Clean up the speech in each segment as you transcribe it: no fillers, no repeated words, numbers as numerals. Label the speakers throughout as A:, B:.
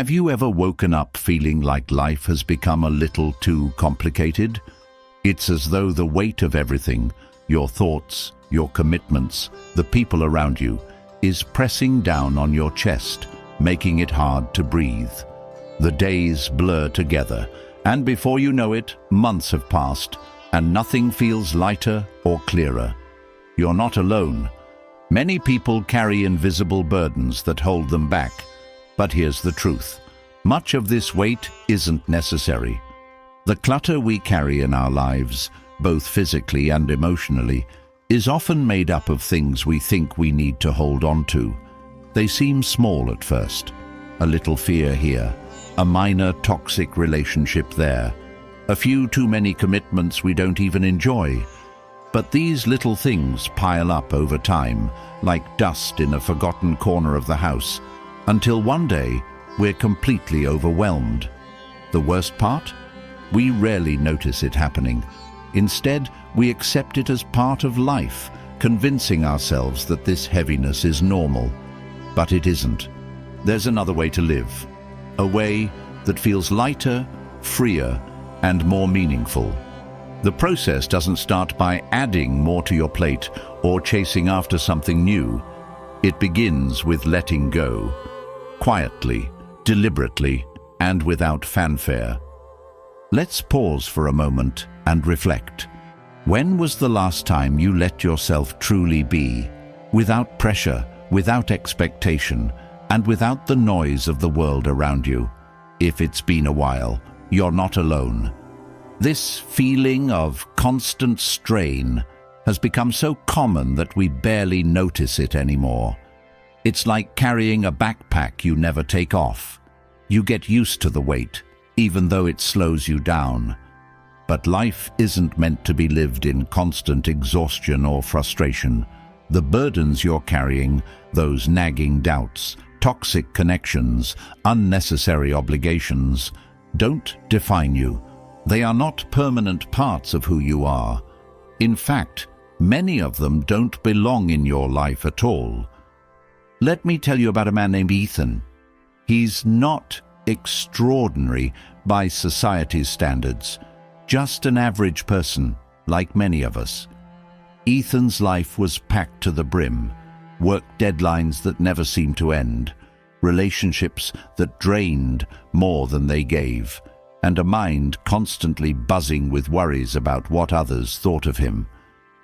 A: Have you ever woken up feeling like life has become a little too complicated? It's as though the weight of everything, your thoughts, your commitments, the people around you, is pressing down on your chest, making it hard to breathe. The days blur together, and before you know it, months have passed, and nothing feels lighter or clearer. You're not alone. Many people carry invisible burdens that hold them back. But here's the truth. Much of this weight isn't necessary. The clutter we carry in our lives, both physically and emotionally, is often made up of things we think we need to hold on to. They seem small at first. A little fear here, a minor toxic relationship there, a few too many commitments we don't even enjoy. But these little things pile up over time, like dust in a forgotten corner of the house, until one day we're completely overwhelmed. The worst part? We rarely notice it happening. Instead, we accept it as part of life, convincing ourselves that this heaviness is normal. But it isn't. There's another way to live. A way that feels lighter, freer, and more meaningful. The process doesn't start by adding more to your plate or chasing after something new. It begins with letting go. Quietly, deliberately, and without fanfare. Let's pause for a moment and reflect. When was the last time you let yourself truly be, without pressure, without expectation, and without the noise of the world around you? If it's been a while, you're not alone. This feeling of constant strain has become so common that we barely notice it anymore. It's like carrying a backpack you never take off. You get used to the weight, even though it slows you down. But life isn't meant to be lived in constant exhaustion or frustration. The burdens you're carrying, those nagging doubts, toxic connections, unnecessary obligations, don't define you. They are not permanent parts of who you are. In fact, many of them don't belong in your life at all. Let me tell you about a man named Ethan. He's not extraordinary by society's standards, just an average person, like many of us. Ethan's life was packed to the brim, work deadlines that never seemed to end, relationships that drained more than they gave, and a mind constantly buzzing with worries about what others thought of him.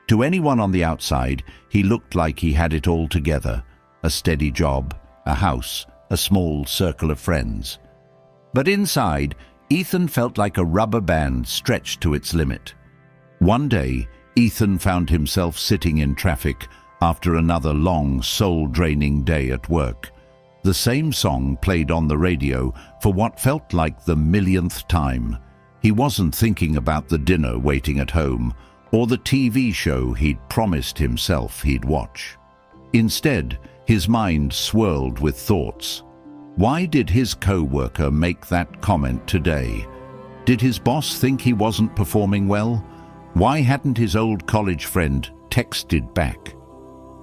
A: To anyone on the outside, he looked like he had it all together. A steady job, a house, a small circle of friends. But inside, Ethan felt like a rubber band stretched to its limit. One day, Ethan found himself sitting in traffic after another long, soul-draining day at work. The same song played on the radio for what felt like the millionth time. He wasn't thinking about the dinner waiting at home or the TV show he'd promised himself he'd watch. Instead, his mind swirled with thoughts. Why did his co-worker make that comment today? Did his boss think he wasn't performing well? Why hadn't his old college friend texted back?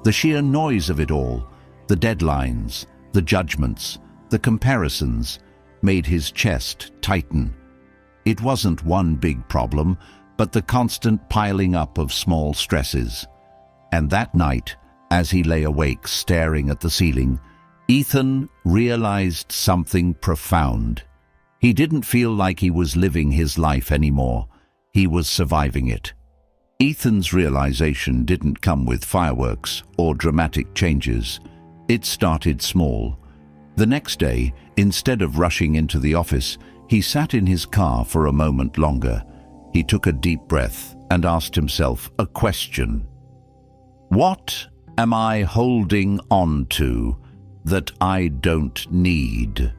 A: The sheer noise of it all, the deadlines, the judgments, the comparisons, made his chest tighten. It wasn't one big problem, but the constant piling up of small stresses. And that night, as he lay awake staring at the ceiling, Ethan realized something profound. He didn't feel like he was living his life anymore. He was surviving it. Ethan's realization didn't come with fireworks or dramatic changes. It started small. The next day, instead of rushing into the office, he sat in his car for a moment longer. He took a deep breath and asked himself a question. What am I holding on to that I don't need?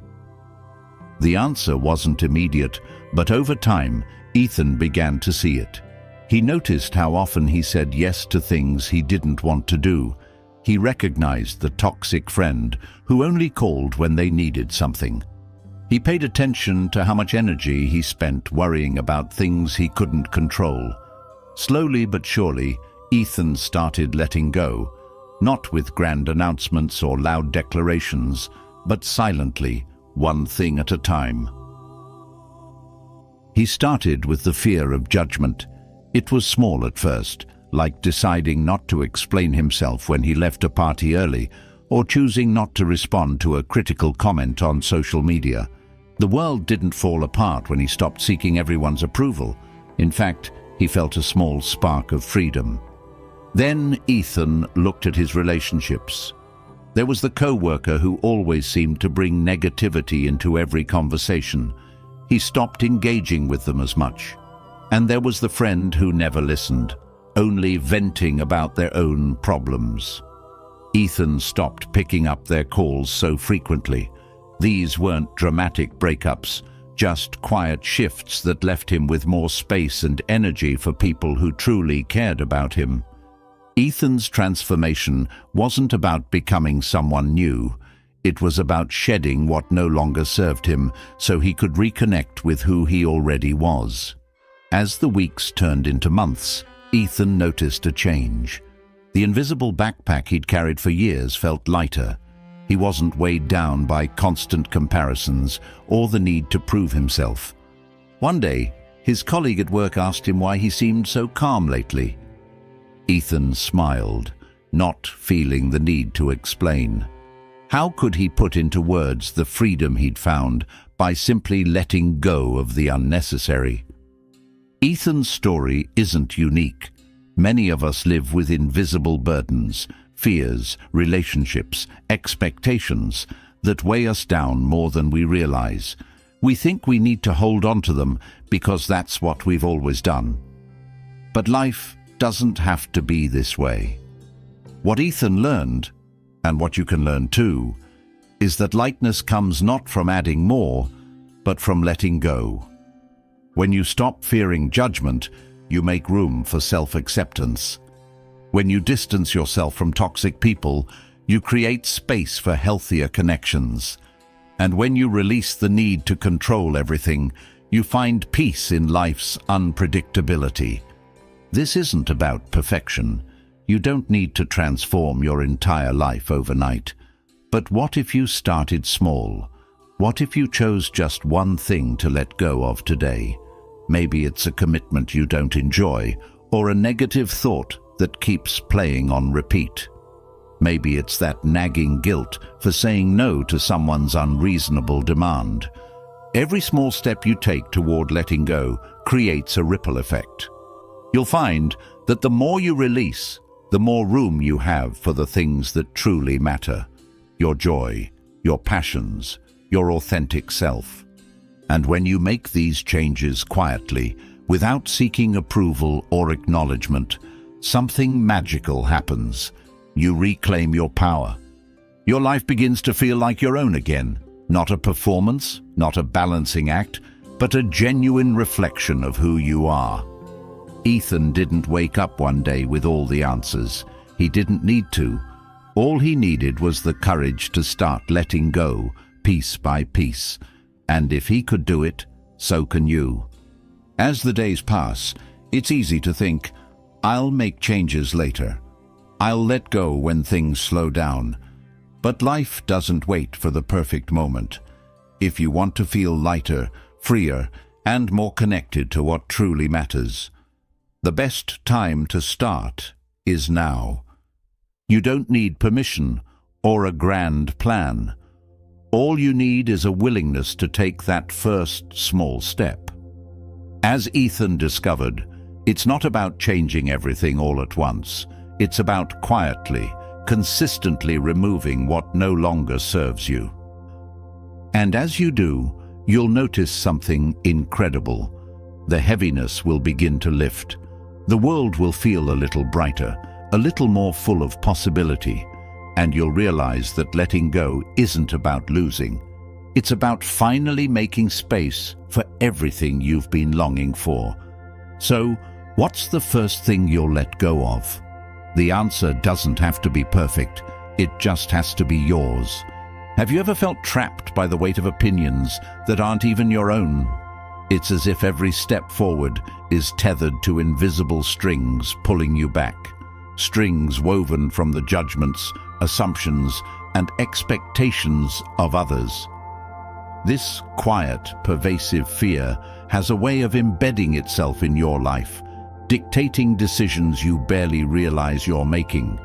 A: The answer wasn't immediate, but over time, Ethan began to see it. He noticed how often he said yes to things he didn't want to do. He recognized the toxic friend who only called when they needed something. He paid attention to how much energy he spent worrying about things he couldn't control. Slowly but surely, Ethan started letting go, not with grand announcements or loud declarations, but silently, one thing at a time. He started with the fear of judgment. It was small at first, like deciding not to explain himself when he left a party early, or choosing not to respond to a critical comment on social media. The world didn't fall apart when he stopped seeking everyone's approval. In fact, he felt a small spark of freedom. Then Ethan looked at his relationships. There was the co-worker who always seemed to bring negativity into every conversation. He stopped engaging with them as much. And there was the friend who never listened, only venting about their own problems. Ethan stopped picking up their calls so frequently. These weren't dramatic breakups, just quiet shifts that left him with more space and energy for people who truly cared about him. Ethan's transformation wasn't about becoming someone new. It was about shedding what no longer served him so he could reconnect with who he already was. As the weeks turned into months, Ethan noticed a change. The invisible backpack he'd carried for years felt lighter. He wasn't weighed down by constant comparisons or the need to prove himself. One day, his colleague at work asked him why he seemed so calm lately. Ethan smiled, not feeling the need to explain. How could he put into words the freedom he'd found by simply letting go of the unnecessary? Ethan's story isn't unique. Many of us live with invisible burdens, fears, relationships, expectations that weigh us down more than we realize. We think we need to hold on to them because that's what we've always done. But life doesn't have to be this way. What Ethan learned, and what you can learn too, is that lightness comes not from adding more, but from letting go. When you stop fearing judgment, you make room for self-acceptance. When you distance yourself from toxic people, you create space for healthier connections. And when you release the need to control everything, you find peace in life's unpredictability. This isn't about perfection. You don't need to transform your entire life overnight. But what if you started small? What if you chose just one thing to let go of today? Maybe it's a commitment you don't enjoy, or a negative thought that keeps playing on repeat. Maybe it's that nagging guilt for saying no to someone's unreasonable demand. Every small step you take toward letting go creates a ripple effect. You'll find that the more you release, the more room you have for the things that truly matter. Your joy, your passions, your authentic self. And when you make these changes quietly, without seeking approval or acknowledgement, something magical happens. You reclaim your power. Your life begins to feel like your own again. Not a performance, not a balancing act, but a genuine reflection of who you are. Ethan didn't wake up one day with all the answers. He didn't need to. All he needed was the courage to start letting go, piece by piece. And if he could do it, so can you. As the days pass, it's easy to think, I'll make changes later. I'll let go when things slow down. But life doesn't wait for the perfect moment. If you want to feel lighter, freer, and more connected to what truly matters, the best time to start is now. You don't need permission or a grand plan. All you need is a willingness to take that first small step. As Ethan discovered, it's not about changing everything all at once. It's about quietly, consistently removing what no longer serves you. And as you do, you'll notice something incredible. The heaviness will begin to lift. The world will feel a little brighter, a little more full of possibility. And you'll realize that letting go isn't about losing. It's about finally making space for everything you've been longing for. So, what's the first thing you'll let go of? The answer doesn't have to be perfect. It just has to be yours. Have you ever felt trapped by the weight of opinions that aren't even your own? It's as if every step forward is tethered to invisible strings pulling you back. Strings woven from the judgments, assumptions, and expectations of others. This quiet, pervasive fear has a way of embedding itself in your life, dictating decisions you barely realize you're making.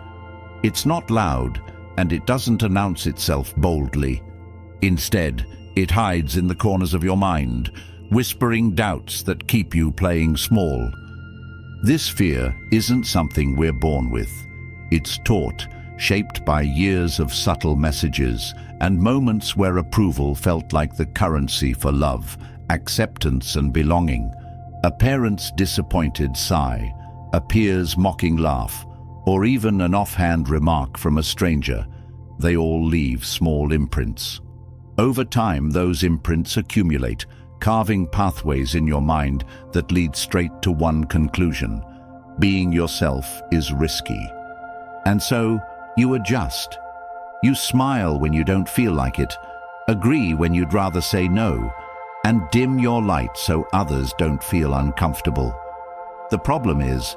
A: It's not loud, and it doesn't announce itself boldly. Instead, it hides in the corners of your mind, whispering doubts that keep you playing small. This fear isn't something we're born with. It's taught, shaped by years of subtle messages and moments where approval felt like the currency for love, acceptance and belonging. A parent's disappointed sigh, a peer's mocking laugh, or even an offhand remark from a stranger, they all leave small imprints. Over time, those imprints accumulate, carving pathways in your mind that lead straight to one conclusion: being yourself is risky. And so, you adjust. You smile when you don't feel like it, agree when you'd rather say no, and dim your light so others don't feel uncomfortable. The problem is,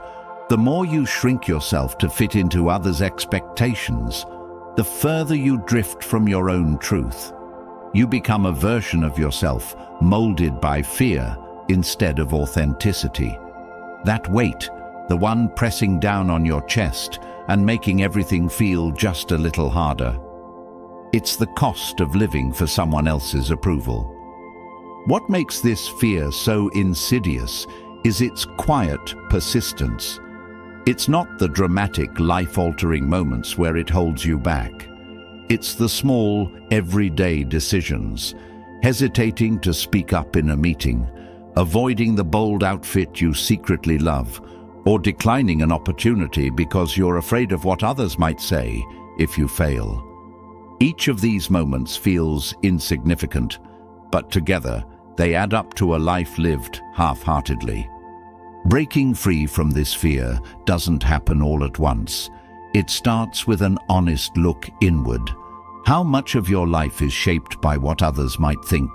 A: the more you shrink yourself to fit into others' expectations, the further you drift from your own truth. You become a version of yourself molded by fear instead of authenticity. That weight, the one pressing down on your chest and making everything feel just a little harder. It's the cost of living for someone else's approval. What makes this fear so insidious is its quiet persistence. It's not the dramatic, life-altering moments where it holds you back. It's the small, everyday decisions, hesitating to speak up in a meeting, avoiding the bold outfit you secretly love, or declining an opportunity because you're afraid of what others might say if you fail. Each of these moments feels insignificant, but together they add up to a life lived half-heartedly. Breaking free from this fear doesn't happen all at once. It starts with an honest look inward. How much of your life is shaped by what others might think?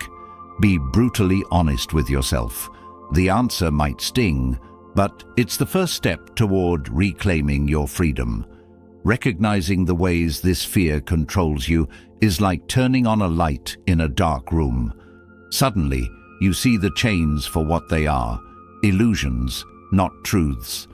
A: Be brutally honest with yourself. The answer might sting, but it's the first step toward reclaiming your freedom. Recognizing the ways this fear controls you is like turning on a light in a dark room. Suddenly, you see the chains for what they are: illusions, not truths.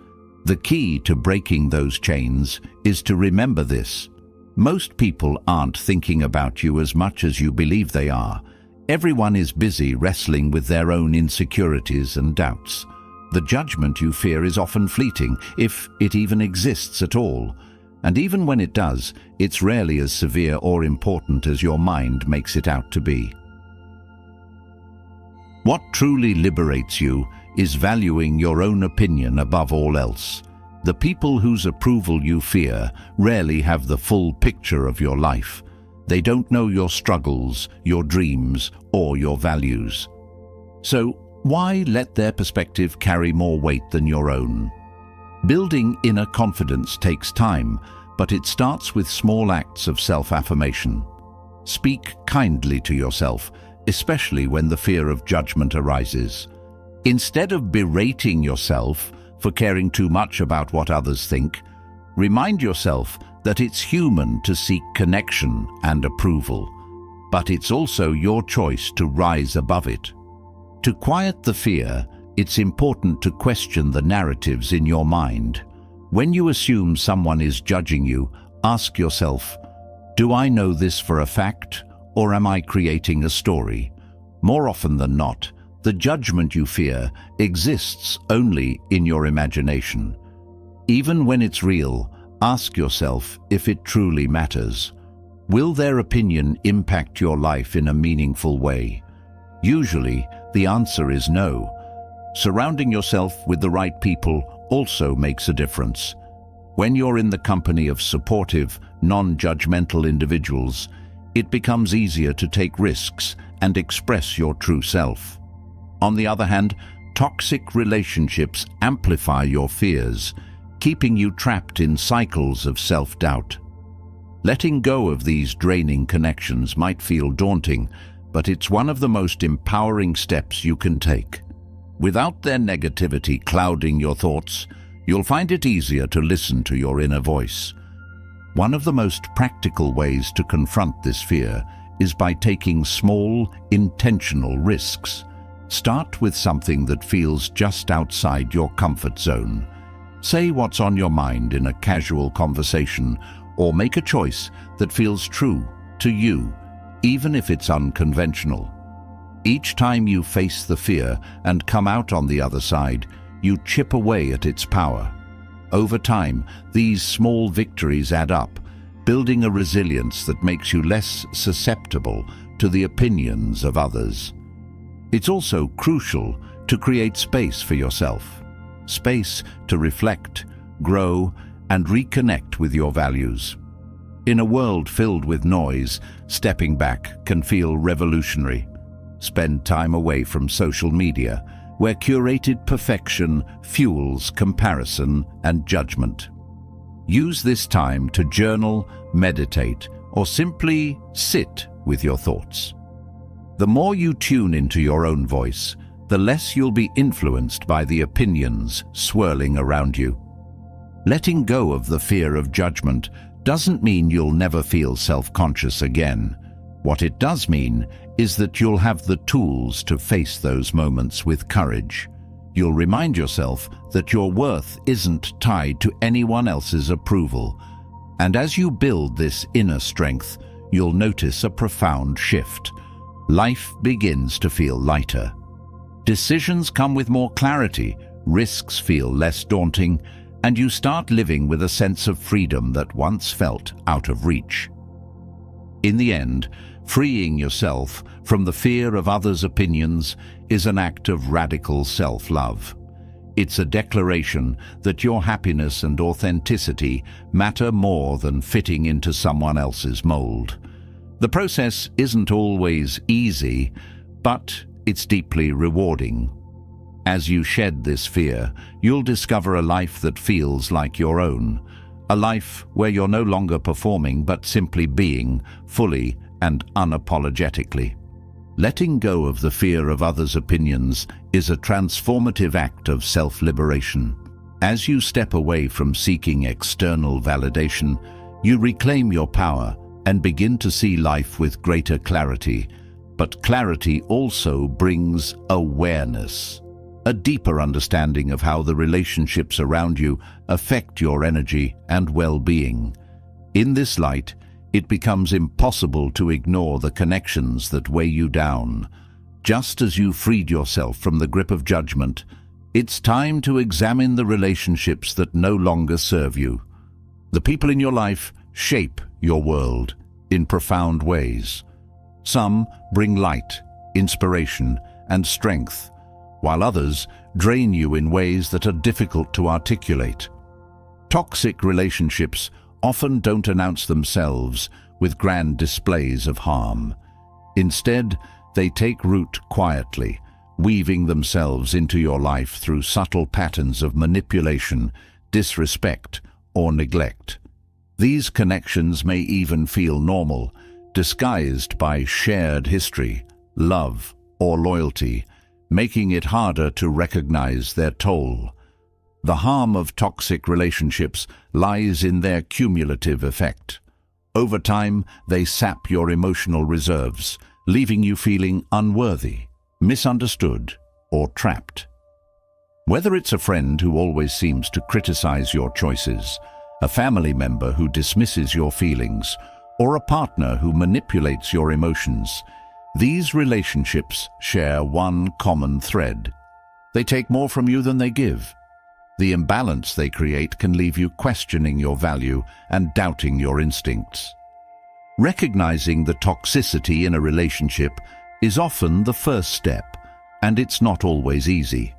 A: The key to breaking those chains is to remember this. Most people aren't thinking about you as much as you believe they are. Everyone is busy wrestling with their own insecurities and doubts. The judgment you fear is often fleeting, if it even exists at all. And even when it does, it's rarely as severe or important as your mind makes it out to be. What truly liberates you is valuing your own opinion above all else. The people whose approval you fear rarely have the full picture of your life. They don't know your struggles, your dreams, or your values. So, why let their perspective carry more weight than your own? Building inner confidence takes time, but it starts with small acts of self-affirmation. Speak kindly to yourself, especially when the fear of judgment arises. Instead of berating yourself for caring too much about what others think, remind yourself that it's human to seek connection and approval, but it's also your choice to rise above it. To quiet the fear, it's important to question the narratives in your mind. When you assume someone is judging you, ask yourself, do I know this for a fact, or am I creating a story? More often than not, the judgment you fear exists only in your imagination. Even when it's real, ask yourself if it truly matters. Will their opinion impact your life in a meaningful way? Usually, the answer is no. Surrounding yourself with the right people also makes a difference. When you're in the company of supportive, non-judgmental individuals, it becomes easier to take risks and express your true self. On the other hand, toxic relationships amplify your fears, keeping you trapped in cycles of self-doubt. Letting go of these draining connections might feel daunting, but it's one of the most empowering steps you can take. Without their negativity clouding your thoughts, you'll find it easier to listen to your inner voice. One of the most practical ways to confront this fear is by taking small, intentional risks. Start with something that feels just outside your comfort zone. Say what's on your mind in a casual conversation, or make a choice that feels true to you, even if it's unconventional. Each time you face the fear and come out on the other side, you chip away at its power. Over time, these small victories add up, building a resilience that makes you less susceptible to the opinions of others. It's also crucial to create space for yourself. Space to reflect, grow, and reconnect with your values. In a world filled with noise, stepping back can feel revolutionary. Spend time away from social media, where curated perfection fuels comparison and judgment. Use this time to journal, meditate, or simply sit with your thoughts. The more you tune into your own voice, the less you'll be influenced by the opinions swirling around you. Letting go of the fear of judgment doesn't mean you'll never feel self-conscious again. What it does mean is that you'll have the tools to face those moments with courage. You'll remind yourself that your worth isn't tied to anyone else's approval. And as you build this inner strength, you'll notice a profound shift. Life begins to feel lighter. Decisions come with more clarity, risks feel less daunting, and you start living with a sense of freedom that once felt out of reach. In the end, freeing yourself from the fear of others' opinions is an act of radical self-love. It's a declaration that your happiness and authenticity matter more than fitting into someone else's mold. The process isn't always easy, but it's deeply rewarding. As you shed this fear, you'll discover a life that feels like your own, a life where you're no longer performing but simply being, fully and unapologetically. Letting go of the fear of others' opinions is a transformative act of self-liberation. As you step away from seeking external validation, you reclaim your power and begin to see life with greater clarity. But clarity also brings awareness, a deeper understanding of how the relationships around you affect your energy and well-being. In this light, it becomes impossible to ignore the connections that weigh you down. Just as you freed yourself from the grip of judgment, it's time to examine the relationships that no longer serve you. The people in your life shape your world in profound ways. Some bring light, inspiration, and strength, while others drain you in ways that are difficult to articulate. Toxic relationships often don't announce themselves with grand displays of harm. Instead, they take root quietly, weaving themselves into your life through subtle patterns of manipulation, disrespect, or neglect. These connections may even feel normal, disguised by shared history, love, or loyalty, making it harder to recognize their toll. The harm of toxic relationships lies in their cumulative effect. Over time, they sap your emotional reserves, leaving you feeling unworthy, misunderstood, or trapped. Whether it's a friend who always seems to criticize your choices, a family member who dismisses your feelings, or a partner who manipulates your emotions, these relationships share one common thread. They take more from you than they give. The imbalance they create can leave you questioning your value and doubting your instincts. Recognizing the toxicity in a relationship is often the first step, and it's not always easy.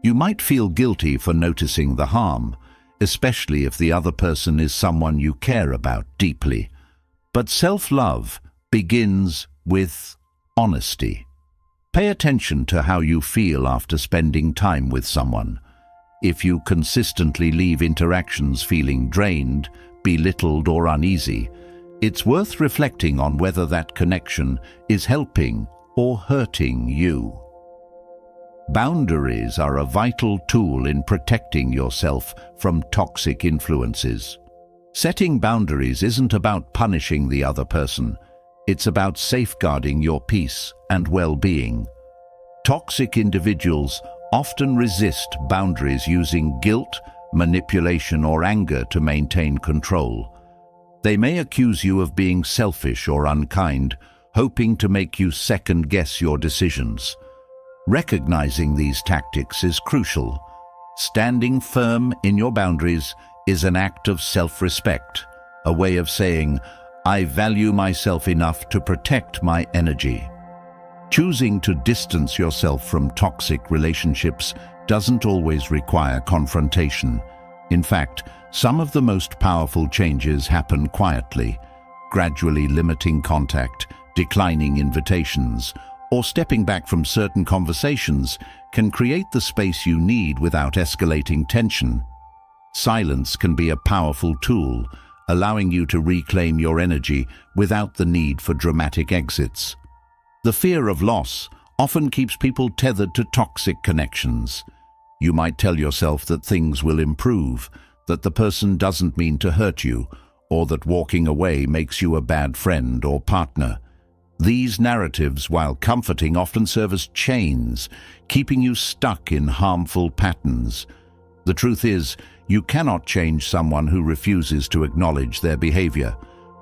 A: You might feel guilty for noticing the harm, especially if the other person is someone you care about deeply. But self-love begins with honesty. Pay attention to how you feel after spending time with someone. If you consistently leave interactions feeling drained, belittled, or uneasy, it's worth reflecting on whether that connection is helping or hurting you. Boundaries are a vital tool in protecting yourself from toxic influences. Setting boundaries isn't about punishing the other person. It's about safeguarding your peace and well-being. Toxic individuals often resist boundaries using guilt, manipulation, or anger to maintain control. They may accuse you of being selfish or unkind, hoping to make you second-guess your decisions. Recognizing these tactics is crucial. Standing firm in your boundaries is an act of self-respect, a way of saying, "I value myself enough to protect my energy." Choosing to distance yourself from toxic relationships doesn't always require confrontation. In fact, some of the most powerful changes happen quietly. Gradually limiting contact, declining invitations, or stepping back from certain conversations can create the space you need without escalating tension. Silence can be a powerful tool, allowing you to reclaim your energy without the need for dramatic exits. The fear of loss often keeps people tethered to toxic connections. You might tell yourself that things will improve, that the person doesn't mean to hurt you, or that walking away makes you a bad friend or partner. These narratives, while comforting, often serve as chains, keeping you stuck in harmful patterns. The truth is, you cannot change someone who refuses to acknowledge their behavior.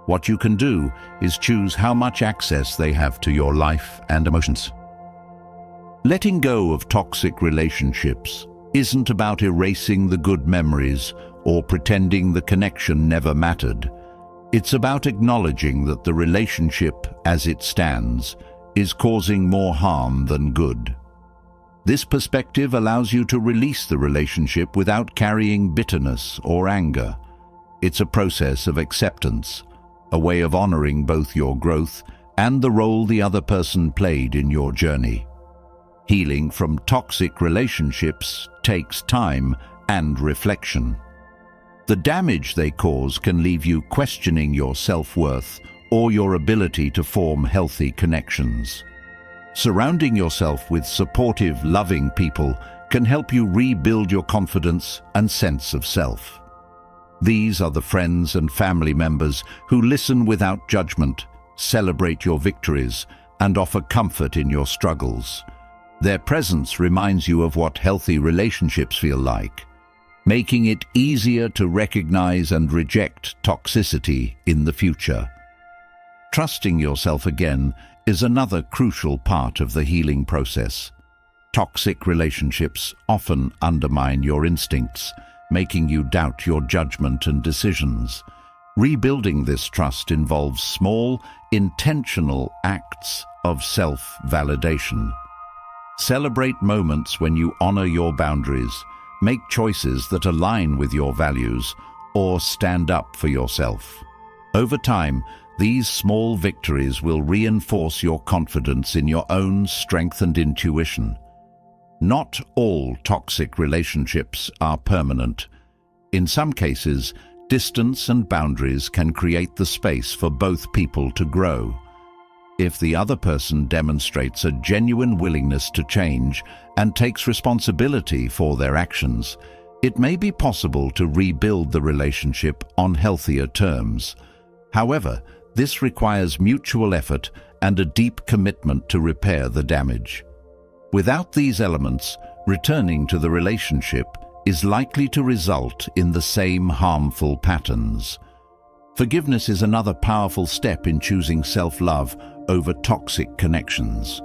A: What you can do is choose how much access they have to your life and emotions. Letting go of toxic relationships isn't about erasing the good memories or pretending the connection never mattered. It's about acknowledging that the relationship, as it stands, is causing more harm than good. This perspective allows you to release the relationship without carrying bitterness or anger. It's a process of acceptance, a way of honoring both your growth and the role the other person played in your journey. Healing from toxic relationships takes time and reflection. The damage they cause can leave you questioning your self-worth or your ability to form healthy connections. Surrounding yourself with supportive, loving people can help you rebuild your confidence and sense of self. These are the friends and family members who listen without judgment, celebrate your victories, and offer comfort in your struggles. Their presence reminds you of what healthy relationships feel like, making it easier to recognize and reject toxicity in the future. Trusting yourself again is another crucial part of the healing process. Toxic relationships often undermine your instincts, making you doubt your judgment and decisions. Rebuilding this trust involves small, intentional acts of self-validation. Celebrate moments when you honor your boundaries, make choices that align with your values, or stand up for yourself. Over time, these small victories will reinforce your confidence in your own strength and intuition. Not all toxic relationships are permanent. In some cases, distance and boundaries can create the space for both people to grow. If the other person demonstrates a genuine willingness to change and takes responsibility for their actions, it may be possible to rebuild the relationship on healthier terms. However, this requires mutual effort and a deep commitment to repair the damage. Without these elements, returning to the relationship is likely to result in the same harmful patterns. Forgiveness is another powerful step in choosing self-love over toxic connections.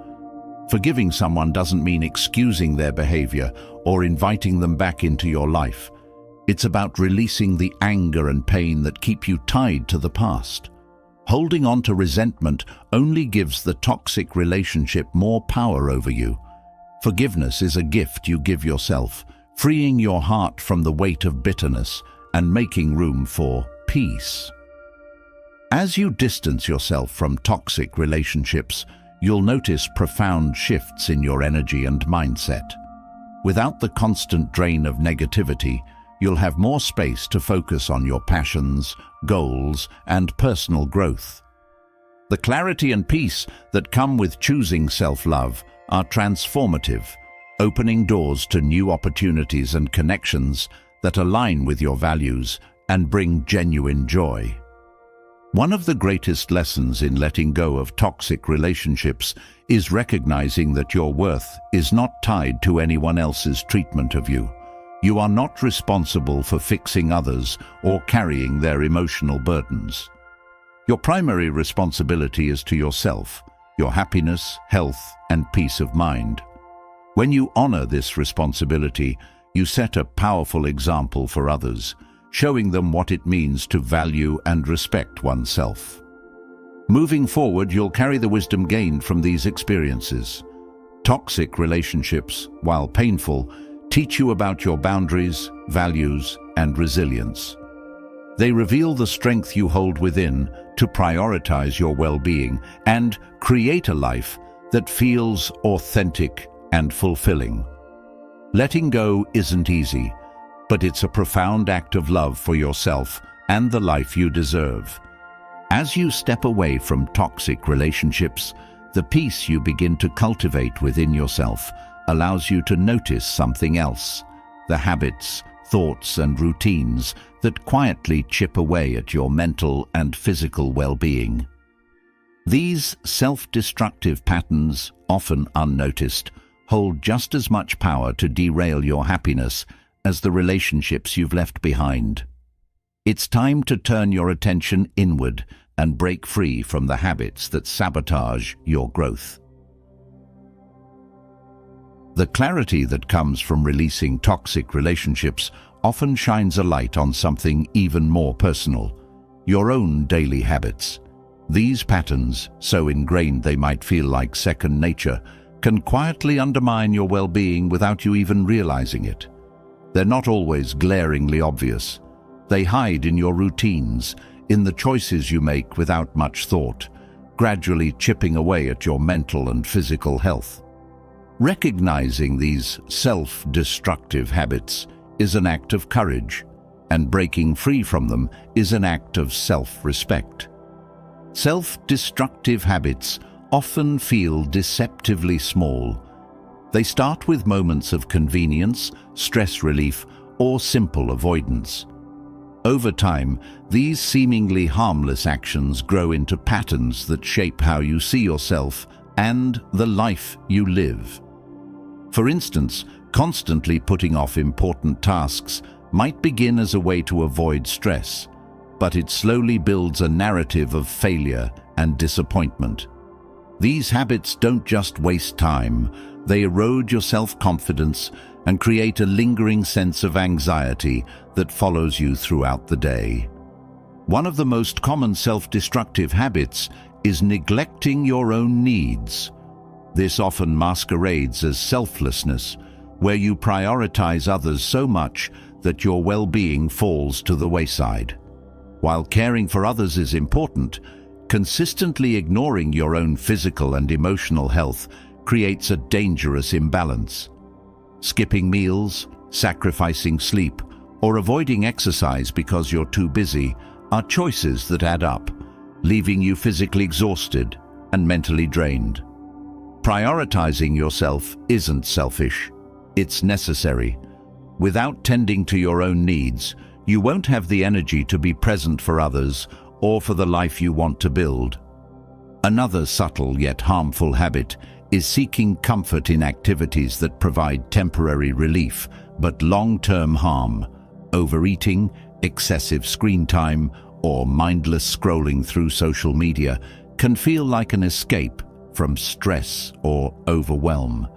A: Forgiving someone doesn't mean excusing their behavior or inviting them back into your life. It's about releasing the anger and pain that keep you tied to the past. Holding on to resentment only gives the toxic relationship more power over you. Forgiveness is a gift you give yourself, freeing your heart from the weight of bitterness and making room for peace. As you distance yourself from toxic relationships, you'll notice profound shifts in your energy and mindset. Without the constant drain of negativity, you'll have more space to focus on your passions, goals, and personal growth. The clarity and peace that come with choosing self-love are transformative, opening doors to new opportunities and connections that align with your values and bring genuine joy. One of the greatest lessons in letting go of toxic relationships is recognizing that your worth is not tied to anyone else's treatment of you. You are not responsible for fixing others or carrying their emotional burdens. Your primary responsibility is to yourself, your happiness, health, and peace of mind. When you honor this responsibility, you set a powerful example for others, showing them what it means to value and respect oneself. Moving forward, you'll carry the wisdom gained from these experiences. Toxic relationships, while painful, teach you about your boundaries, values, and resilience. They reveal the strength you hold within to prioritize your well-being and create a life that feels authentic and fulfilling. Letting go isn't easy, but it's a profound act of love for yourself and the life you deserve. As you step away from toxic relationships, the peace you begin to cultivate within yourself allows you to notice something else: the habits, thoughts, and routines that quietly chip away at your mental and physical well-being. These self-destructive patterns, often unnoticed, hold just as much power to derail your happiness as the relationships you've left behind. It's time to turn your attention inward and break free from the habits that sabotage your growth. The clarity that comes from releasing toxic relationships often shines a light on something even more personal: your own daily habits. These patterns, so ingrained they might feel like second nature, can quietly undermine your well-being without you even realizing it. They're not always glaringly obvious. They hide in your routines, in the choices you make without much thought, gradually chipping away at your mental and physical health. Recognizing these self-destructive habits is an act of courage, and breaking free from them is an act of self-respect. Self-destructive habits often feel deceptively small. They start with moments of convenience, stress relief, or simple avoidance. Over time, these seemingly harmless actions grow into patterns that shape how you see yourself and the life you live. For instance, constantly putting off important tasks might begin as a way to avoid stress, but it slowly builds a narrative of failure and disappointment. These habits don't just waste time, they erode your self-confidence and create a lingering sense of anxiety that follows you throughout the day. One of the most common self-destructive habits is neglecting your own needs. This often masquerades as selflessness, where you prioritize others so much that your well-being falls to the wayside. While caring for others is important, consistently ignoring your own physical and emotional health creates a dangerous imbalance. Skipping meals, sacrificing sleep, or avoiding exercise because you're too busy are choices that add up, leaving you physically exhausted and mentally drained. Prioritizing yourself isn't selfish, it's necessary. Without tending to your own needs, you won't have the energy to be present for others or for the life you want to build. Another subtle yet harmful habit is seeking comfort in activities that provide temporary relief but long-term harm. Overeating, excessive screen time, or mindless scrolling through social media can feel like an escape from stress or overwhelm.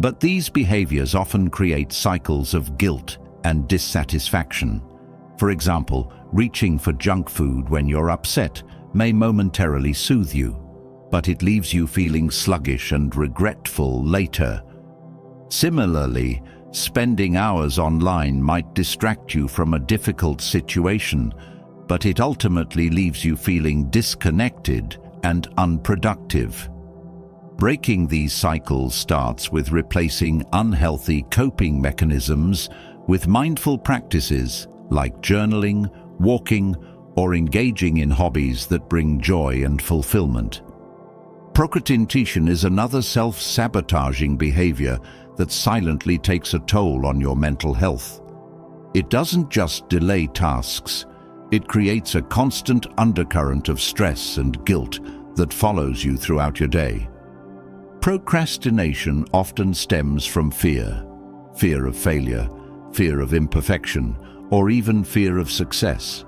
A: But these behaviors often create cycles of guilt and dissatisfaction. For example, reaching for junk food when you're upset may momentarily soothe you, but it leaves you feeling sluggish and regretful later. Similarly, spending hours online might distract you from a difficult situation, but it ultimately leaves you feeling disconnected and unproductive. Breaking these cycles starts with replacing unhealthy coping mechanisms with mindful practices like journaling, walking, or engaging in hobbies that bring joy and fulfillment. Procrastination is another self-sabotaging behavior that silently takes a toll on your mental health. It doesn't just delay tasks, It creates a constant undercurrent of stress and guilt that follows you throughout your day. Procrastination often stems from fear. Fear of failure, fear of imperfection, or even fear of success.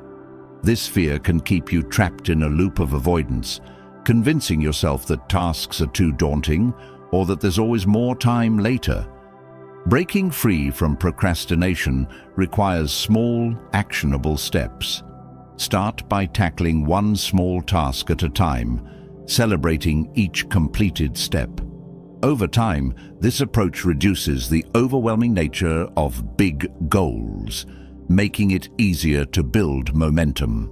A: This fear can keep you trapped in a loop of avoidance, convincing yourself that tasks are too daunting or that there's always more time later. Breaking free from procrastination requires small, actionable steps. Start by tackling one small task at a time, celebrating each completed step. Over time, this approach reduces the overwhelming nature of big goals, making it easier to build momentum.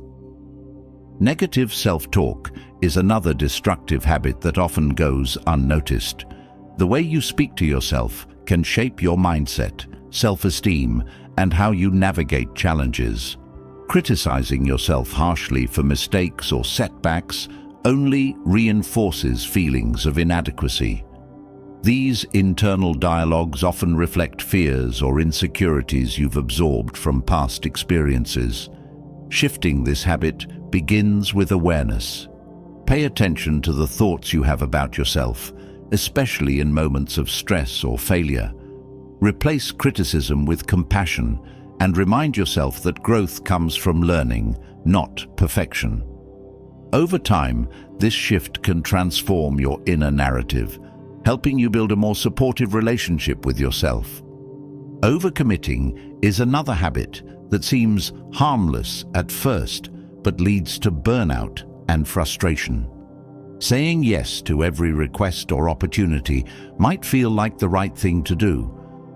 A: Negative self-talk is another destructive habit that often goes unnoticed. The way you speak to yourself can shape your mindset, self-esteem, and how you navigate challenges. Criticizing yourself harshly for mistakes or setbacks only reinforces feelings of inadequacy. These internal dialogues often reflect fears or insecurities you've absorbed from past experiences. Shifting this habit begins with awareness. Pay attention to the thoughts you have about yourself, especially in moments of stress or failure. Replace criticism with compassion and remind yourself that growth comes from learning, not perfection. Over time, this shift can transform your inner narrative, helping you build a more supportive relationship with yourself. Overcommitting is another habit that seems harmless at first, but leads to burnout and frustration. Saying yes to every request or opportunity might feel like the right thing to do,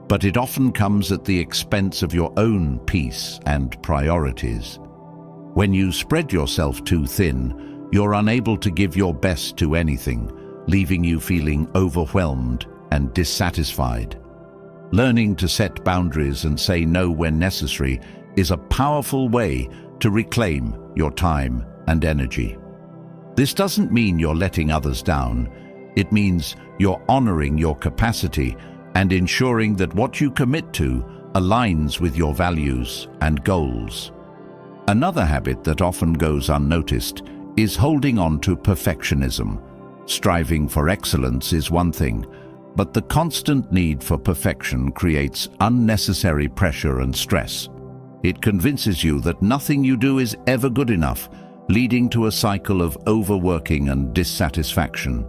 A: but it often comes at the expense of your own peace and priorities. When you spread yourself too thin, you're unable to give your best to anything, leaving you feeling overwhelmed and dissatisfied. Learning to set boundaries and say no when necessary is a powerful way to reclaim your time and energy. This doesn't mean you're letting others down. It means you're honoring your capacity and ensuring that what you commit to aligns with your values and goals. Another habit that often goes unnoticed is holding on to perfectionism. Striving for excellence is one thing, but the constant need for perfection creates unnecessary pressure and stress. It convinces you that nothing you do is ever good enough, leading to a cycle of overworking and dissatisfaction.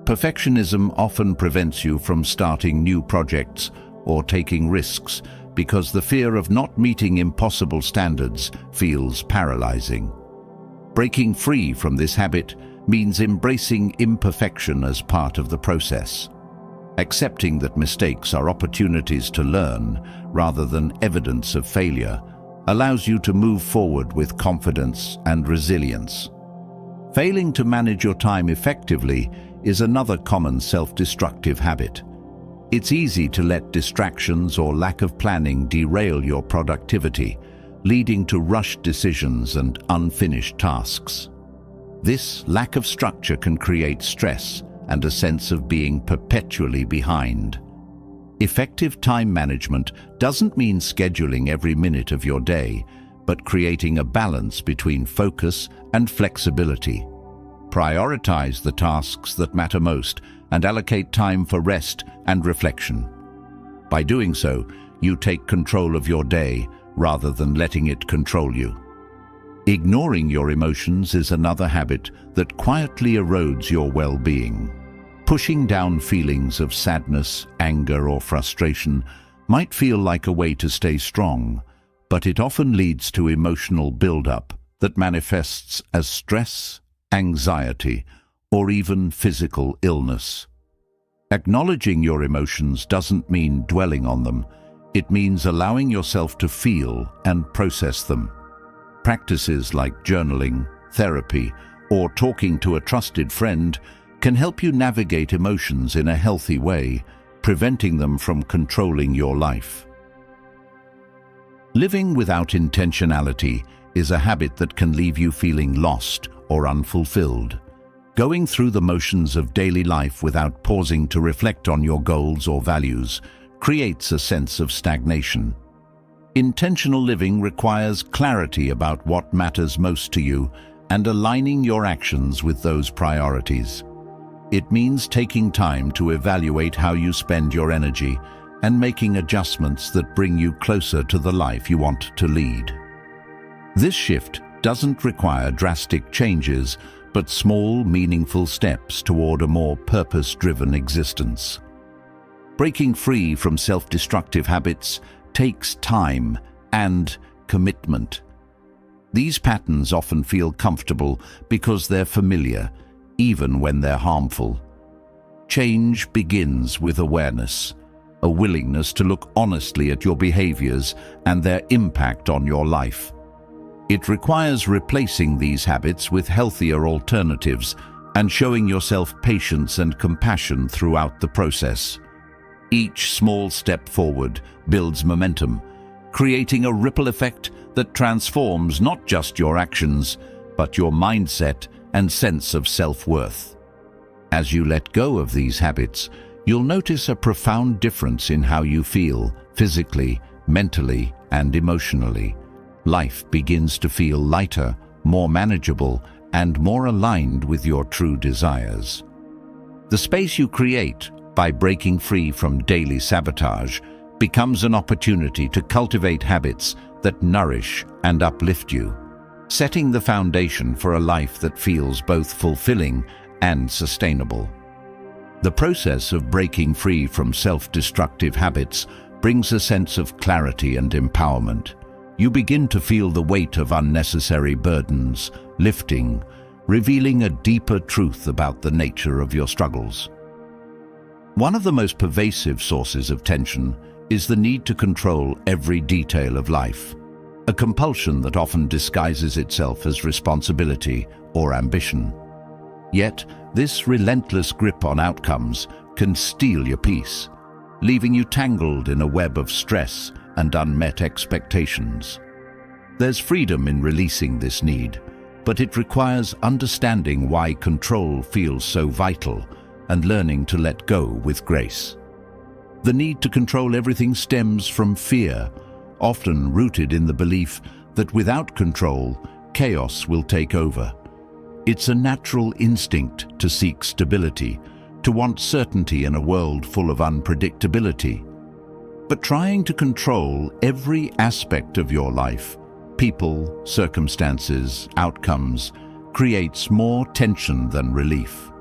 A: Perfectionism often prevents you from starting new projects or taking risks because the fear of not meeting impossible standards feels paralyzing. Breaking free from this habit means embracing imperfection as part of the process. Accepting that mistakes are opportunities to learn rather than evidence of failure allows you to move forward with confidence and resilience. Failing to manage your time effectively is another common self-destructive habit. It's easy to let distractions or lack of planning derail your productivity, leading to rushed decisions and unfinished tasks. This lack of structure can create stress and a sense of being perpetually behind. Effective time management doesn't mean scheduling every minute of your day, but creating a balance between focus and flexibility. Prioritize the tasks that matter most and allocate time for rest and reflection. By doing so, you take control of your day rather than letting it control you. Ignoring your emotions is another habit that quietly erodes your well-being. Pushing down feelings of sadness, anger, or frustration might feel like a way to stay strong, but it often leads to emotional buildup that manifests as stress, anxiety, or even physical illness. Acknowledging your emotions doesn't mean dwelling on them. It means allowing yourself to feel and process them. Practices like journaling, therapy, or talking to a trusted friend can help you navigate emotions in a healthy way, preventing them from controlling your life. Living without intentionality is a habit that can leave you feeling lost or unfulfilled. Going through the motions of daily life without pausing to reflect on your goals or values creates a sense of stagnation. Intentional living requires clarity about what matters most to you and aligning your actions with those priorities. It means taking time to evaluate how you spend your energy and making adjustments that bring you closer to the life you want to lead. This shift doesn't require drastic changes, but small, meaningful steps toward a more purpose-driven existence. Breaking free from self-destructive habits takes time and commitment. These patterns often feel comfortable because they're familiar, even when they're harmful. Change begins with awareness, a willingness to look honestly at your behaviors and their impact on your life. It requires replacing these habits with healthier alternatives and showing yourself patience and compassion throughout the process. Each small step forward builds momentum, creating a ripple effect that transforms not just your actions, but your mindset and sense of self-worth. As you let go of these habits, you'll notice a profound difference in how you feel, physically, mentally, and emotionally. Life begins to feel lighter, more manageable, and more aligned with your true desires. The space you create by breaking free from daily sabotage becomes an opportunity to cultivate habits that nourish and uplift you, setting the foundation for a life that feels both fulfilling and sustainable. The process of breaking free from self-destructive habits brings a sense of clarity and empowerment. You begin to feel the weight of unnecessary burdens lifting, revealing a deeper truth about the nature of your struggles. One of the most pervasive sources of tension is the need to control every detail of life, a compulsion that often disguises itself as responsibility or ambition. Yet, this relentless grip on outcomes can steal your peace, leaving you tangled in a web of stress and unmet expectations. There's freedom in releasing this need, but it requires understanding why control feels so vital and learning to let go with grace. The need to control everything stems from fear, often rooted in the belief that without control, chaos will take over. It's a natural instinct to seek stability, to want certainty in a world full of unpredictability. But trying to control every aspect of your life, people, circumstances, outcomes, creates more tension than relief.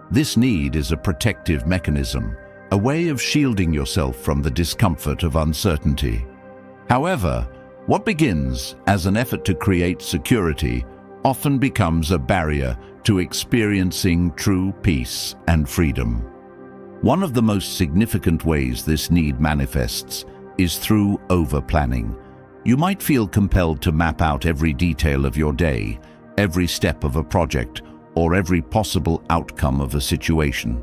A: This need is a protective mechanism, a way of shielding yourself from the discomfort of uncertainty. However, what begins as an effort to create security often becomes a barrier to experiencing true peace and freedom. One of the most significant ways this need manifests is through over-planning. You might feel compelled to map out every detail of your day, every step of a project, or every possible outcome of a situation.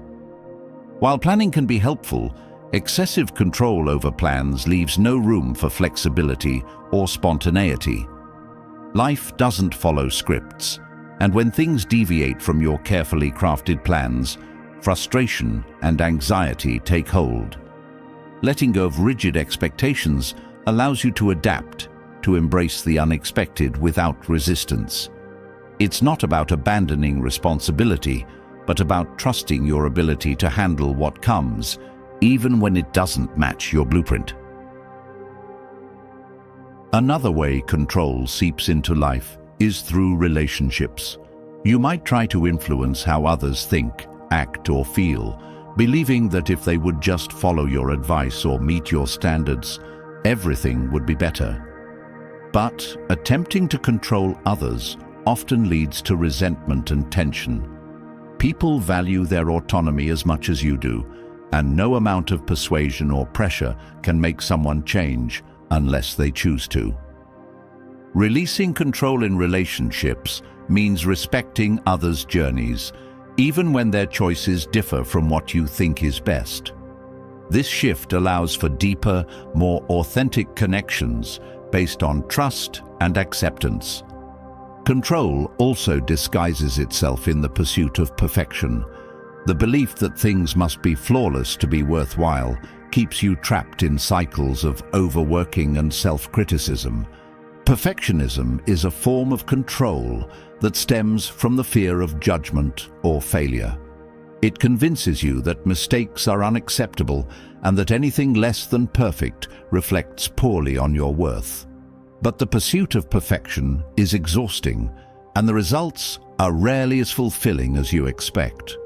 A: While planning can be helpful, excessive control over plans leaves no room for flexibility or spontaneity. Life doesn't follow scripts, and when things deviate from your carefully crafted plans, frustration and anxiety take hold. Letting go of rigid expectations allows you to adapt, to embrace the unexpected without resistance. It's not about abandoning responsibility, but about trusting your ability to handle what comes, even when it doesn't match your blueprint. Another way control seeps into life is through relationships. You might try to influence how others think, act, or feel, believing that if they would just follow your advice or meet your standards, everything would be better. But attempting to control others often leads to resentment and tension. People value their autonomy as much as you do, and no amount of persuasion or pressure can make someone change unless they choose to. Releasing control in relationships means respecting others' journeys, even when their choices differ from what you think is best. This shift allows for deeper, more authentic connections based on trust and acceptance. Control also disguises itself in the pursuit of perfection. The belief that things must be flawless to be worthwhile keeps you trapped in cycles of overworking and self-criticism. Perfectionism is a form of control that stems from the fear of judgment or failure. It convinces you that mistakes are unacceptable and that anything less than perfect reflects poorly on your worth. But the pursuit of perfection is exhausting, and the results are rarely as fulfilling as you expect.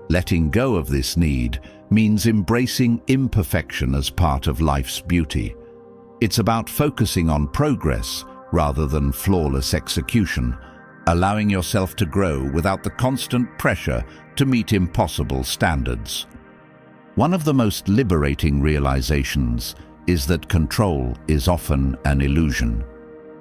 A: Letting go of this need means embracing imperfection as part of life's beauty. It's about focusing on progress rather than flawless execution, allowing yourself to grow without the constant pressure to meet impossible standards. One of the most liberating realizations is that control is often an illusion.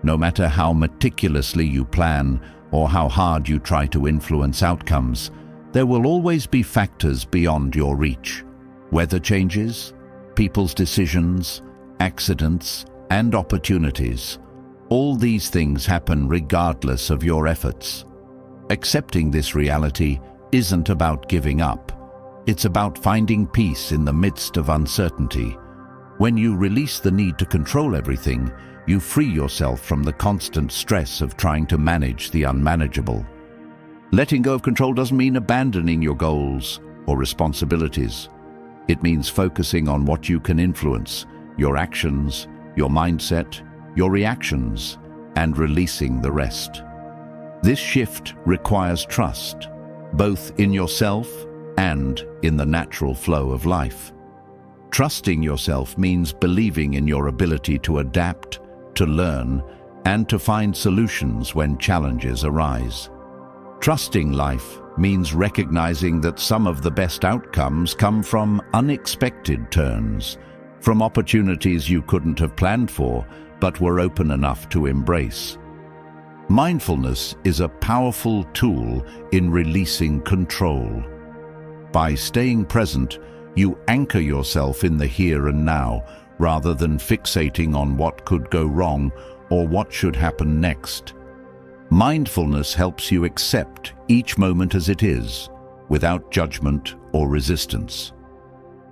A: No matter how meticulously you plan or how hard you try to influence outcomes, there will always be factors beyond your reach. Weather changes, people's decisions, accidents, and opportunities. All these things happen regardless of your efforts. Accepting this reality isn't about giving up. It's about finding peace in the midst of uncertainty. When you release the need to control everything, you free yourself from the constant stress of trying to manage the unmanageable. Letting go of control doesn't mean abandoning your goals or responsibilities. It means focusing on what you can influence, your actions, your mindset, your reactions, and releasing the rest. This shift requires trust, both in yourself and in the natural flow of life. Trusting yourself means believing in your ability to adapt, to learn, and to find solutions when challenges arise. Trusting life means recognizing that some of the best outcomes come from unexpected turns, from opportunities you couldn't have planned for, but were open enough to embrace. Mindfulness is a powerful tool in releasing control. By staying present, you anchor yourself in the here and now, rather than fixating on what could go wrong or what should happen next. Mindfulness helps you accept each moment as it is, without judgment or resistance.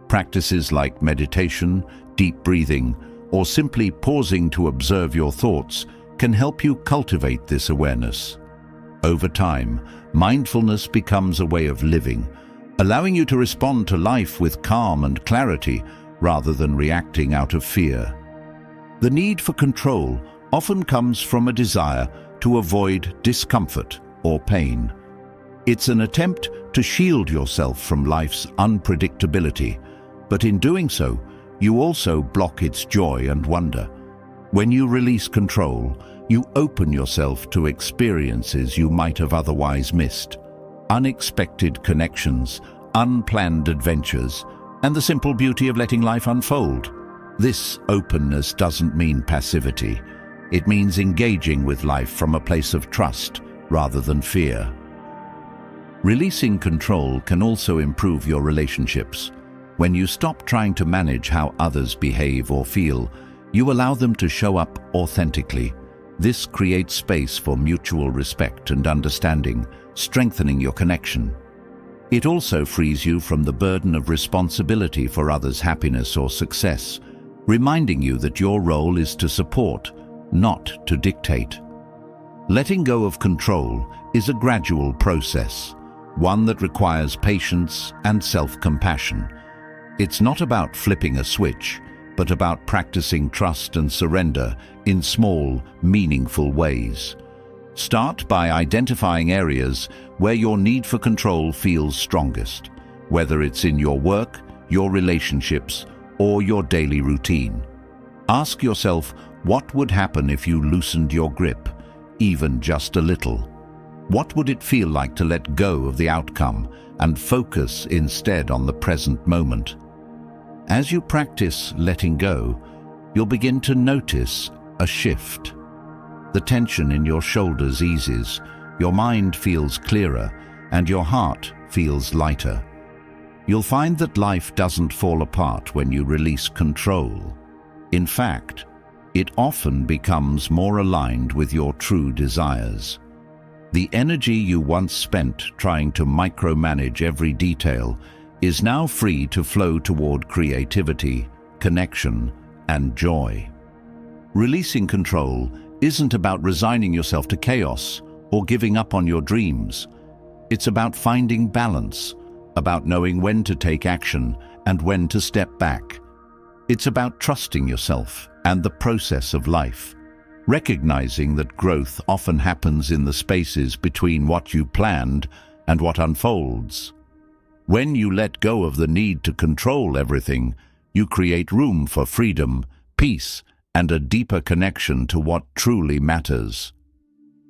A: Practices like meditation, deep breathing, or simply pausing to observe your thoughts can help you cultivate this awareness. Over time, mindfulness becomes a way of living, allowing you to respond to life with calm and clarity rather than reacting out of fear. The need for control often comes from a desire to avoid discomfort or pain. It's an attempt to shield yourself from life's unpredictability, but in doing so, you also block its joy and wonder. When you release control, you open yourself to experiences you might have otherwise missed. Unexpected connections, unplanned adventures, and the simple beauty of letting life unfold. This openness doesn't mean passivity. It means engaging with life from a place of trust rather than fear. Releasing control can also improve your relationships. When you stop trying to manage how others behave or feel, you allow them to show up authentically. This creates space for mutual respect and understanding, strengthening your connection. It also frees you from the burden of responsibility for others' happiness or success, reminding you that your role is to support, not to dictate. Letting go of control is a gradual process, one that requires patience and self-compassion. It's not about flipping a switch, but about practicing trust and surrender in small, meaningful ways. Start by identifying areas where your need for control feels strongest, whether it's in your work, your relationships, or your daily routine. Ask yourself, what would happen if you loosened your grip, even just a little? What would it feel like to let go of the outcome and focus instead on the present moment? As you practice letting go, you'll begin to notice a shift. The tension in your shoulders eases, your mind feels clearer, and your heart feels lighter. You'll find that life doesn't fall apart when you release control. In fact, it often becomes more aligned with your true desires. The energy you once spent trying to micromanage every detail is now free to flow toward creativity, connection, and joy. Releasing control isn't about resigning yourself to chaos or giving up on your dreams. It's about finding balance, about knowing when to take action and when to step back. It's about trusting yourself and the process of life, recognizing that growth often happens in the spaces between what you planned and what unfolds. When you let go of the need to control everything, you create room for freedom, peace, and a deeper connection to what truly matters.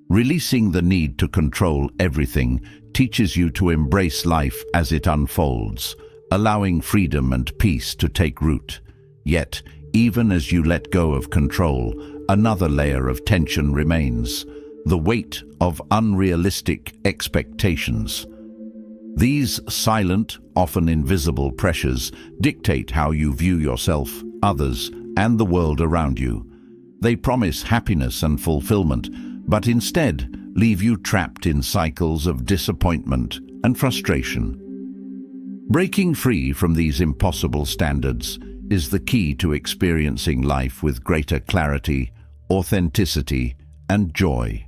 A: Releasing the need to control everything teaches you to embrace life as it unfolds, allowing freedom and peace to take root. Yet, even as you let go of control, another layer of tension remains: the weight of unrealistic expectations. These silent, often invisible pressures dictate how you view yourself, others, and the world around you. They promise happiness and fulfillment, but instead leave you trapped in cycles of disappointment and frustration. Breaking free from these impossible standards is the key to experiencing life with greater clarity, authenticity, and joy.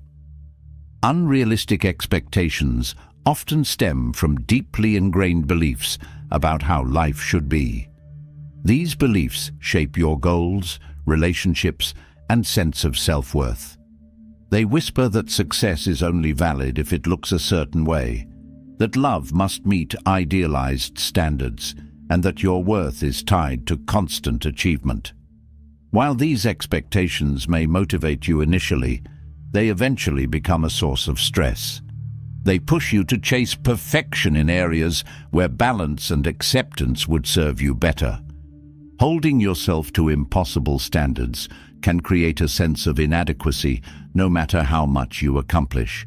A: Unrealistic expectations often stem from deeply ingrained beliefs about how life should be. These beliefs shape your goals, relationships, and sense of self-worth. They whisper that success is only valid if it looks a certain way, that love must meet idealized standards, and that your worth is tied to constant achievement. While these expectations may motivate you initially, they eventually become a source of stress. They push you to chase perfection in areas where balance and acceptance would serve you better. Holding yourself to impossible standards can create a sense of inadequacy no matter how much you accomplish.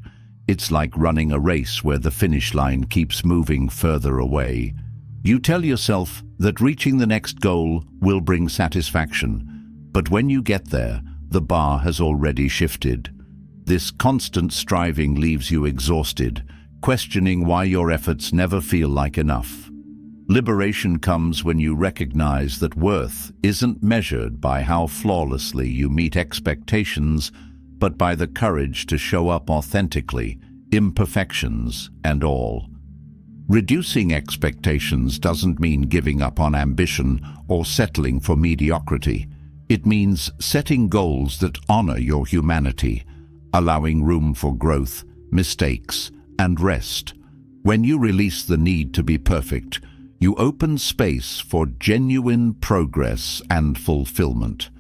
A: It's like running a race where the finish line keeps moving further away. You tell yourself that reaching the next goal will bring satisfaction, but when you get there, the bar has already shifted. This constant striving leaves you exhausted, questioning why your efforts never feel like enough. Liberation comes when you recognize that worth isn't measured by how flawlessly you meet expectations, but by the courage to show up authentically, imperfections and all. Reducing expectations doesn't mean giving up on ambition or settling for mediocrity. It means setting goals that honor your humanity, allowing room for growth, mistakes, and rest. When you release the need to be perfect, you open space for genuine progress and fulfillment.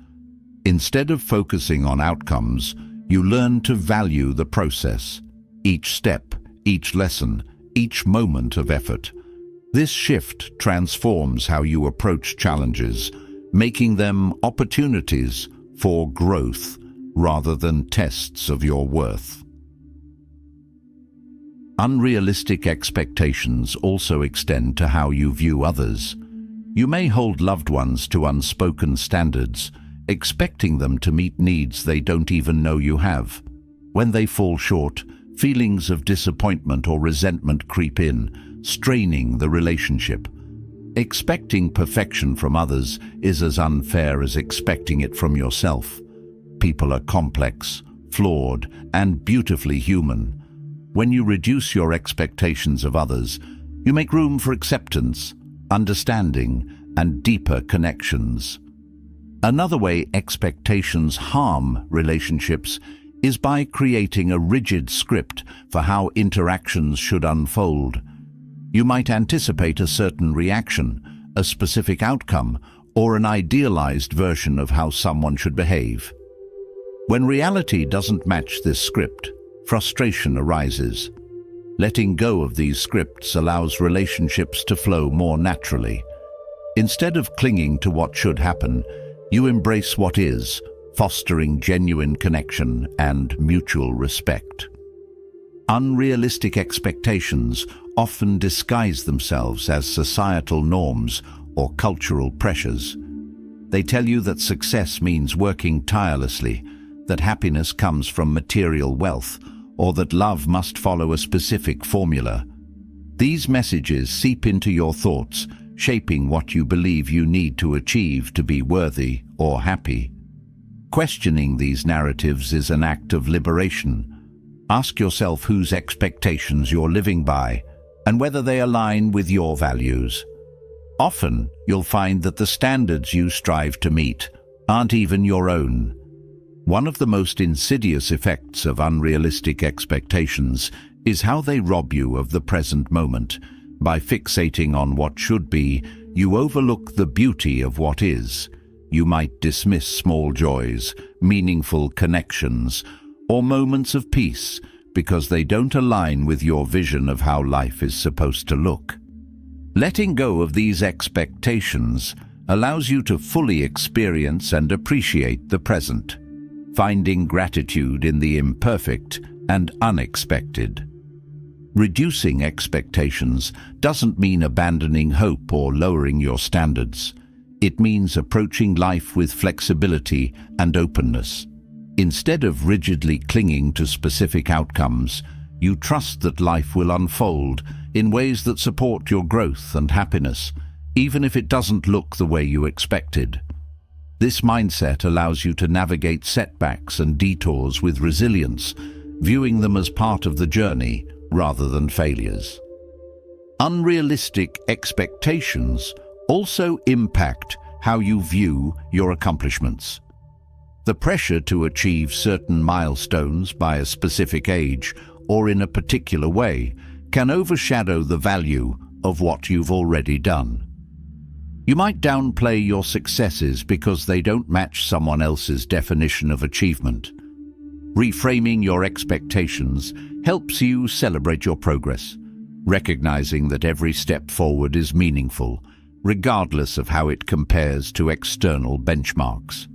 A: Instead of focusing on outcomes, you learn to value the process, each step, each lesson, each moment of effort. This shift transforms how you approach challenges, making them opportunities for growth rather than tests of your worth. Unrealistic expectations also extend to how you view others. You may hold loved ones to unspoken standards, expecting them to meet needs they don't even know you have. When they fall short, feelings of disappointment or resentment creep in, straining the relationship. Expecting perfection from others is as unfair as expecting it from yourself. People are complex, flawed, and beautifully human. When you reduce your expectations of others, you make room for acceptance, understanding, and deeper connections. Another way expectations harm relationships is by creating a rigid script for how interactions should unfold. You might anticipate a certain reaction, a specific outcome, or an idealized version of how someone should behave. When reality doesn't match this script, frustration arises. Letting go of these scripts allows relationships to flow more naturally. Instead of clinging to what should happen, you embrace what is, fostering genuine connection and mutual respect. Unrealistic expectations often disguise themselves as societal norms or cultural pressures. They tell you that success means working tirelessly, that happiness comes from material wealth, or that love must follow a specific formula. These messages seep into your thoughts, shaping what you believe you need to achieve to be worthy or happy. Questioning these narratives is an act of liberation. Ask yourself whose expectations you're living by and whether they align with your values. Often, you'll find that the standards you strive to meet aren't even your own. One of the most insidious effects of unrealistic expectations is how they rob you of the present moment. By fixating on what should be, you overlook the beauty of what is. You might dismiss small joys, meaningful connections, or moments of peace because they don't align with your vision of how life is supposed to look. Letting go of these expectations allows you to fully experience and appreciate the present, finding gratitude in the imperfect and unexpected. Reducing expectations doesn't mean abandoning hope or lowering your standards. It means approaching life with flexibility and openness. Instead of rigidly clinging to specific outcomes, you trust that life will unfold in ways that support your growth and happiness, even if it doesn't look the way you expected. This mindset allows you to navigate setbacks and detours with resilience, viewing them as part of the journey rather than failures. Unrealistic expectations also impact how you view your accomplishments. The pressure to achieve certain milestones by a specific age or in a particular way can overshadow the value of what you've already done. You might downplay your successes because they don't match someone else's definition of achievement. Reframing your expectations helps you celebrate your progress, recognizing that every step forward is meaningful, regardless of how it compares to external benchmarks.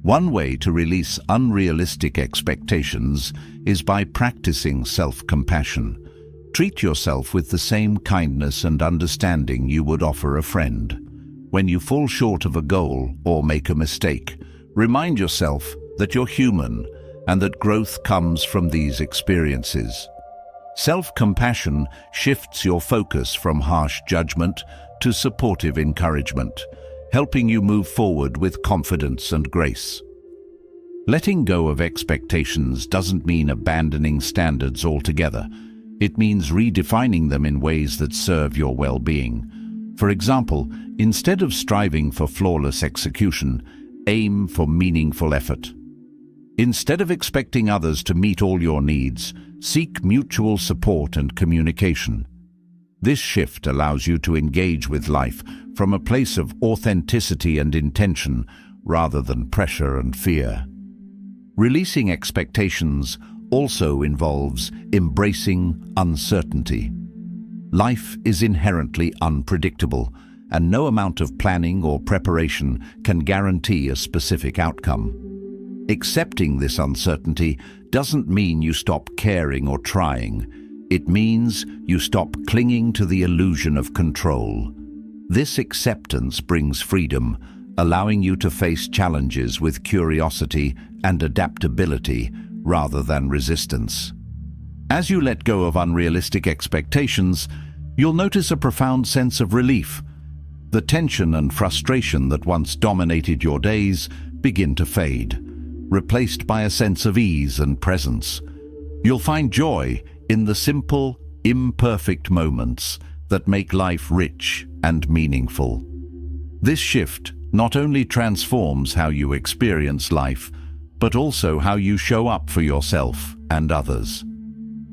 A: One way to release unrealistic expectations is by practicing self-compassion. Treat yourself with the same kindness and understanding you would offer a friend. When you fall short of a goal or make a mistake, remind yourself that you're human and that growth comes from these experiences. Self-compassion shifts your focus from harsh judgment to supportive encouragement, helping you move forward with confidence and grace. Letting go of expectations doesn't mean abandoning standards altogether. It means redefining them in ways that serve your well-being. For example, instead of striving for flawless execution, aim for meaningful effort. Instead of expecting others to meet all your needs, seek mutual support and communication. This shift allows you to engage with life from a place of authenticity and intention rather than pressure and fear. Releasing expectations also involves embracing uncertainty. Life is inherently unpredictable, and no amount of planning or preparation can guarantee a specific outcome. Accepting this uncertainty doesn't mean you stop caring or trying. It means you stop clinging to the illusion of control. This acceptance brings freedom, allowing you to face challenges with curiosity and adaptability rather than resistance. As you let go of unrealistic expectations, you'll notice a profound sense of relief. The tension and frustration that once dominated your days begin to fade, replaced by a sense of ease and presence. You'll find joy in the simple, imperfect moments that make life rich and meaningful. This shift not only transforms how you experience life, but also how you show up for yourself and others.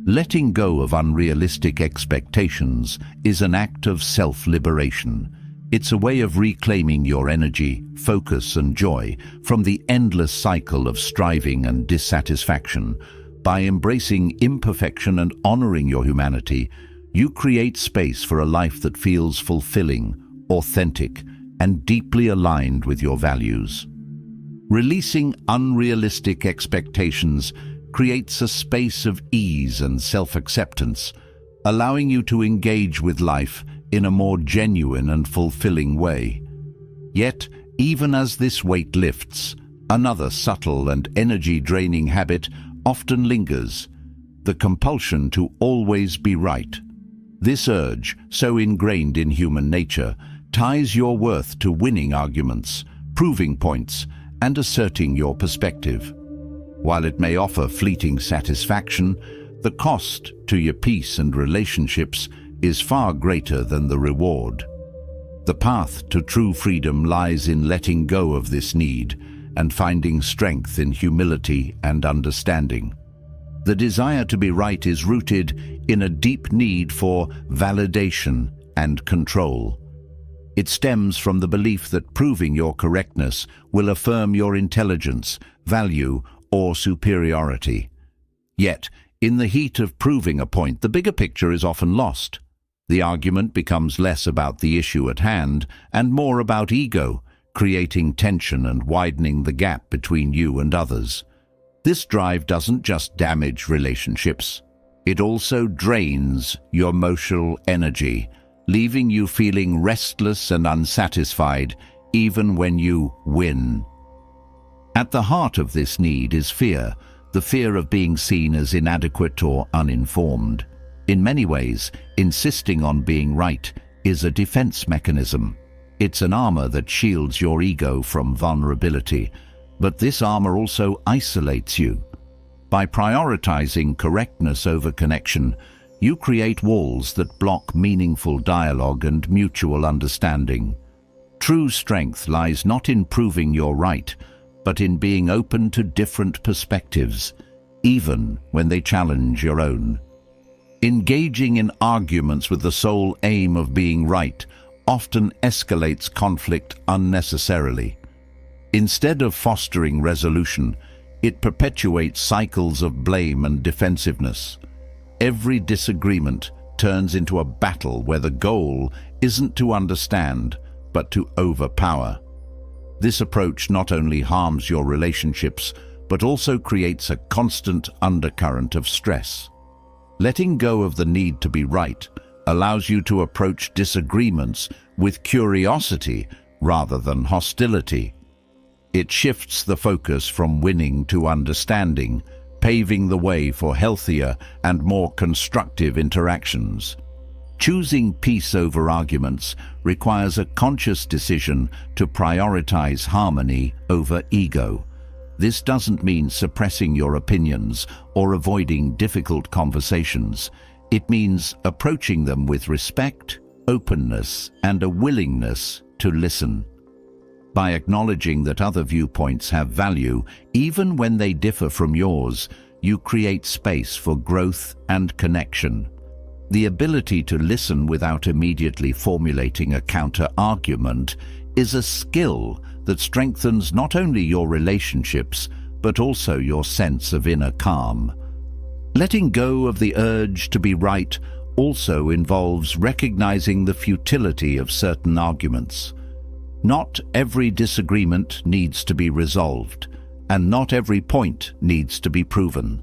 A: Letting go of unrealistic expectations is an act of self-liberation. It's a way of reclaiming your energy, focus, and joy from the endless cycle of striving and dissatisfaction. By embracing imperfection and honoring your humanity, you create space for a life that feels fulfilling, authentic, and deeply aligned with your values. Releasing unrealistic expectations creates a space of ease and self-acceptance, allowing you to engage with life in a more genuine and fulfilling way. Yet, even as this weight lifts, another subtle and energy-draining habit often lingers: the compulsion to always be right. This urge, so ingrained in human nature, ties your worth to winning arguments, proving points, and asserting your perspective. While it may offer fleeting satisfaction, the cost to your peace and relationships is far greater than the reward. The path to true freedom lies in letting go of this need and finding strength in humility and understanding. The desire to be right is rooted in a deep need for validation and control. It stems from the belief that proving your correctness will affirm your intelligence, value, or superiority. Yet, in the heat of proving a point, the bigger picture is often lost. The argument becomes less about the issue at hand and more about ego, creating tension and widening the gap between you and others. This drive doesn't just damage relationships, it also drains your emotional energy, leaving you feeling restless and unsatisfied even when you win. At the heart of this need is fear, the fear of being seen as inadequate or uninformed. In many ways, insisting on being right is a defense mechanism. It's an armor that shields your ego from vulnerability, but this armor also isolates you. By prioritizing correctness over connection, you create walls that block meaningful dialogue and mutual understanding. True strength lies not in proving you're right, but in being open to different perspectives, even when they challenge your own. Engaging in arguments with the sole aim of being right often escalates conflict unnecessarily. Instead of fostering resolution, it perpetuates cycles of blame and defensiveness. Every disagreement turns into a battle where the goal isn't to understand, but to overpower. This approach not only harms your relationships, but also creates a constant undercurrent of stress. Letting go of the need to be right allows you to approach disagreements with curiosity rather than hostility. It shifts the focus from winning to understanding, paving the way for healthier and more constructive interactions. Choosing peace over arguments requires a conscious decision to prioritize harmony over ego. This doesn't mean suppressing your opinions or avoiding difficult conversations. It means approaching them with respect, openness, and a willingness to listen. By acknowledging that other viewpoints have value, even when they differ from yours, you create space for growth and connection. The ability to listen without immediately formulating a counter-argument is a skill that strengthens not only your relationships, but also your sense of inner calm. Letting go of the urge to be right also involves recognizing the futility of certain arguments. Not every disagreement needs to be resolved, and not every point needs to be proven.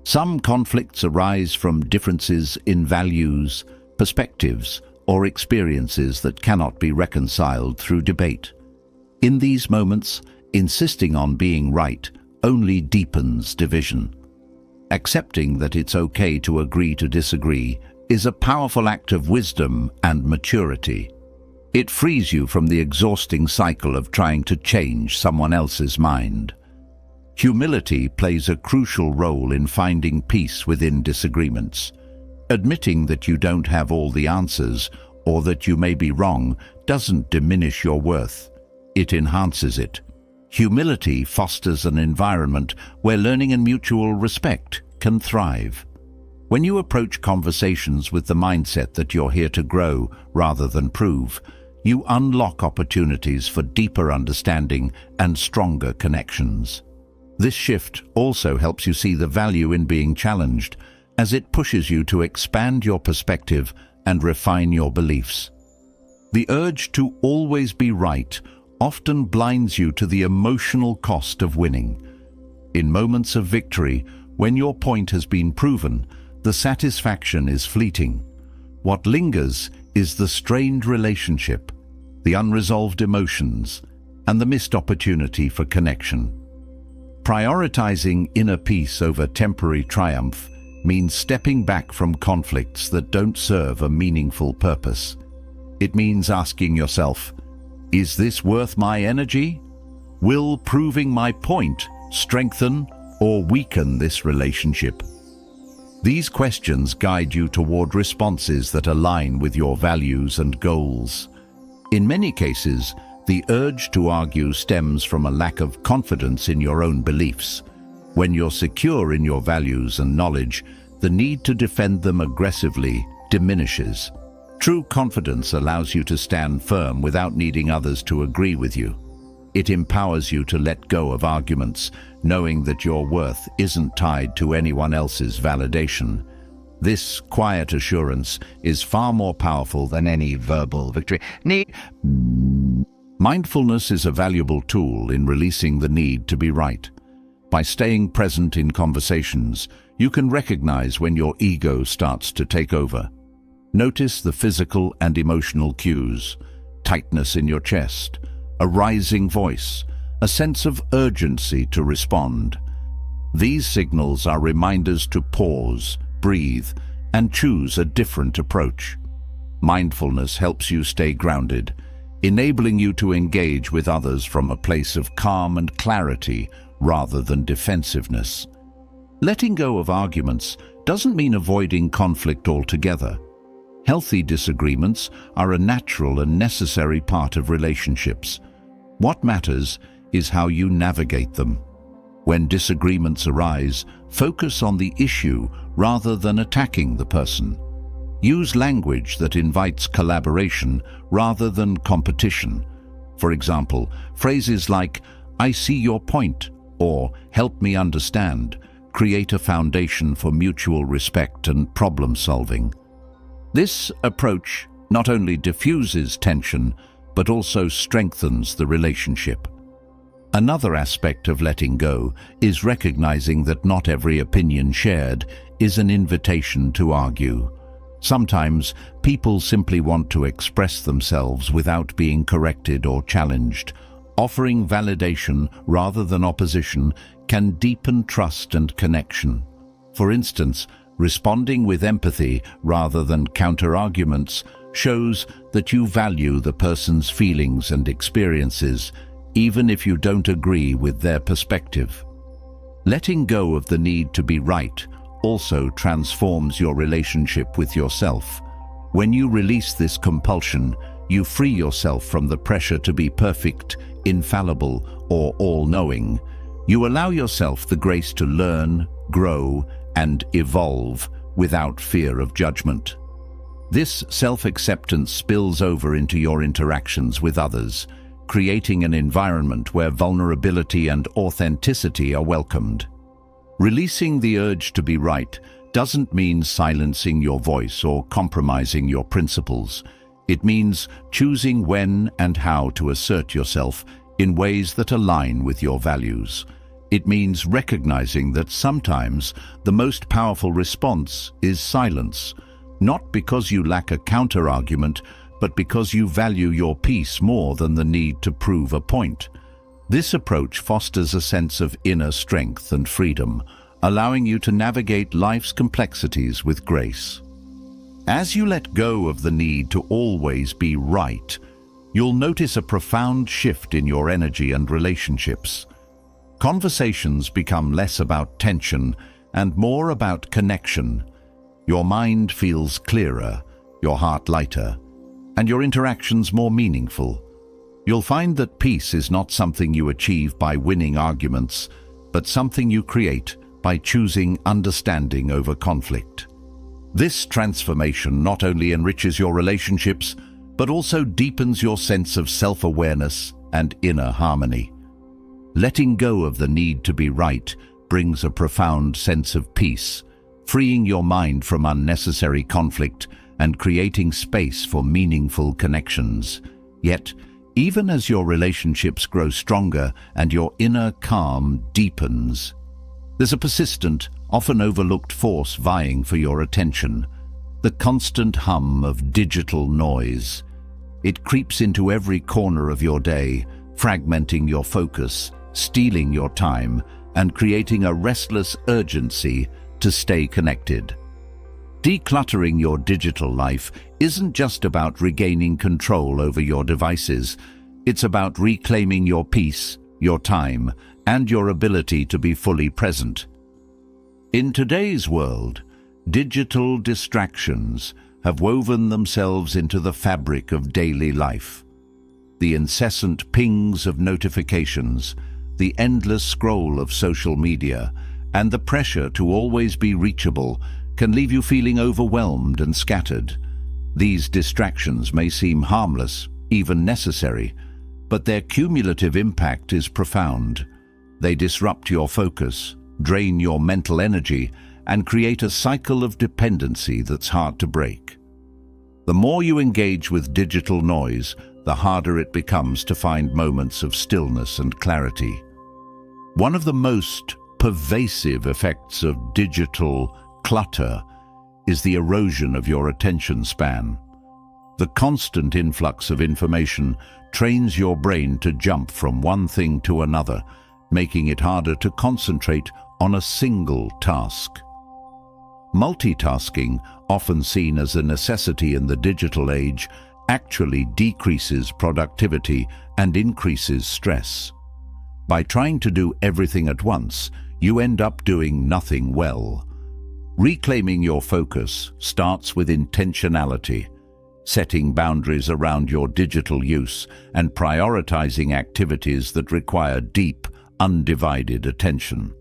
A: Some conflicts arise from differences in values, perspectives, or experiences that cannot be reconciled through debate. In these moments, insisting on being right only deepens division. Accepting that it's okay to agree to disagree is a powerful act of wisdom and maturity. It frees you from the exhausting cycle of trying to change someone else's mind. Humility plays a crucial role in finding peace within disagreements. Admitting that you don't have all the answers or that you may be wrong doesn't diminish your worth. It enhances it. Humility fosters an environment where learning and mutual respect can thrive. When you approach conversations with the mindset that you're here to grow rather than prove, you unlock opportunities for deeper understanding and stronger connections. This shift also helps you see the value in being challenged, as it pushes you to expand your perspective and refine your beliefs. The urge to always be right often blinds you to the emotional cost of winning. In moments of victory, when your point has been proven, the satisfaction is fleeting. What lingers is the strained relationship, the unresolved emotions, and the missed opportunity for connection. Prioritizing inner peace over temporary triumph means stepping back from conflicts that don't serve a meaningful purpose. It means asking yourself, is this worth my energy? Will proving my point strengthen or weaken this relationship? These questions guide you toward responses that align with your values and goals. In many cases, the urge to argue stems from a lack of confidence in your own beliefs. When you're secure in your values and knowledge, the need to defend them aggressively diminishes. True confidence allows you to stand firm without needing others to agree with you. It empowers you to let go of arguments, knowing that your worth isn't tied to anyone else's validation. This quiet assurance is far more powerful than any verbal victory. Mindfulness is a valuable tool in releasing the need to be right. By staying present in conversations, you can recognize when your ego starts to take over. Notice the physical and emotional cues: tightness in your chest, a rising voice, a sense of urgency to respond. These signals are reminders to pause, breathe, and choose a different approach. Mindfulness helps you stay grounded, enabling you to engage with others from a place of calm and clarity rather than defensiveness. Letting go of arguments doesn't mean avoiding conflict altogether. Healthy disagreements are a natural and necessary part of relationships. What matters is how you navigate them. When disagreements arise, focus on the issue rather than attacking the person. Use language that invites collaboration rather than competition. For example, phrases like, "I see your point," or "help me understand," create a foundation for mutual respect and problem solving. This approach not only diffuses tension, but also strengthens the relationship. Another aspect of letting go is recognizing that not every opinion shared is an invitation to argue. Sometimes people simply want to express themselves without being corrected or challenged. Offering validation rather than opposition can deepen trust and connection. For instance, responding with empathy rather than counter-arguments shows that you value the person's feelings and experiences, even if you don't agree with their perspective. Letting go of the need to be right also transforms your relationship with yourself. When you release this compulsion, you free yourself from the pressure to be perfect, infallible, or all-knowing. You allow yourself the grace to learn, grow, and evolve without fear of judgment. This self-acceptance spills over into your interactions with others, creating an environment where vulnerability and authenticity are welcomed. Releasing the urge to be right doesn't mean silencing your voice or compromising your principles. It means choosing when and how to assert yourself in ways that align with your values. It means recognizing that sometimes the most powerful response is silence, not because you lack a counter-argument, but because you value your peace more than the need to prove a point. This approach fosters a sense of inner strength and freedom, allowing you to navigate life's complexities with grace. As you let go of the need to always be right, you'll notice a profound shift in your energy and relationships. Conversations become less about tension and more about connection. Your mind feels clearer, your heart lighter, and your interactions more meaningful. You'll find that peace is not something you achieve by winning arguments, but something you create by choosing understanding over conflict. This transformation not only enriches your relationships, but also deepens your sense of self-awareness and inner harmony. Letting go of the need to be right brings a profound sense of peace, freeing your mind from unnecessary conflict and creating space for meaningful connections. Yet, even as your relationships grow stronger and your inner calm deepens, there's a persistent, often overlooked force vying for your attention: the constant hum of digital noise. It creeps into every corner of your day, fragmenting your focus, stealing your time, and creating a restless urgency to stay connected. Decluttering your digital life isn't just about regaining control over your devices. It's about reclaiming your peace, your time, and your ability to be fully present. In today's world, digital distractions have woven themselves into the fabric of daily life. The incessant pings of notifications, the endless scroll of social media, and the pressure to always be reachable can leave you feeling overwhelmed and scattered. These distractions may seem harmless, even necessary, but their cumulative impact is profound. They disrupt your focus, drain your mental energy, and create a cycle of dependency that's hard to break. The more you engage with digital noise, the harder it becomes to find moments of stillness and clarity. One of the most pervasive effects of digital clutter is the erosion of your attention span. The constant influx of information trains your brain to jump from one thing to another, making it harder to concentrate on a single task. Multitasking, often seen as a necessity in the digital age, actually decreases productivity and increases stress. By trying to do everything at once, you end up doing nothing well. Reclaiming your focus starts with intentionality, setting boundaries around your digital use and prioritizing activities that require deep, undivided attention.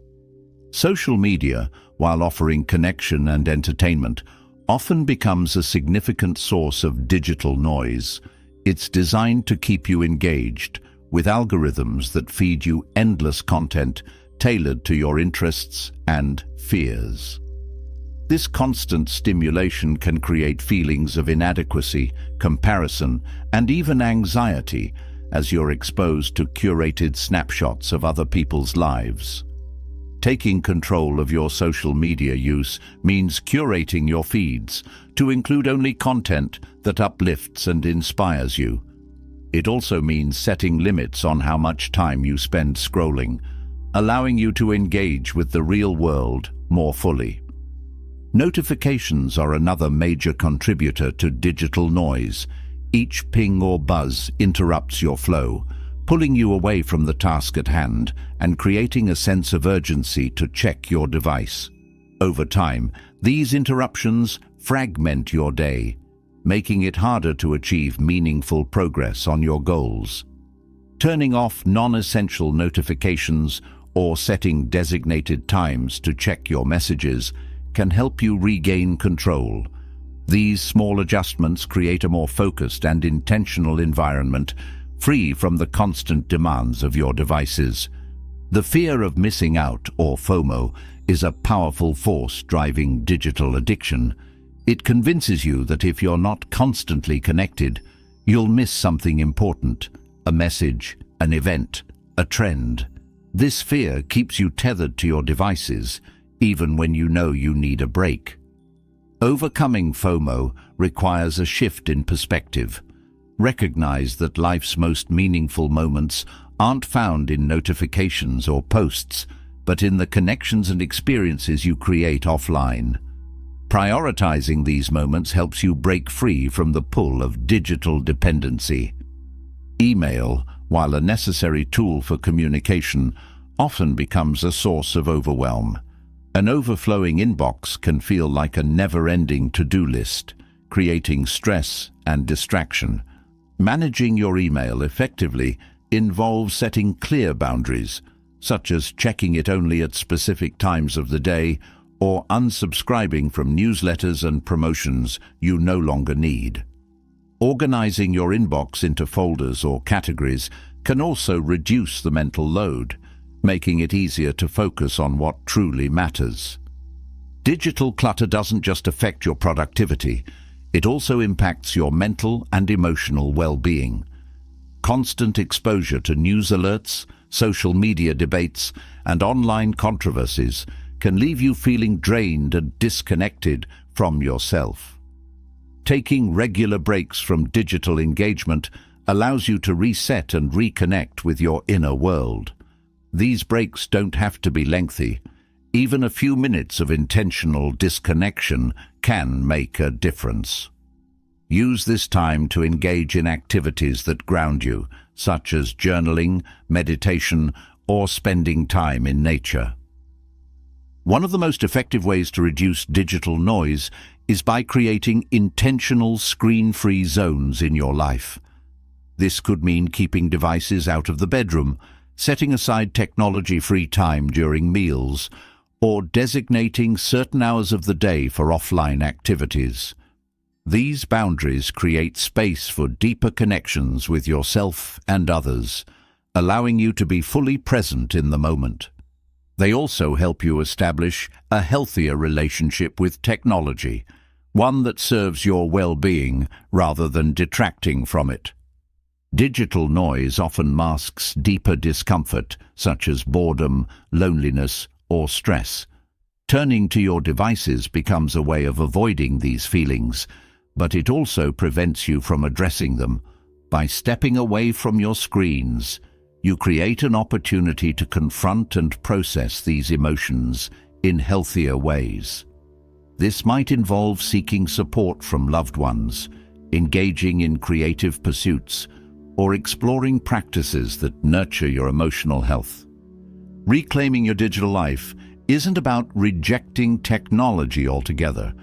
A: Social media, while offering connection and entertainment, often becomes a significant source of digital noise. It's designed to keep you engaged, with algorithms that feed you endless content tailored to your interests and fears. This constant stimulation can create feelings of inadequacy, comparison, and even anxiety as you're exposed to curated snapshots of other people's lives. Taking control of your social media use means curating your feeds to include only content that uplifts and inspires you. It also means setting limits on how much time you spend scrolling, allowing you to engage with the real world more fully. Notifications are another major contributor to digital noise. Each ping or buzz interrupts your flow, pulling you away from the task at hand and creating a sense of urgency to check your device. Over time, these interruptions fragment your day, making it harder to achieve meaningful progress on your goals. Turning off non-essential notifications or setting designated times to check your messages can help you regain control. These small adjustments create a more focused and intentional environment, free from the constant demands of your devices. The fear of missing out, or FOMO, is a powerful force driving digital addiction. It convinces you that if you're not constantly connected, you'll miss something important, a message, an event, a trend. This fear keeps you tethered to your devices, even when you know you need a break. Overcoming FOMO requires a shift in perspective. Recognize that life's most meaningful moments aren't found in notifications or posts, but in the connections and experiences you create offline. Prioritizing these moments helps you break free from the pull of digital dependency. Email, while a necessary tool for communication, often becomes a source of overwhelm. An overflowing inbox can feel like a never-ending to-do list, creating stress and distraction. Managing your email effectively involves setting clear boundaries, such as checking it only at specific times of the day or unsubscribing from newsletters and promotions you no longer need. Organizing your inbox into folders or categories can also reduce the mental load, making it easier to focus on what truly matters. Digital clutter doesn't just affect your productivity, it also impacts your mental and emotional well-being. Constant exposure to news alerts, social media debates, and online controversies can leave you feeling drained and disconnected from yourself. Taking regular breaks from digital engagement allows you to reset and reconnect with your inner world. These breaks don't have to be lengthy. Even a few minutes of intentional disconnection can make a difference. Use this time to engage in activities that ground you, such as journaling, meditation, or spending time in nature. One of the most effective ways to reduce digital noise is by creating intentional screen-free zones in your life. This could mean keeping devices out of the bedroom, setting aside technology-free time during meals, or designating certain hours of the day for offline activities. These boundaries create space for deeper connections with yourself and others, allowing you to be fully present in the moment. They also help you establish a healthier relationship with technology, one that serves your well-being rather than detracting from it. Digital noise often masks deeper discomfort, such as boredom, loneliness, or stress. Turning to your devices becomes a way of avoiding these feelings, but it also prevents you from addressing them. By stepping away from your screens, you create an opportunity to confront and process these emotions in healthier ways. This might involve seeking support from loved ones, engaging in creative pursuits, or exploring practices that nurture your emotional health. Reclaiming your digital life isn't about rejecting technology altogether.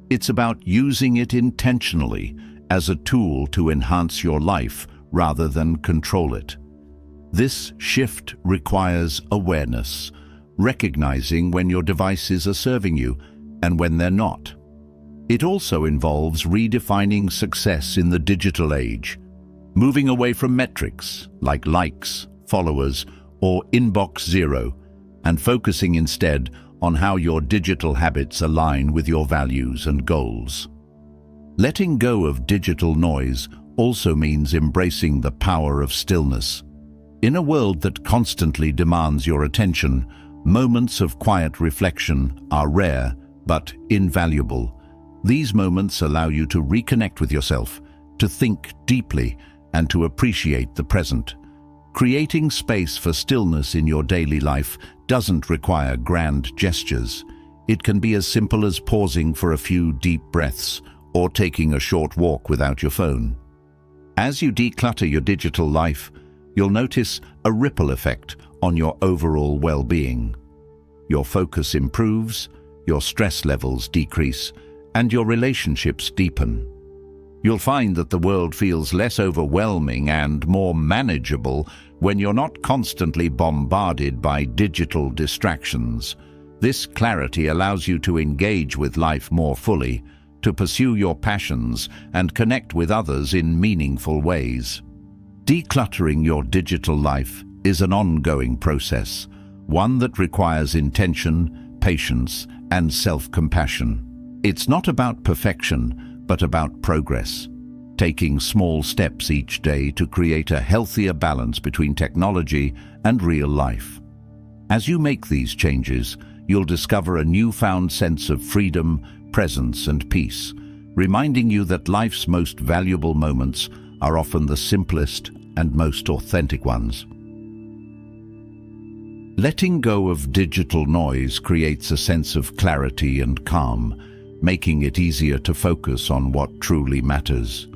A: It's about using it intentionally as a tool to enhance your life rather than control it. This shift requires awareness, recognizing when your devices are serving you and when they're not. It also involves redefining success in the digital age, moving away from metrics like likes, followers, or inbox zero, and focusing instead on how your digital habits align with your values and goals. Letting go of digital noise also means embracing the power of stillness. In a world that constantly demands your attention, moments of quiet reflection are rare but invaluable. These moments allow you to reconnect with yourself, to think deeply, and to appreciate the present. Creating space for stillness in your daily life doesn't require grand gestures. It can be as simple as pausing for a few deep breaths or taking a short walk without your phone. As you declutter your digital life, you'll notice a ripple effect on your overall well-being. Your focus improves, your stress levels decrease, and your relationships deepen. You'll find that the world feels less overwhelming and more manageable when you're not constantly bombarded by digital distractions. This clarity allows you to engage with life more fully, to pursue your passions and connect with others in meaningful ways. Decluttering your digital life is an ongoing process, one that requires intention, patience, and self-compassion. It's not about perfection, but about progress, taking small steps each day to create a healthier balance between technology and real life. As you make these changes, you'll discover a newfound sense of freedom, presence, and peace, reminding you that life's most valuable moments are often the simplest and most authentic ones. Letting go of digital noise creates a sense of clarity and calm, making it easier to focus on what truly matters.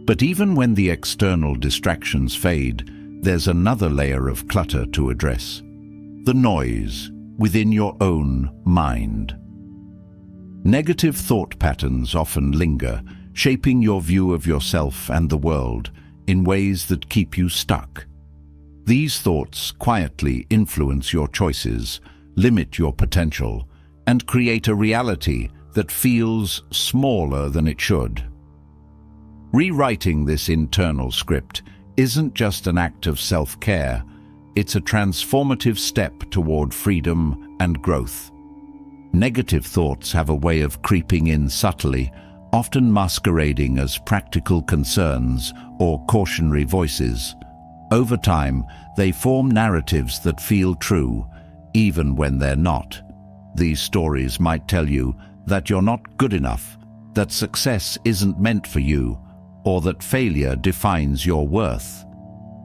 A: But even when the external distractions fade, there's another layer of clutter to address: the noise within your own mind. Negative thought patterns often linger, shaping your view of yourself and the world in ways that keep you stuck. These thoughts quietly influence your choices, limit your potential, and create a reality that feels smaller than it should. Rewriting this internal script isn't just an act of self-care, it's a transformative step toward freedom and growth. Negative thoughts have a way of creeping in subtly, often masquerading as practical concerns or cautionary voices. Over time, they form narratives that feel true, even when they're not. These stories might tell you that you're not good enough, that success isn't meant for you, or that failure defines your worth.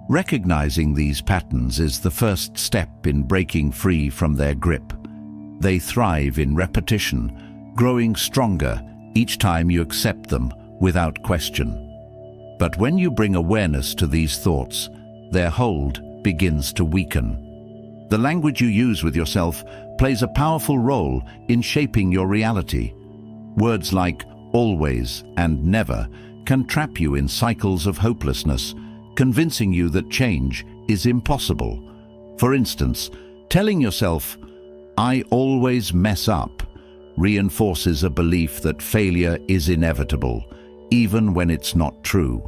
A: Recognizing these patterns is the first step in breaking free from their grip. They thrive in repetition, growing stronger each time you accept them without question. But when you bring awareness to these thoughts, their hold begins to weaken. The language you use with yourself plays a powerful role in shaping your reality. Words like always and never can trap you in cycles of hopelessness, convincing you that change is impossible. For instance, telling yourself, "I always mess up," reinforces a belief that failure is inevitable, even when it's not true.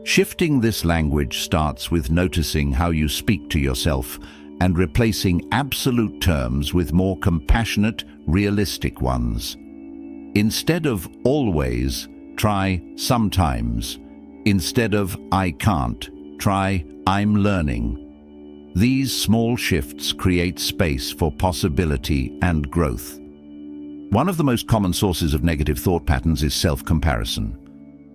A: Shifting this language starts with noticing how you speak to yourself and replacing absolute terms with more compassionate, realistic ones. Instead of always, try sometimes. Instead of I can't, try I'm learning. These small shifts create space for possibility and growth. One of the most common sources of negative thought patterns is self-comparison.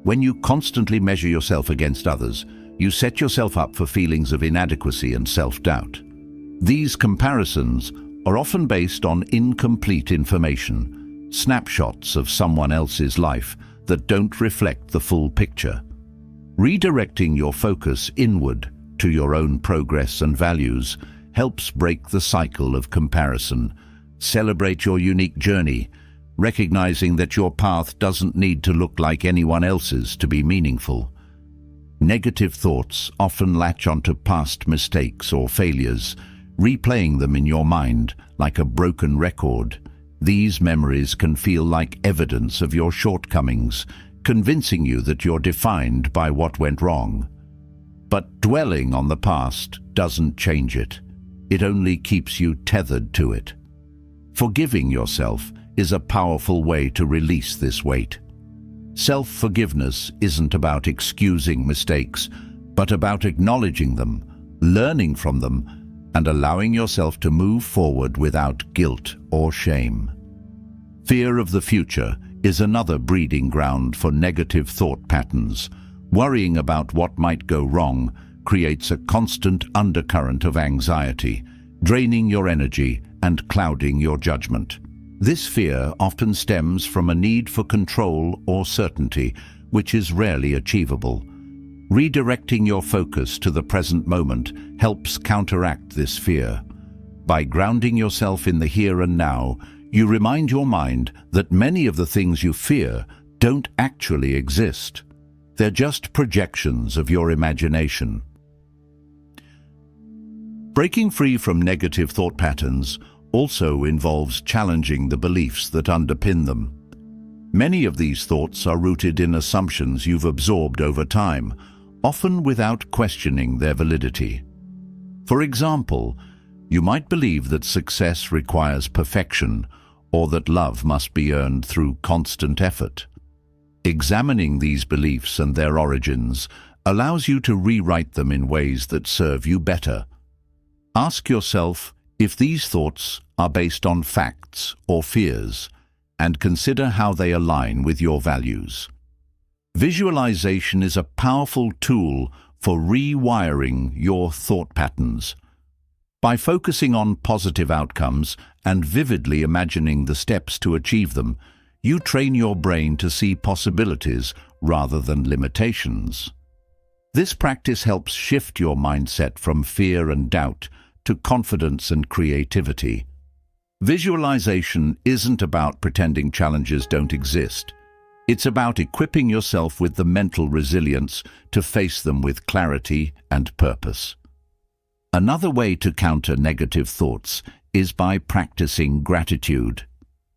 A: When you constantly measure yourself against others, you set yourself up for feelings of inadequacy and self-doubt. These comparisons are often based on incomplete information, snapshots of someone else's life that don't reflect the full picture. Redirecting your focus inward to your own progress and values helps break the cycle of comparison. Celebrate your unique journey, recognizing that your path doesn't need to look like anyone else's to be meaningful. Negative thoughts often latch onto past mistakes or failures, replaying them in your mind like a broken record. These memories can feel like evidence of your shortcomings, convincing you that you're defined by what went wrong. But dwelling on the past doesn't change it. It only keeps you tethered to it. Forgiving yourself is a powerful way to release this weight. Self-forgiveness isn't about excusing mistakes, but about acknowledging them, learning from them, and allowing yourself to move forward without guilt or shame. Fear of the future is another breeding ground for negative thought patterns. Worrying about what might go wrong creates a constant undercurrent of anxiety, draining your energy and clouding your judgment. This fear often stems from a need for control or certainty, which is rarely achievable. Redirecting your focus to the present moment helps counteract this fear. By grounding yourself in the here and now, you remind your mind that many of the things you fear don't actually exist. They're just projections of your imagination. Breaking free from negative thought patterns also involves challenging the beliefs that underpin them. Many of these thoughts are rooted in assumptions you've absorbed over time, often without questioning their validity. For example, you might believe that success requires perfection, or that love must be earned through constant effort. Examining these beliefs and their origins allows you to rewrite them in ways that serve you better. Ask yourself if these thoughts are based on facts or fears, and consider how they align with your values. Visualization is a powerful tool for rewiring your thought patterns. By focusing on positive outcomes and vividly imagining the steps to achieve them, you train your brain to see possibilities rather than limitations. This practice helps shift your mindset from fear and doubt to confidence and creativity. Visualization isn't about pretending challenges don't exist. It's about equipping yourself with the mental resilience to face them with clarity and purpose. Another way to counter negative thoughts is by practicing gratitude.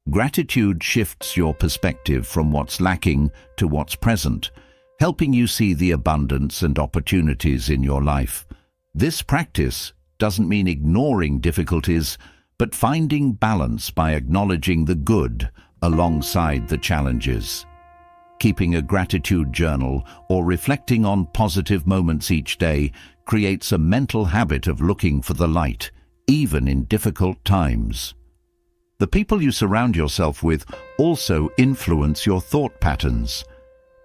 A: Gratitude shifts your perspective from what's lacking to what's present, helping you see the abundance and opportunities in your life. This practice doesn't mean ignoring difficulties, but finding balance by acknowledging the good alongside the challenges. Keeping a gratitude journal or reflecting on positive moments each day creates a mental habit of looking for the light, even in difficult times. The people you surround yourself with also influence your thought patterns.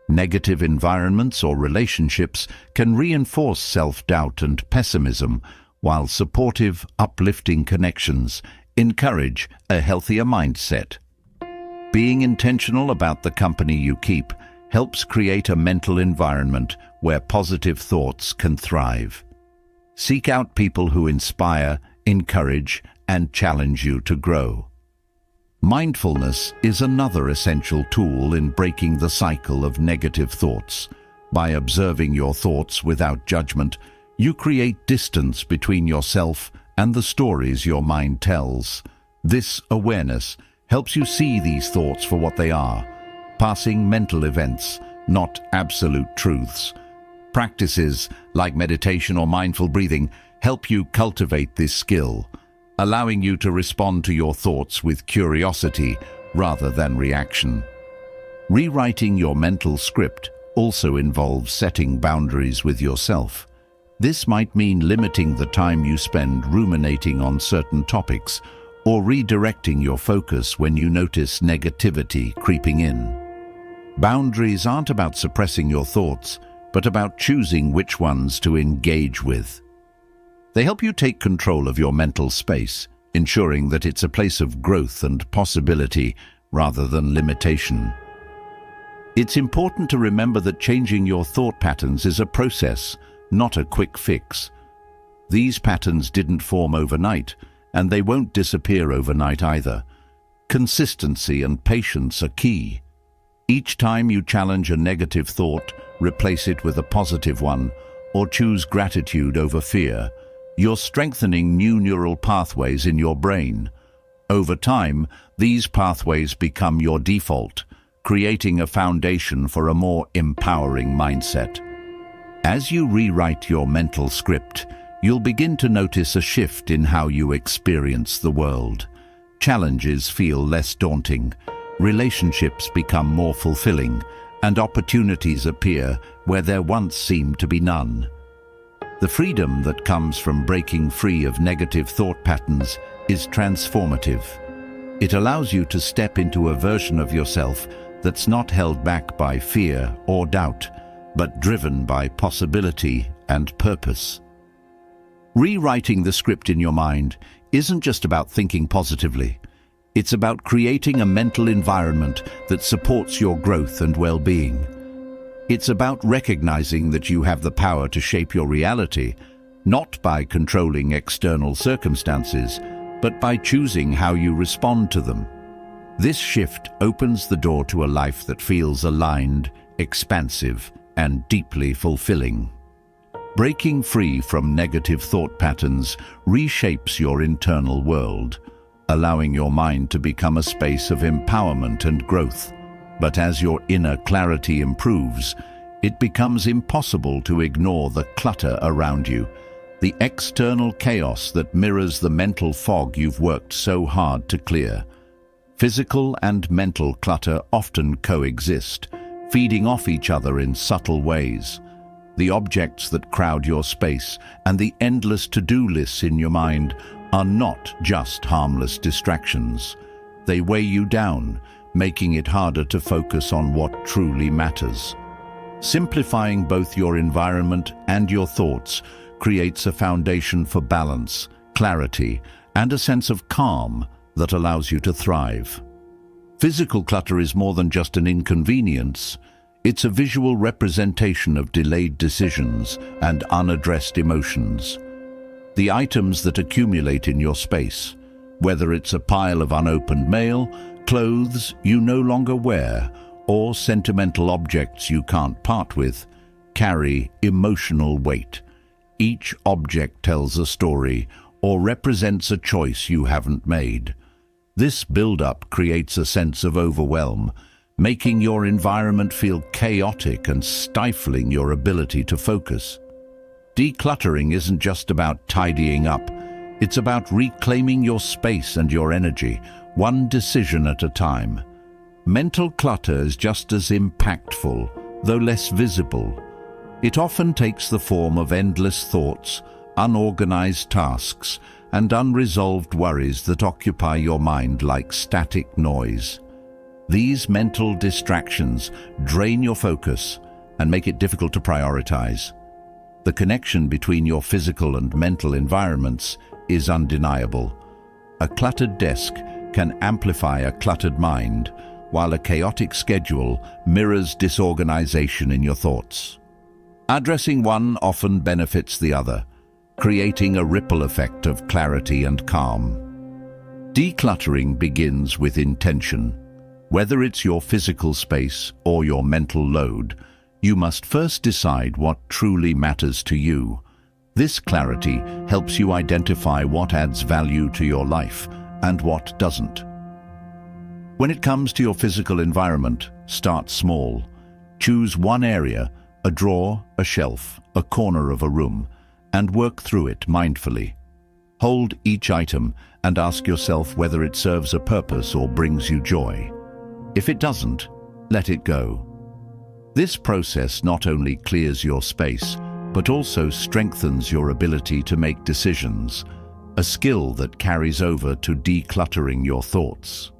A: Negative environments or relationships can reinforce self-doubt and pessimism, while supportive, uplifting connections Encourage a healthier mindset. Being intentional about the company you keep helps create a mental environment where positive thoughts can thrive. Seek out people who inspire, encourage, and challenge you to grow. Mindfulness is another essential tool in breaking the cycle of negative thoughts. By observing your thoughts without judgment, you create distance between yourself and the stories your mind tells. This awareness helps you see these thoughts for what they are, passing mental events, not absolute truths. Practices like meditation or mindful breathing help you cultivate this skill, allowing you to respond to your thoughts with curiosity rather than reaction. Rewriting your mental script also involves setting boundaries with yourself. This might mean limiting the time you spend ruminating on certain topics or redirecting your focus when you notice negativity creeping in. Boundaries aren't about suppressing your thoughts, but about choosing which ones to engage with. They help you take control of your mental space, ensuring that it's a place of growth and possibility rather than limitation. It's important to remember that changing your thought patterns is a process, not a quick fix. These patterns didn't form overnight, and they won't disappear overnight either. Consistency and patience are key. Each time you challenge a negative thought, replace it with a positive one, or choose gratitude over fear, you're strengthening new neural pathways in your brain. Over time, these pathways become your default, creating a foundation for a more empowering mindset. As you rewrite your mental script, you'll begin to notice a shift in how you experience the world. Challenges feel less daunting, relationships become more fulfilling, and opportunities appear where there once seemed to be none. The freedom that comes from breaking free of negative thought patterns is transformative. It allows you to step into a version of yourself that's not held back by fear or doubt, but driven by possibility and purpose. Rewriting the script in your mind isn't just about thinking positively. It's about creating a mental environment that supports your growth and well-being. It's about recognizing that you have the power to shape your reality, not by controlling external circumstances, but by choosing how you respond to them. This shift opens the door to a life that feels aligned, expansive, and deeply fulfilling. Breaking free from negative thought patterns reshapes your internal world, allowing your mind to become a space of empowerment and growth. But as your inner clarity improves, it becomes impossible to ignore the clutter around you, the external chaos that mirrors the mental fog you've worked so hard to clear. Physical and mental clutter often coexist, feeding off each other in subtle ways. The objects that crowd your space and the endless to-do lists in your mind are not just harmless distractions. They weigh you down, making it harder to focus on what truly matters. Simplifying both your environment and your thoughts creates a foundation for balance, clarity, and a sense of calm that allows you to thrive. Physical clutter is more than just an inconvenience. It's a visual representation of delayed decisions and unaddressed emotions. The items that accumulate in your space, whether it's a pile of unopened mail, clothes you no longer wear, or sentimental objects you can't part with, carry emotional weight. Each object tells a story or represents a choice you haven't made. This build-up creates a sense of overwhelm, making your environment feel chaotic and stifling your ability to focus. Decluttering isn't just about tidying up. It's about reclaiming your space and your energy, one decision at a time. Mental clutter is just as impactful, though less visible. It often takes the form of endless thoughts, unorganized tasks, and unresolved worries that occupy your mind like static noise. These mental distractions drain your focus and make it difficult to prioritize. The connection between your physical and mental environments is undeniable. A cluttered desk can amplify a cluttered mind, while a chaotic schedule mirrors disorganization in your thoughts. Addressing one often benefits the other, creating a ripple effect of clarity and calm. Decluttering begins with intention. Whether it's your physical space or your mental load, you must first decide what truly matters to you. This clarity helps you identify what adds value to your life and what doesn't. When it comes to your physical environment, start small. Choose one area, a drawer, a shelf, a corner of a room, and work through it mindfully. Hold each item and ask yourself whether it serves a purpose or brings you joy. If it doesn't, let it go. This process not only clears your space, but also strengthens your ability to make decisions, a skill that carries over to decluttering your thoughts.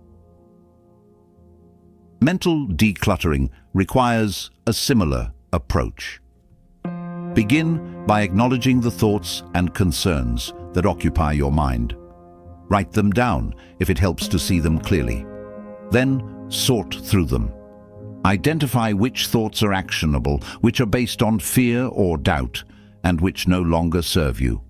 A: Mental decluttering requires a similar approach. Begin by acknowledging the thoughts and concerns that occupy your mind. Write them down if it helps to see them clearly. Then sort through them. Identify which thoughts are actionable, which are based on fear or doubt, and which no longer serve you.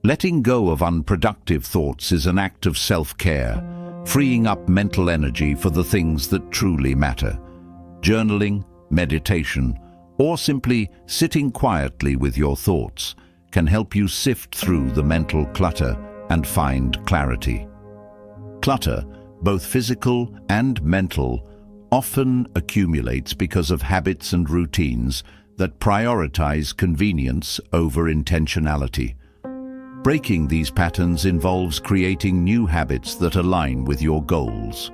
A: Letting go of unproductive thoughts is an act of self-care, freeing up mental energy for the things that truly matter. Journaling, meditation, or simply sitting quietly with your thoughts can help you sift through the mental clutter and find clarity. Clutter, both physical and mental, often accumulates because of habits and routines that prioritize convenience over intentionality. Breaking these patterns involves creating new habits that align with your goals.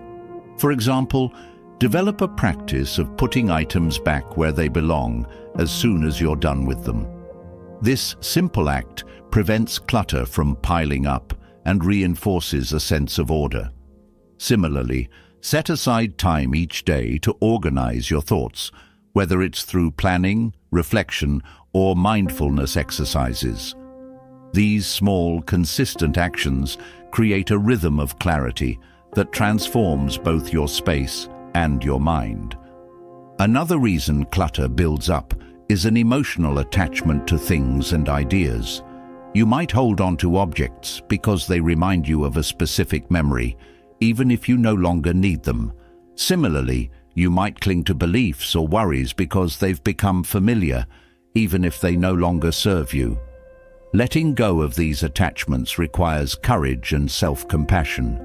A: For example, develop a practice of putting items back where they belong as soon as you're done with them. This simple act prevents clutter from piling up and reinforces a sense of order. Similarly, set aside time each day to organize your thoughts, whether it's through planning, reflection, or mindfulness exercises. These small, consistent actions create a rhythm of clarity that transforms both your space and your mind. Another reason clutter builds up is an emotional attachment to things and ideas. You might hold on to objects because they remind you of a specific memory, even if you no longer need them. Similarly, you might cling to beliefs or worries because they've become familiar, even if they no longer serve you. Letting go of these attachments requires courage and self-compassion.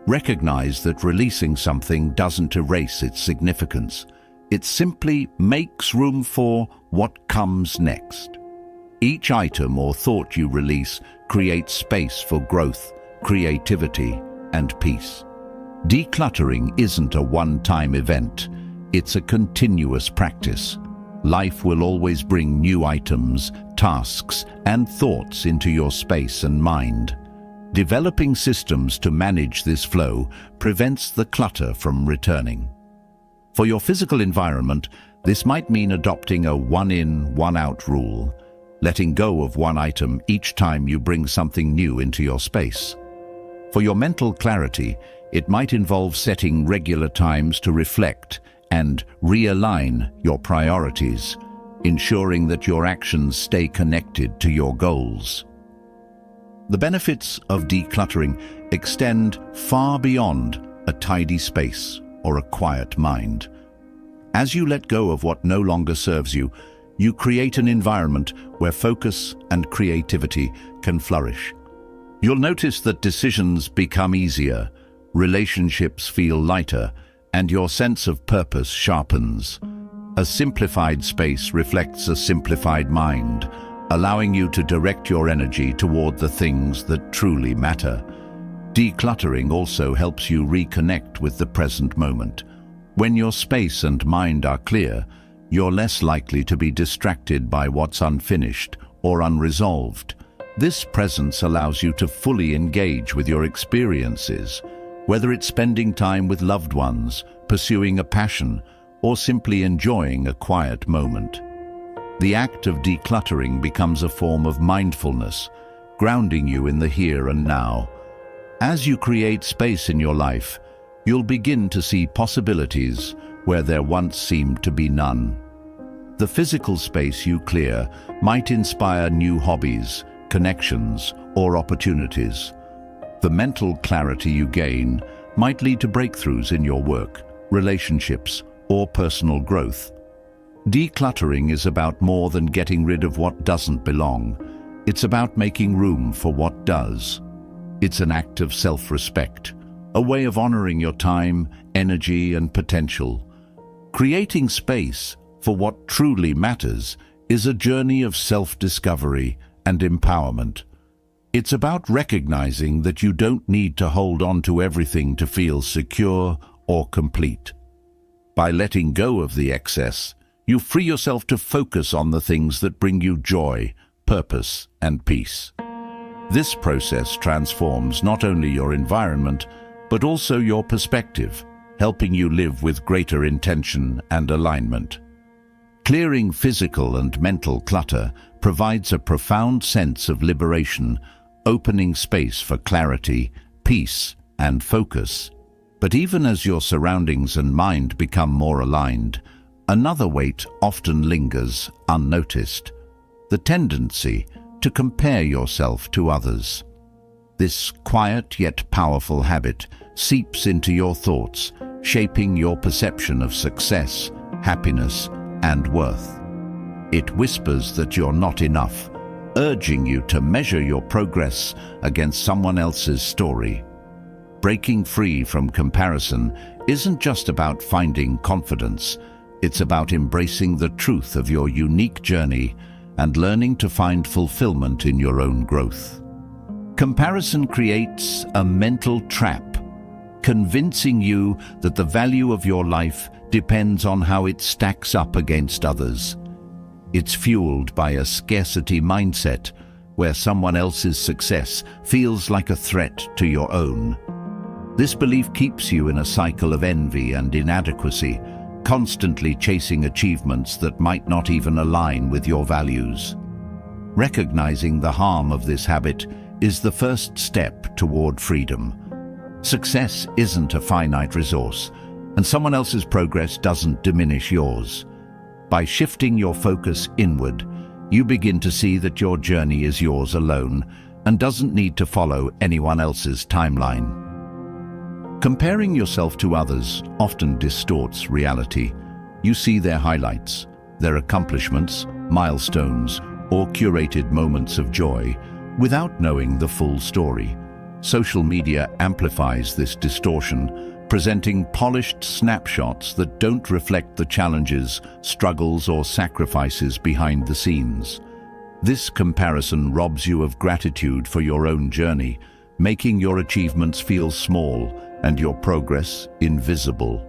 A: Recognize that releasing something doesn't erase its significance. It simply makes room for what comes next. Each item or thought you release creates space for growth, creativity, and peace. Decluttering isn't a one-time event. It's a continuous practice. Life will always bring new items, tasks, and thoughts into your space and mind. Developing systems to manage this flow prevents the clutter from returning. For your physical environment, this might mean adopting a one-in, one-out rule, letting go of one item each time you bring something new into your space. For your mental clarity, it might involve setting regular times to reflect and realign your priorities, ensuring that your actions stay connected to your goals. The benefits of decluttering extend far beyond a tidy space or a quiet mind. As you let go of what no longer serves you, you create an environment where focus and creativity can flourish. You'll notice that decisions become easier, relationships feel lighter, and your sense of purpose sharpens. A simplified space reflects a simplified mind, allowing you to direct your energy toward the things that truly matter. Decluttering also helps you reconnect with the present moment. When your space and mind are clear, you're less likely to be distracted by what's unfinished or unresolved. This presence allows you to fully engage with your experiences, whether it's spending time with loved ones, pursuing a passion, or simply enjoying a quiet moment. The act of decluttering becomes a form of mindfulness, grounding you in the here and now. As you create space in your life, you'll begin to see possibilities where there once seemed to be none. The physical space you clear might inspire new hobbies, connections, or opportunities. The mental clarity you gain might lead to breakthroughs in your work, relationships, or personal growth. Decluttering is about more than getting rid of what doesn't belong. It's about making room for what does. It's an act of self-respect, a way of honoring your time, energy, and potential. Creating space for what truly matters is a journey of self-discovery and empowerment. It's about recognizing that you don't need to hold on to everything to feel secure or complete. By letting go of the excess, you free yourself to focus on the things that bring you joy, purpose, and peace. This process transforms not only your environment, but also your perspective, helping you live with greater intention and alignment. Clearing physical and mental clutter provides a profound sense of liberation, opening space for clarity, peace, and focus. But even as your surroundings and mind become more aligned, another weight often lingers unnoticed: the tendency to compare yourself to others. This quiet yet powerful habit seeps into your thoughts, shaping your perception of success, happiness, and worth. It whispers that you're not enough, urging you to measure your progress against someone else's story. Breaking free from comparison isn't just about finding confidence, it's about embracing the truth of your unique journey and learning to find fulfillment in your own growth. Comparison creates a mental trap, convincing you that the value of your life depends on how it stacks up against others. It's fueled by a scarcity mindset, where someone else's success feels like a threat to your own. This belief keeps you in a cycle of envy and inadequacy, constantly chasing achievements that might not even align with your values. Recognizing the harm of this habit is the first step toward freedom. Success isn't a finite resource, and someone else's progress doesn't diminish yours. By shifting your focus inward, you begin to see that your journey is yours alone and doesn't need to follow anyone else's timeline. Comparing yourself to others often distorts reality. You see their highlights, their accomplishments, milestones, or curated moments of joy, without knowing the full story. Social media amplifies this distortion, presenting polished snapshots that don't reflect the challenges, struggles, or sacrifices behind the scenes. This comparison robs you of gratitude for your own journey, making your achievements feel small and your progress invisible.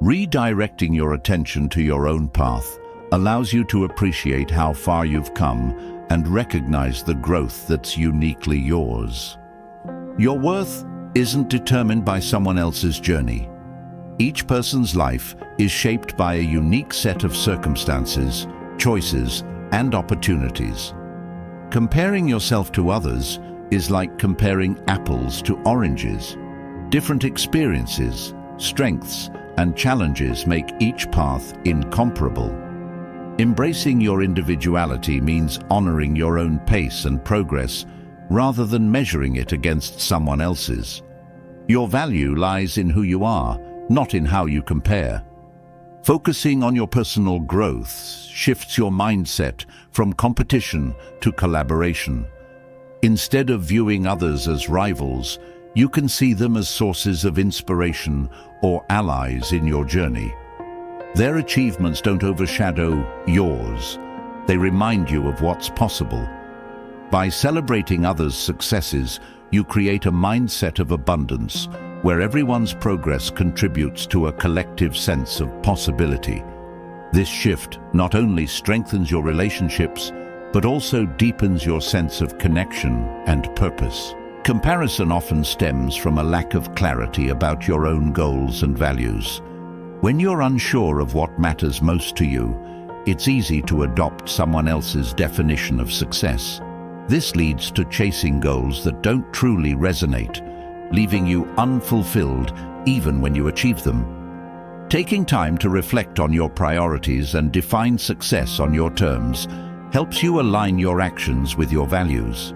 A: Redirecting your attention to your own path allows you to appreciate how far you've come and recognize the growth that's uniquely yours. Your worth isn't determined by someone else's journey. Each person's life is shaped by a unique set of circumstances, choices, and opportunities. Comparing yourself to others is like comparing apples to oranges. Different experiences, strengths, and challenges make each path incomparable. Embracing your individuality means honoring your own pace and progress rather than measuring it against someone else's. Your value lies in who you are, not in how you compare. Focusing on your personal growth shifts your mindset from competition to collaboration. Instead of viewing others as rivals, you can see them as sources of inspiration or allies in your journey. Their achievements don't overshadow yours. They remind you of what's possible. By celebrating others' successes, you create a mindset of abundance, where everyone's progress contributes to a collective sense of possibility. This shift not only strengthens your relationships, but also deepens your sense of connection and purpose. Comparison often stems from a lack of clarity about your own goals and values. When you're unsure of what matters most to you, it's easy to adopt someone else's definition of success. This leads to chasing goals that don't truly resonate, leaving you unfulfilled even when you achieve them. Taking time to reflect on your priorities and define success on your terms helps you align your actions with your values.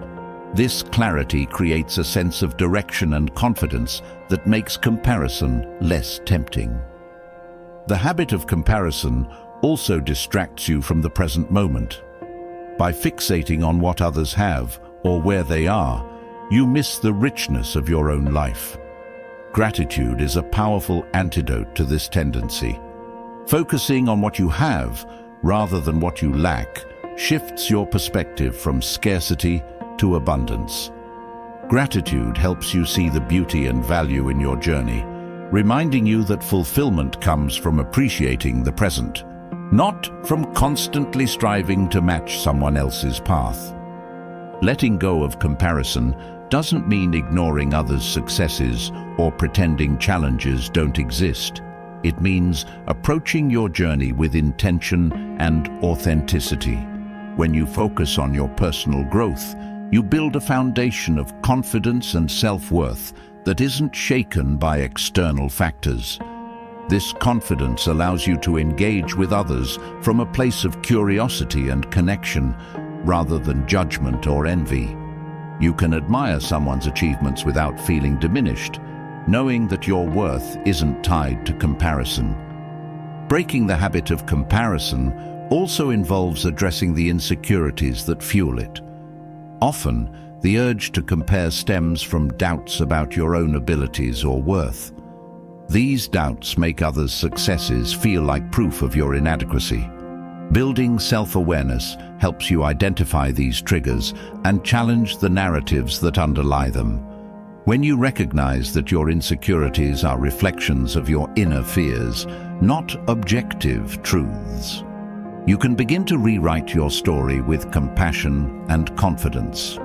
A: This clarity creates a sense of direction and confidence that makes comparison less tempting. The habit of comparison also distracts you from the present moment. By fixating on what others have or where they are, you miss the richness of your own life. Gratitude is a powerful antidote to this tendency. Focusing on what you have rather than what you lack shifts your perspective from scarcity to abundance. Gratitude helps you see the beauty and value in your journey, reminding you that fulfillment comes from appreciating the present, not from constantly striving to match someone else's path. Letting go of comparison doesn't mean ignoring others' successes or pretending challenges don't exist. It means approaching your journey with intention and authenticity. When you focus on your personal growth, you build a foundation of confidence and self-worth that isn't shaken by external factors. This confidence allows you to engage with others from a place of curiosity and connection, rather than judgment or envy. You can admire someone's achievements without feeling diminished, knowing that your worth isn't tied to comparison. Breaking the habit of comparison also involves addressing the insecurities that fuel it. Often, the urge to compare stems from doubts about your own abilities or worth. These doubts make others' successes feel like proof of your inadequacy. Building self-awareness helps you identify these triggers and challenge the narratives that underlie them. When you recognize that your insecurities are reflections of your inner fears, not objective truths, you can begin to rewrite your story with compassion and confidence.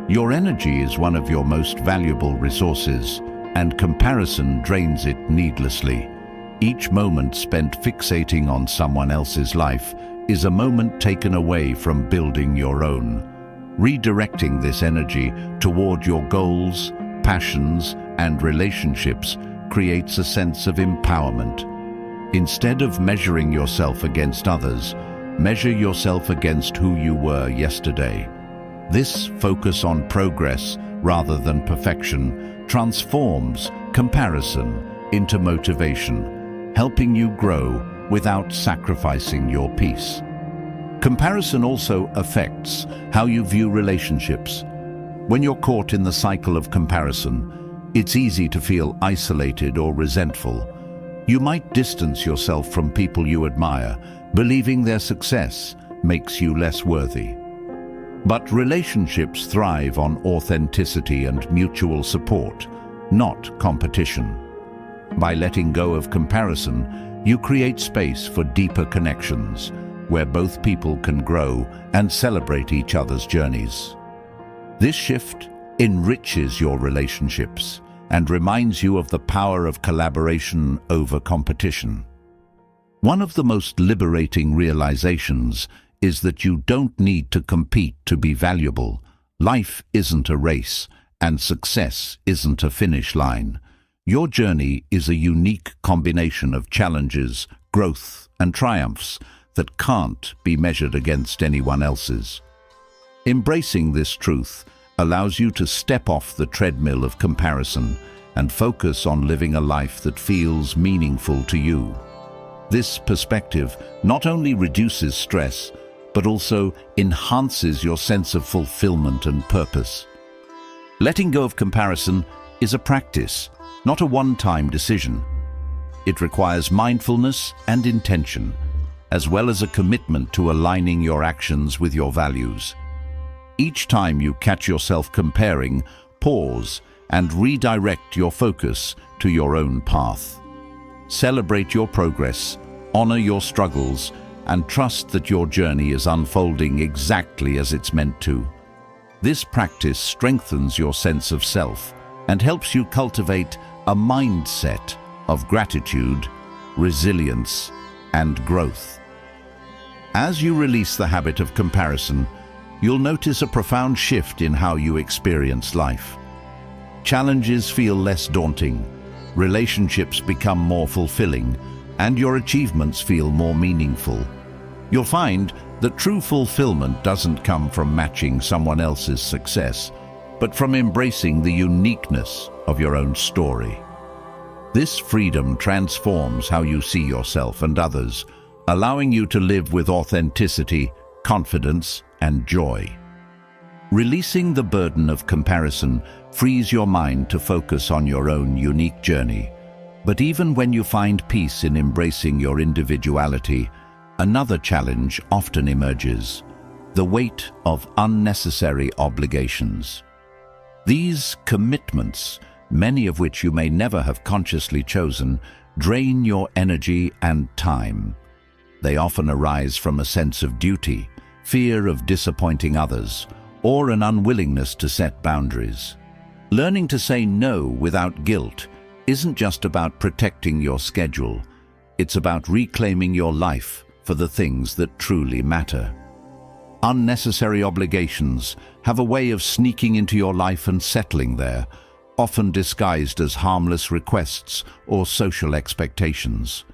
A: Your energy is one of your most valuable resources, and comparison drains it needlessly. Each moment spent fixating on someone else's life is a moment taken away from building your own. Redirecting this energy toward your goals, passions, and relationships creates a sense of empowerment. Instead of measuring yourself against others, measure yourself against who you were yesterday. This focus on progress rather than perfection transforms comparison into motivation, helping you grow without sacrificing your peace. Comparison also affects how you view relationships. When you're caught in the cycle of comparison, it's easy to feel isolated or resentful. You might distance yourself from people you admire, believing their success makes you less worthy. But relationships thrive on authenticity and mutual support, not competition. By letting go of comparison, you create space for deeper connections, where both people can grow and celebrate each other's journeys. This shift enriches your relationships and reminds you of the power of collaboration over competition. One of the most liberating realizations is that you don't need to compete to be valuable. Life isn't a race, and success isn't a finish line. Your journey is a unique combination of challenges, growth, and triumphs that can't be measured against anyone else's. Embracing this truth allows you to step off the treadmill of comparison and focus on living a life that feels meaningful to you. This perspective not only reduces stress, but also enhances your sense of fulfillment and purpose. Letting go of comparison is a practice, not a one-time decision. It requires mindfulness and intention, as well as a commitment to aligning your actions with your values. Each time you catch yourself comparing, pause and redirect your focus to your own path. Celebrate your progress, honor your struggles, and trust that your journey is unfolding exactly as it's meant to. This practice strengthens your sense of self and helps you cultivate a mindset of gratitude, resilience, and growth. As you release the habit of comparison, you'll notice a profound shift in how you experience life. Challenges feel less daunting, relationships become more fulfilling, and your achievements feel more meaningful. You'll find that true fulfillment doesn't come from matching someone else's success, but from embracing the uniqueness of your own story. This freedom transforms how you see yourself and others, allowing you to live with authenticity, confidence, and joy. Releasing the burden of comparison frees your mind to focus on your own unique journey. But even when you find peace in embracing your individuality, another challenge often emerges: the weight of unnecessary obligations. These commitments, many of which you may never have consciously chosen, drain your energy and time. They often arise from a sense of duty, fear of disappointing others, or an unwillingness to set boundaries. Learning to say no without guilt isn't just about protecting your schedule. It's about reclaiming your life for the things that truly matter. Unnecessary obligations have a way of sneaking into your life and settling there, often disguised as harmless requests or social expectations.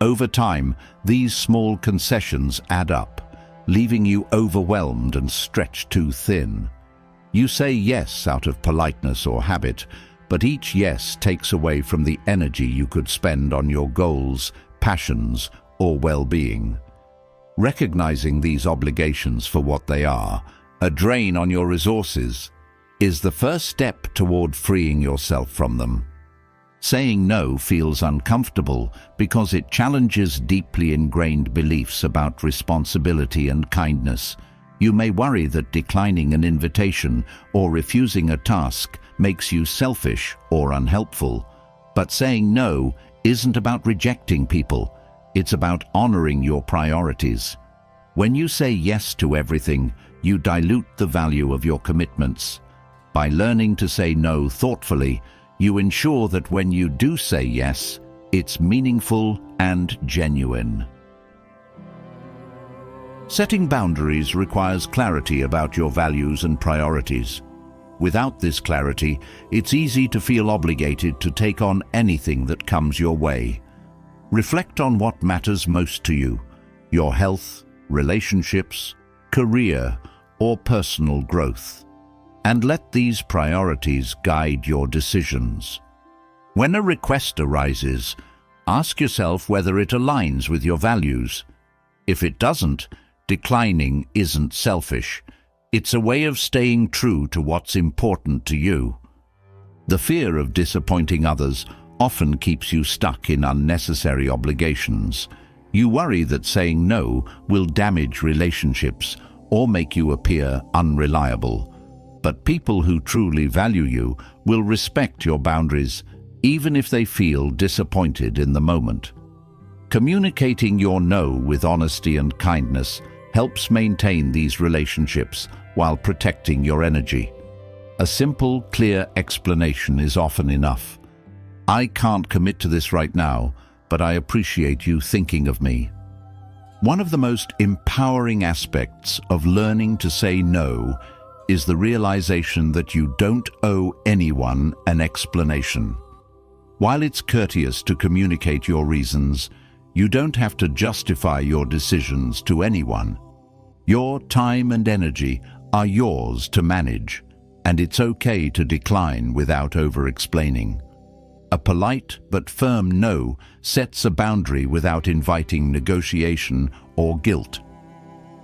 A: Over time, these small concessions add up, leaving you overwhelmed and stretched too thin. You say yes out of politeness or habit, but each yes takes away from the energy you could spend on your goals, passions, or well-being. Recognizing these obligations for what they are, a drain on your resources, is the first step toward freeing yourself from them. Saying no feels uncomfortable because it challenges deeply ingrained beliefs about responsibility and kindness. You may worry that declining an invitation or refusing a task makes you selfish or unhelpful. But saying no isn't about rejecting people. It's about honoring your priorities. When you say yes to everything, you dilute the value of your commitments. By learning to say no thoughtfully, you ensure that when you do say yes, it's meaningful and genuine. Setting boundaries requires clarity about your values and priorities. Without this clarity, it's easy to feel obligated to take on anything that comes your way. Reflect on what matters most to you: your health, relationships, career, or personal growth. And let these priorities guide your decisions. When a request arises, ask yourself whether it aligns with your values. If it doesn't, declining isn't selfish. It's a way of staying true to what's important to you. The fear of disappointing others often keeps you stuck in unnecessary obligations. You worry that saying no will damage relationships or make you appear unreliable. But people who truly value you will respect your boundaries, even if they feel disappointed in the moment. Communicating your no with honesty and kindness helps maintain these relationships while protecting your energy. A simple, clear explanation is often enough. I can't commit to this right now, but I appreciate you thinking of me. One of the most empowering aspects of learning to say no is the realization that you don't owe anyone an explanation. While it's courteous to communicate your reasons, you don't have to justify your decisions to anyone. Your time and energy are yours to manage, and it's okay to decline without over-explaining. A polite but firm no sets a boundary without inviting negotiation or guilt.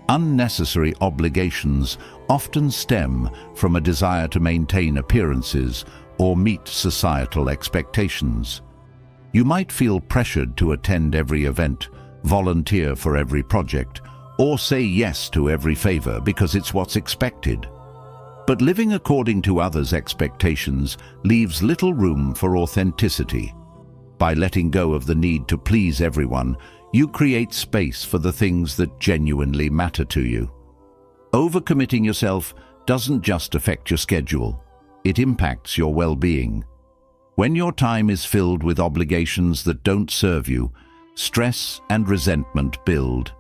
A: Unnecessary obligations often stem from a desire to maintain appearances or meet societal expectations. You might feel pressured to attend every event, volunteer for every project, or say yes to every favor because it's what's expected. But living according to others' expectations leaves little room for authenticity. By letting go of the need to please everyone, you create space for the things that genuinely matter to you. Overcommitting yourself doesn't just affect your schedule, it impacts your well-being. When your time is filled with obligations that don't serve you, stress and resentment build.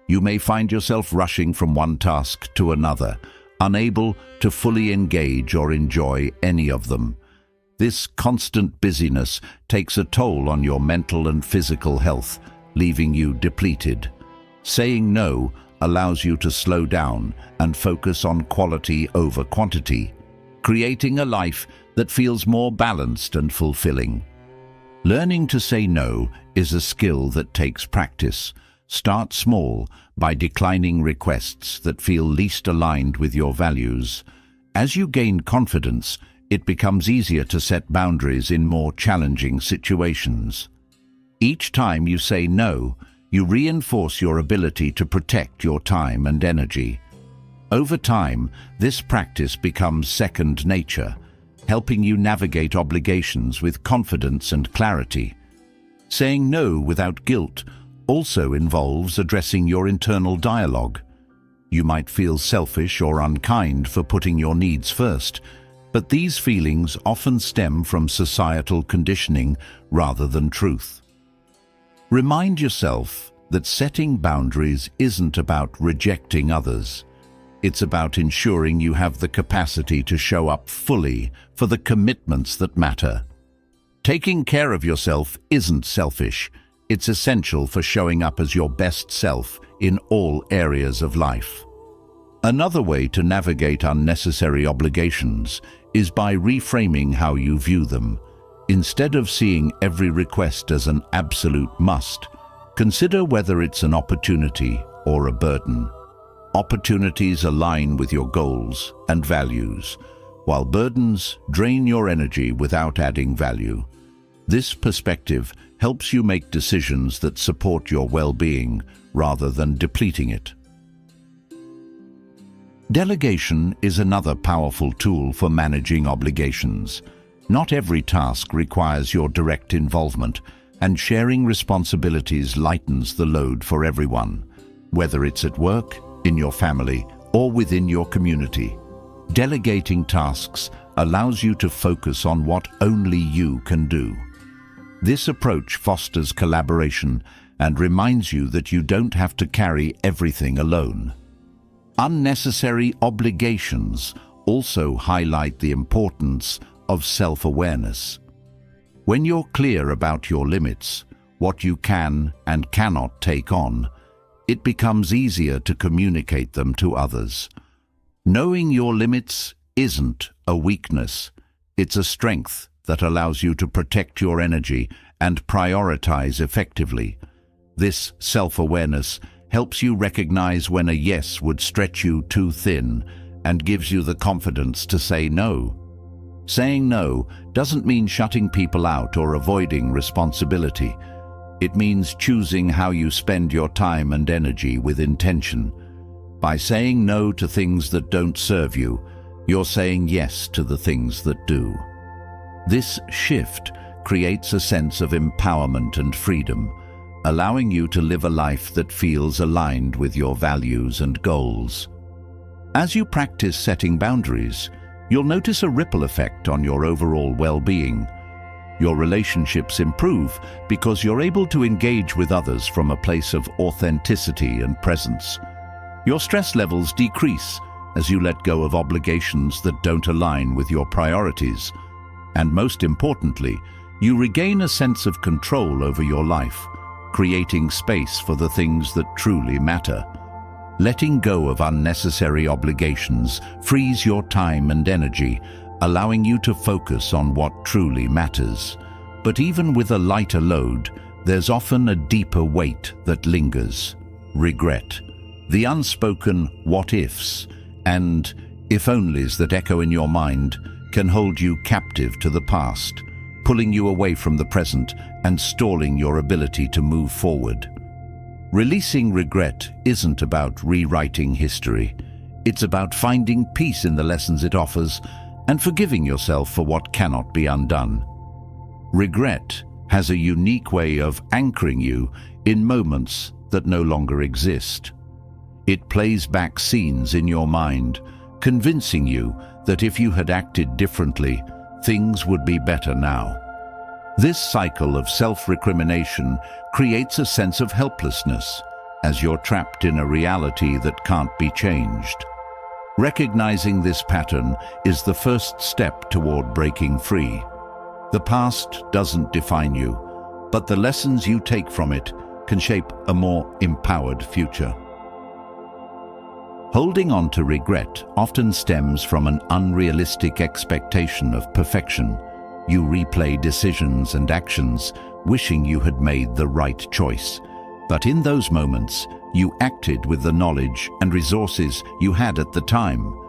A: You may find yourself rushing from one task to another, unable to fully engage or enjoy any of them. This constant busyness takes a toll on your mental and physical health, leaving you depleted. Saying no allows you to slow down and focus on quality over quantity, creating a life that feels more balanced and fulfilling. Learning to say no is a skill that takes practice. Start small by declining requests that feel least aligned with your values. As you gain confidence, it becomes easier to set boundaries in more challenging situations. Each time you say no, you reinforce your ability to protect your time and energy. Over time, this practice becomes second nature, helping you navigate obligations with confidence and clarity. Saying no without guilt also involves addressing your internal dialogue. You might feel selfish or unkind for putting your needs first, but these feelings often stem from societal conditioning rather than truth. Remind yourself that setting boundaries isn't about rejecting others. It's about ensuring you have the capacity to show up fully for the commitments that matter. Taking care of yourself isn't selfish. It's essential for showing up as your best self in all areas of life. Another way to navigate unnecessary obligations is by reframing how you view them. Instead of seeing every request as an absolute must, consider whether it's an opportunity or a burden. Opportunities align with your goals and values, while burdens drain your energy without adding value. This perspective helps you make decisions that support your well-being rather than depleting it. Delegation is another powerful tool for managing obligations. Not every task requires your direct involvement, and sharing responsibilities lightens the load for everyone, whether it's at work, in your family, or within your community. Delegating tasks allows you to focus on what only you can do. This approach fosters collaboration and reminds you that you don't have to carry everything alone. Unnecessary obligations also highlight the importance of self-awareness. When you're clear about your limits, what you can and cannot take on, it becomes easier to communicate them to others. Knowing your limits isn't a weakness. It's a strength that allows you to protect your energy and prioritize effectively. This self-awareness helps you recognize when a yes would stretch you too thin and gives you the confidence to say no. Saying no doesn't mean shutting people out or avoiding responsibility. It means choosing how you spend your time and energy with intention. By saying no to things that don't serve you, you're saying yes to the things that do. This shift creates a sense of empowerment and freedom, allowing you to live a life that feels aligned with your values and goals. As you practice setting boundaries, you'll notice a ripple effect on your overall well-being. Your relationships improve because you're able to engage with others from a place of authenticity and presence. Your stress levels decrease as you let go of obligations that don't align with your priorities. And most importantly, you regain a sense of control over your life, creating space for the things that truly matter. Letting go of unnecessary obligations frees your time and energy, allowing you to focus on what truly matters. But even with a lighter load, there's often a deeper weight that lingers: regret. The unspoken what-ifs and if-onlys that echo in your mind can hold you captive to the past, pulling you away from the present and stalling your ability to move forward. Releasing regret isn't about rewriting history. It's about finding peace in the lessons it offers and forgiving yourself for what cannot be undone. Regret has a unique way of anchoring you in moments that no longer exist. It plays back scenes in your mind, convincing you that if you had acted differently, things would be better now. This cycle of self-recrimination creates a sense of helplessness, as you're trapped in a reality that can't be changed. Recognizing this pattern is the first step toward breaking free. The past doesn't define you, but the lessons you take from it can shape a more empowered future. Holding on to regret often stems from an unrealistic expectation of perfection. You replay decisions and actions, wishing you had made the right choice. But in those moments, you acted with the knowledge and resources you had at the time.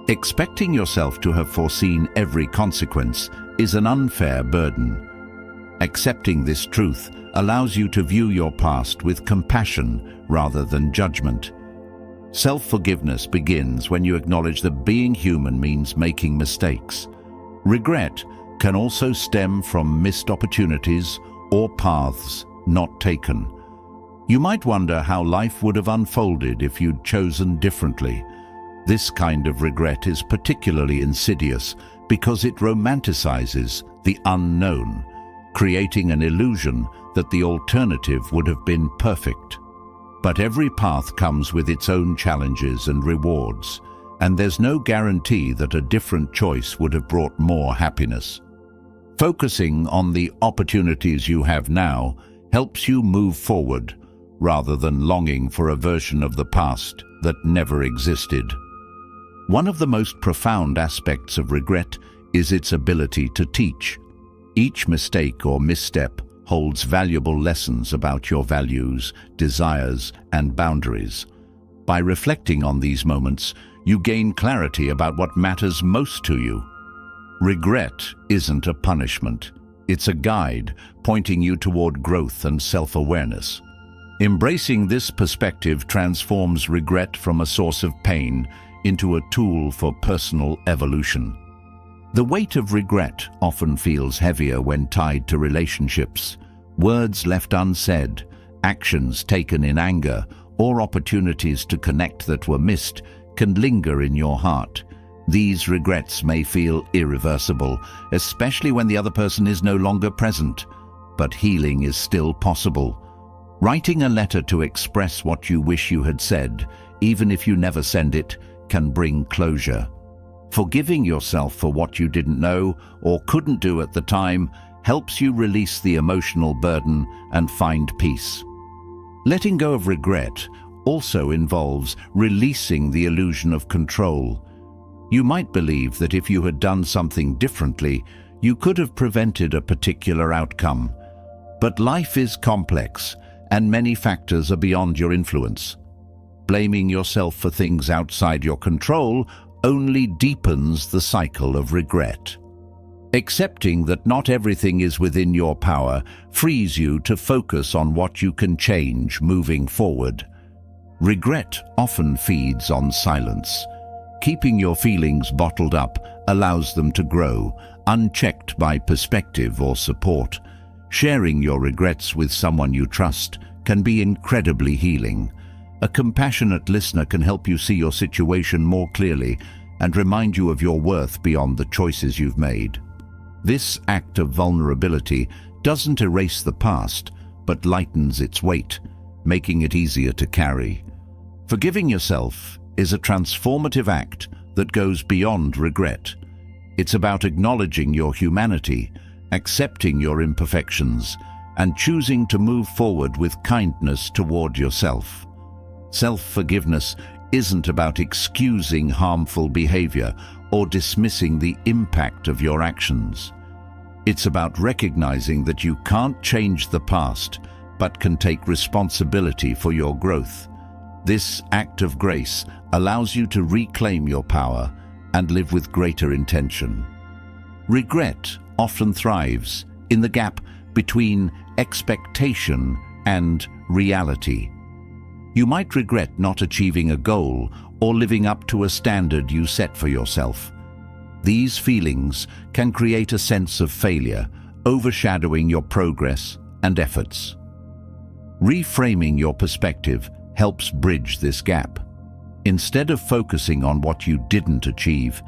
A: Expecting yourself to have foreseen every consequence is an unfair burden. Accepting this truth allows you to view your past with compassion rather than judgment. Self-forgiveness begins when you acknowledge that being human means making mistakes. Regret can also stem from missed opportunities or paths not taken. You might wonder how life would have unfolded if you'd chosen differently. This kind of regret is particularly insidious because it romanticizes the unknown, creating an illusion that the alternative would have been perfect. But every path comes with its own challenges and rewards, and there's no guarantee that a different choice would have brought more happiness. Focusing on the opportunities you have now helps you move forward, rather than longing for a version of the past that never existed. One of the most profound aspects of regret is its ability to teach. Each mistake or misstep holds valuable lessons about your values, desires, and boundaries. By reflecting on these moments, you gain clarity about what matters most to you. Regret isn't a punishment. It's a guide pointing you toward growth and self-awareness. Embracing this perspective transforms regret from a source of pain into a tool for personal evolution. The weight of regret often feels heavier when tied to relationships. Words left unsaid, actions taken in anger, or opportunities to connect that were missed can linger in your heart. These regrets may feel irreversible, especially when the other person is no longer present, but healing is still possible. Writing a letter to express what you wish you had said, even if you never send it, can bring closure. Forgiving yourself for what you didn't know or couldn't do at the time helps you release the emotional burden and find peace. Letting go of regret also involves releasing the illusion of control. You might believe that if you had done something differently, you could have prevented a particular outcome. But life is complex, and many factors are beyond your influence. Blaming yourself for things outside your control only deepens the cycle of regret. Accepting that not everything is within your power frees you to focus on what you can change moving forward. Regret often feeds on silence. Keeping your feelings bottled up allows them to grow, unchecked by perspective or support. Sharing your regrets with someone you trust can be incredibly healing. A compassionate listener can help you see your situation more clearly and remind you of your worth beyond the choices you've made. This act of vulnerability doesn't erase the past, but lightens its weight, making it easier to carry. Forgiving yourself is a transformative act that goes beyond regret. It's about acknowledging your humanity, accepting your imperfections, and choosing to move forward with kindness toward yourself. Self-forgiveness isn't about excusing harmful behavior or dismissing the impact of your actions. It's about recognizing that you can't change the past, but can take responsibility for your growth. This act of grace allows you to reclaim your power and live with greater intention. Regret often thrives in the gap between expectation and reality. You might regret not achieving a goal or living up to a standard you set for yourself. These feelings can create a sense of failure, overshadowing your progress and efforts. Reframing your perspective helps bridge this gap. Instead of focusing on what you didn't achieve,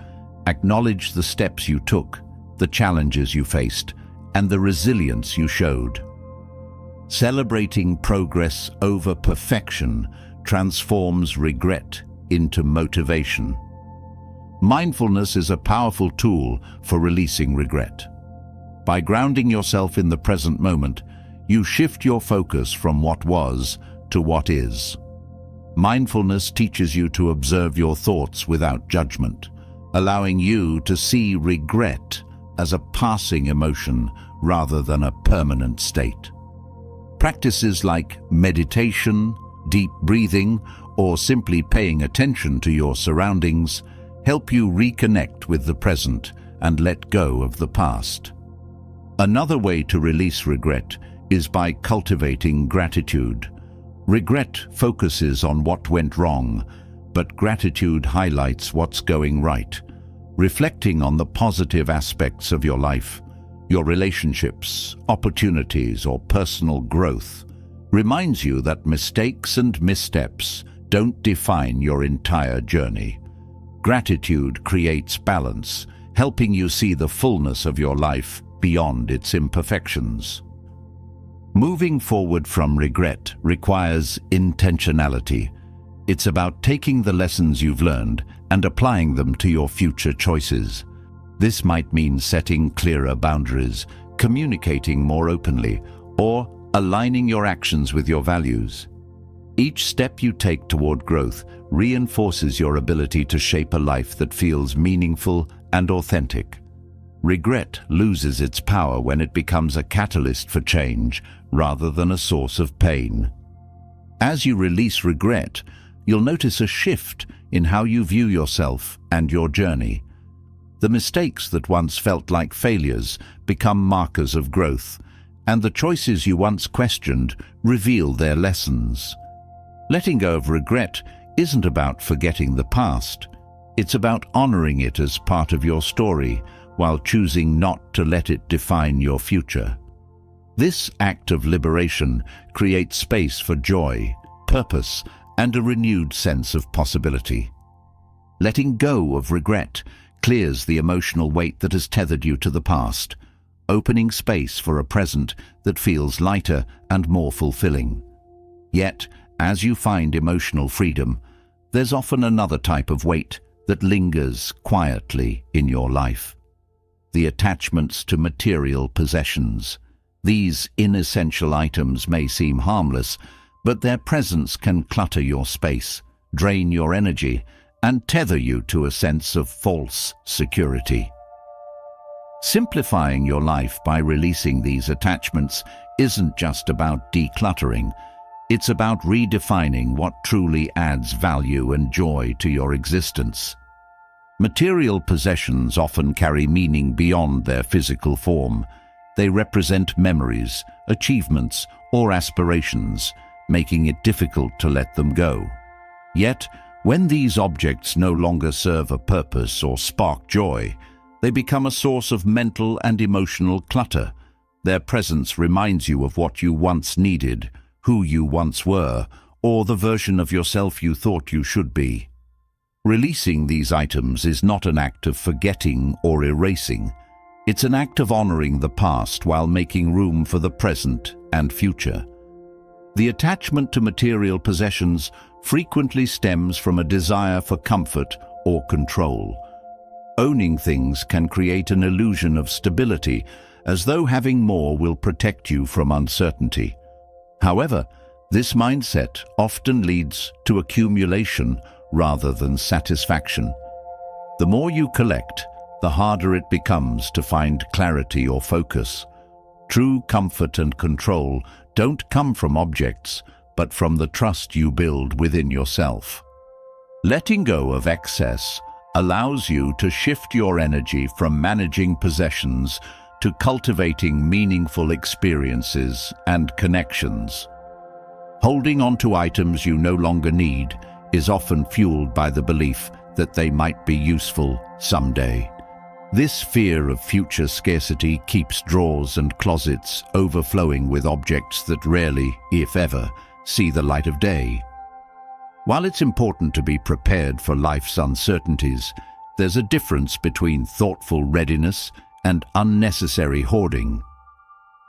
A: acknowledge the steps you took, the challenges you faced, and the resilience you showed. Celebrating progress over perfection transforms regret into motivation. Mindfulness is a powerful tool for releasing regret. By grounding yourself in the present moment, you shift your focus from what was to what is. Mindfulness teaches you to observe your thoughts without judgment, allowing you to see regret as a passing emotion rather than a permanent state. Practices like meditation, deep breathing, or simply paying attention to your surroundings help you reconnect with the present and let go of the past. Another way to release regret is by cultivating gratitude. Regret focuses on what went wrong, but gratitude highlights what's going right. Reflecting on the positive aspects of your life, your relationships, opportunities, or personal growth reminds you that mistakes and missteps don't define your entire journey. Gratitude creates balance, helping you see the fullness of your life beyond its imperfections. Moving forward from regret requires intentionality. It's about taking the lessons you've learned and applying them to your future choices. This might mean setting clearer boundaries, communicating more openly, or aligning your actions with your values. Each step you take toward growth reinforces your ability to shape a life that feels meaningful and authentic. Regret loses its power when it becomes a catalyst for change rather than a source of pain. As you release regret, you'll notice a shift in how you view yourself and your journey. The mistakes that once felt like failures become markers of growth, and the choices you once questioned reveal their lessons. Letting go of regret isn't about forgetting the past. It's about honoring it as part of your story, while choosing not to let it define your future. This act of liberation creates space for joy, purpose, and a renewed sense of possibility. Letting go of regret clears the emotional weight that has tethered you to the past, opening space for a present that feels lighter and more fulfilling. Yet, as you find emotional freedom, there's often another type of weight that lingers quietly in your life. The attachments to material possessions. These inessential items may seem harmless, but their presence can clutter your space, drain your energy, and tether you to a sense of false security. Simplifying your life by releasing these attachments isn't just about decluttering. It's about redefining what truly adds value and joy to your existence. Material possessions often carry meaning beyond their physical form. They represent memories, achievements, or aspirations, making it difficult to let them go. Yet, when these objects no longer serve a purpose or spark joy, they become a source of mental and emotional clutter. Their presence reminds you of what you once needed, who you once were, or the version of yourself you thought you should be. Releasing these items is not an act of forgetting or erasing. It's an act of honoring the past while making room for the present and future. The attachment to material possessions frequently stems from a desire for comfort or control. Owning things can create an illusion of stability, as though having more will protect you from uncertainty. However, this mindset often leads to accumulation rather than satisfaction. The more you collect, the harder it becomes to find clarity or focus. True comfort and control don't come from objects, but from the trust you build within yourself. Letting go of excess allows you to shift your energy from managing possessions to cultivating meaningful experiences and connections. Holding on to items you no longer need is often fueled by the belief that they might be useful someday. This fear of future scarcity keeps drawers and closets overflowing with objects that rarely, if ever, see the light of day. While it's important to be prepared for life's uncertainties, there's a difference between thoughtful readiness and unnecessary hoarding.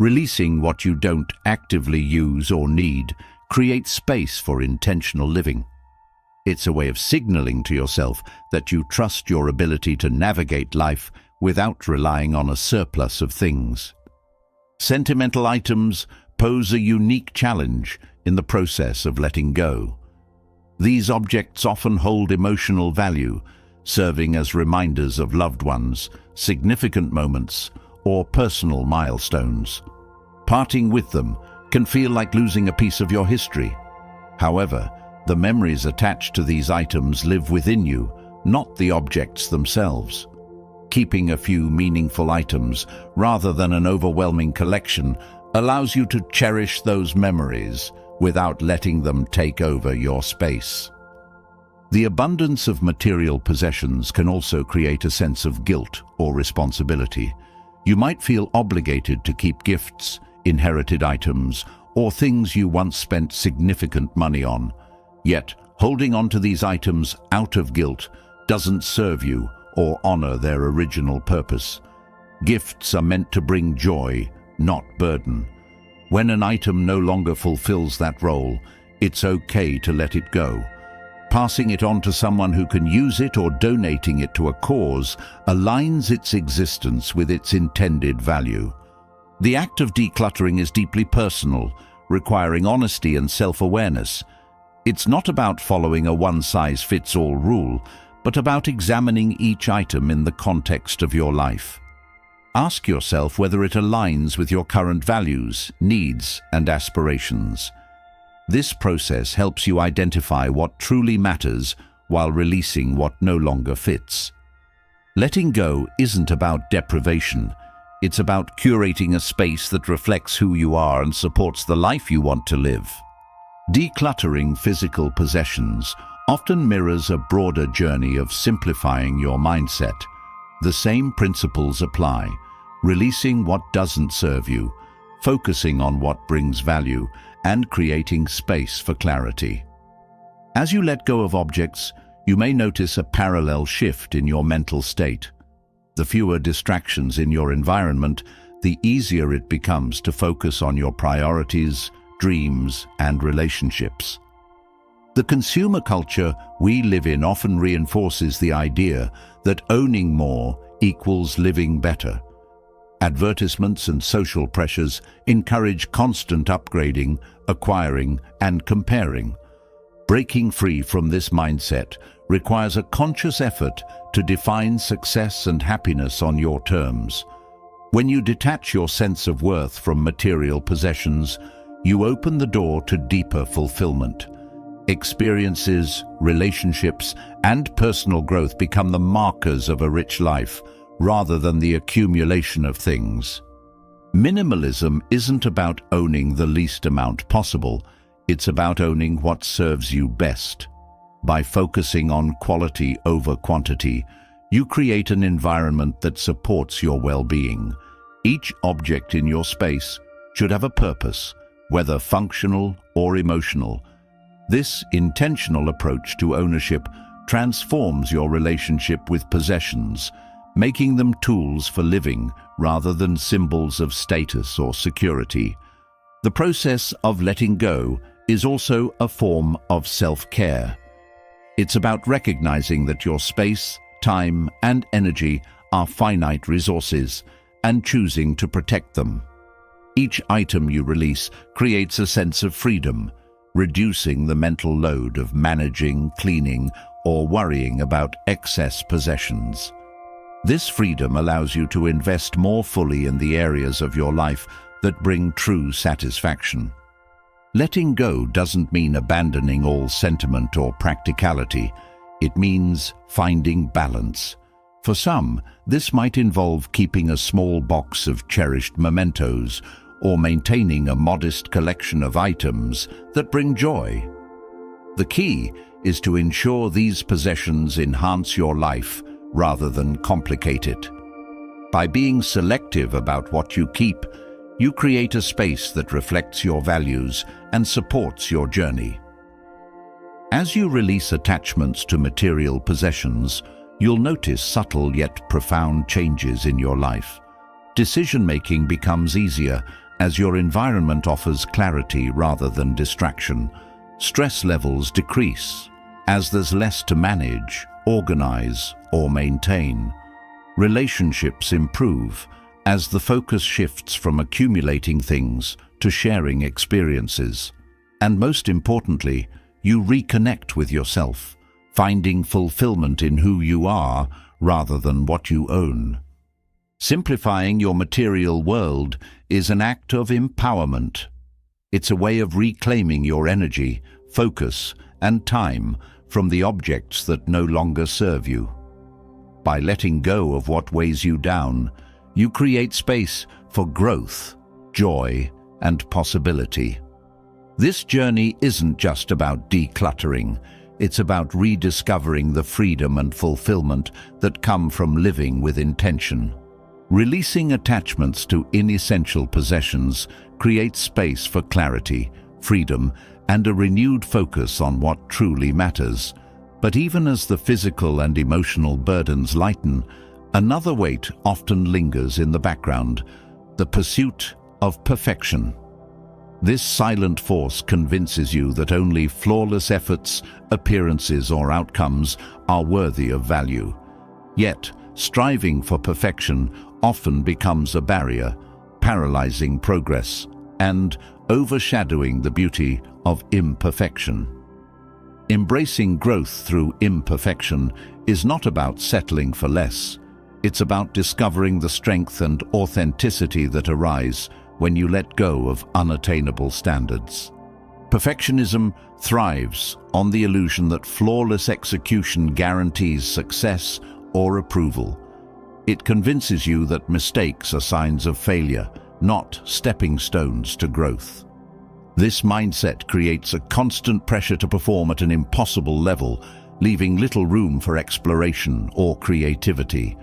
A: Releasing what you don't actively use or need creates space for intentional living. It's a way of signaling to yourself that you trust your ability to navigate life without relying on a surplus of things. Sentimental items pose a unique challenge in the process of letting go. These objects often hold emotional value, serving as reminders of loved ones, significant moments, or personal milestones. Parting with them can feel like losing a piece of your history. However, the memories attached to these items live within you, not the objects themselves. Keeping a few meaningful items, rather than an overwhelming collection, allows you to cherish those memories without letting them take over your space. The abundance of material possessions can also create a sense of guilt or responsibility. You might feel obligated to keep gifts, inherited items, or things you once spent significant money on. Yet, holding on to these items out of guilt doesn't serve you or honor their original purpose. Gifts are meant to bring joy, not burden. When an item no longer fulfills that role, it's okay to let it go. Passing it on to someone who can use it or donating it to a cause aligns its existence with its intended value. The act of decluttering is deeply personal, requiring honesty and self-awareness. It's not about following a one-size-fits-all rule, but about examining each item in the context of your life. Ask yourself whether it aligns with your current values, needs, and aspirations. This process helps you identify what truly matters while releasing what no longer fits. Letting go isn't about deprivation. It's about curating a space that reflects who you are and supports the life you want to live. Decluttering physical possessions often mirrors a broader journey of simplifying your mindset. The same principles apply: releasing what doesn't serve you, focusing on what brings value, and creating space for clarity. As you let go of objects, you may notice a parallel shift in your mental state. The fewer distractions in your environment, the easier it becomes to focus on your priorities, dreams, and relationships. The consumer culture we live in often reinforces the idea that owning more equals living better. Advertisements and social pressures encourage constant upgrading, acquiring, and comparing. Breaking free from this mindset requires a conscious effort to define success and happiness on your terms. When you detach your sense of worth from material possessions, you open the door to deeper fulfillment. Experiences, relationships, and personal growth become the markers of a rich life, rather than the accumulation of things. Minimalism isn't about owning the least amount possible, it's about owning what serves you best. By focusing on quality over quantity, you create an environment that supports your well-being. Each object in your space should have a purpose, whether functional or emotional. This intentional approach to ownership transforms your relationship with possessions, making them tools for living rather than symbols of status or security. The process of letting go is also a form of self-care. It's about recognizing that your space, time, and energy are finite resources and choosing to protect them. Each item you release creates a sense of freedom, reducing the mental load of managing, cleaning, or worrying about excess possessions. This freedom allows you to invest more fully in the areas of your life that bring true satisfaction. Letting go doesn't mean abandoning all sentiment or practicality. It means finding balance. For some, this might involve keeping a small box of cherished mementos or maintaining a modest collection of items that bring joy. The key is to ensure these possessions enhance your life rather than complicate it. By being selective about what you keep, you create a space that reflects your values and supports your journey. As you release attachments to material possessions, you'll notice subtle yet profound changes in your life. Decision-making becomes easier, As your environment offers clarity rather than distraction, stress levels decrease, as there's less to manage, organize, or maintain. Relationships improve, as the focus shifts from accumulating things to sharing experiences. And most importantly, you reconnect with yourself, finding fulfillment in who you are rather than what you own. Simplifying your material world is an act of empowerment. It's a way of reclaiming your energy, focus, and time from the objects that no longer serve you. By letting go of what weighs you down, you create space for growth, joy, and possibility. This journey isn't just about decluttering. It's about rediscovering the freedom and fulfillment that come from living with intention. Releasing attachments to inessential possessions creates space for clarity, freedom, and a renewed focus on what truly matters. But even as the physical and emotional burdens lighten, another weight often lingers in the background: the pursuit of perfection. This silent force convinces you that only flawless efforts, appearances, or outcomes are worthy of value. Yet, striving for perfection often becomes a barrier, paralyzing progress and overshadowing the beauty of imperfection. Embracing growth through imperfection is not about settling for less. It's about discovering the strength and authenticity that arise when you let go of unattainable standards. Perfectionism thrives on the illusion that flawless execution guarantees success or approval. It convinces you that mistakes are signs of failure, not stepping stones to growth. This mindset creates a constant pressure to perform at an impossible level, leaving little room for exploration or creativity.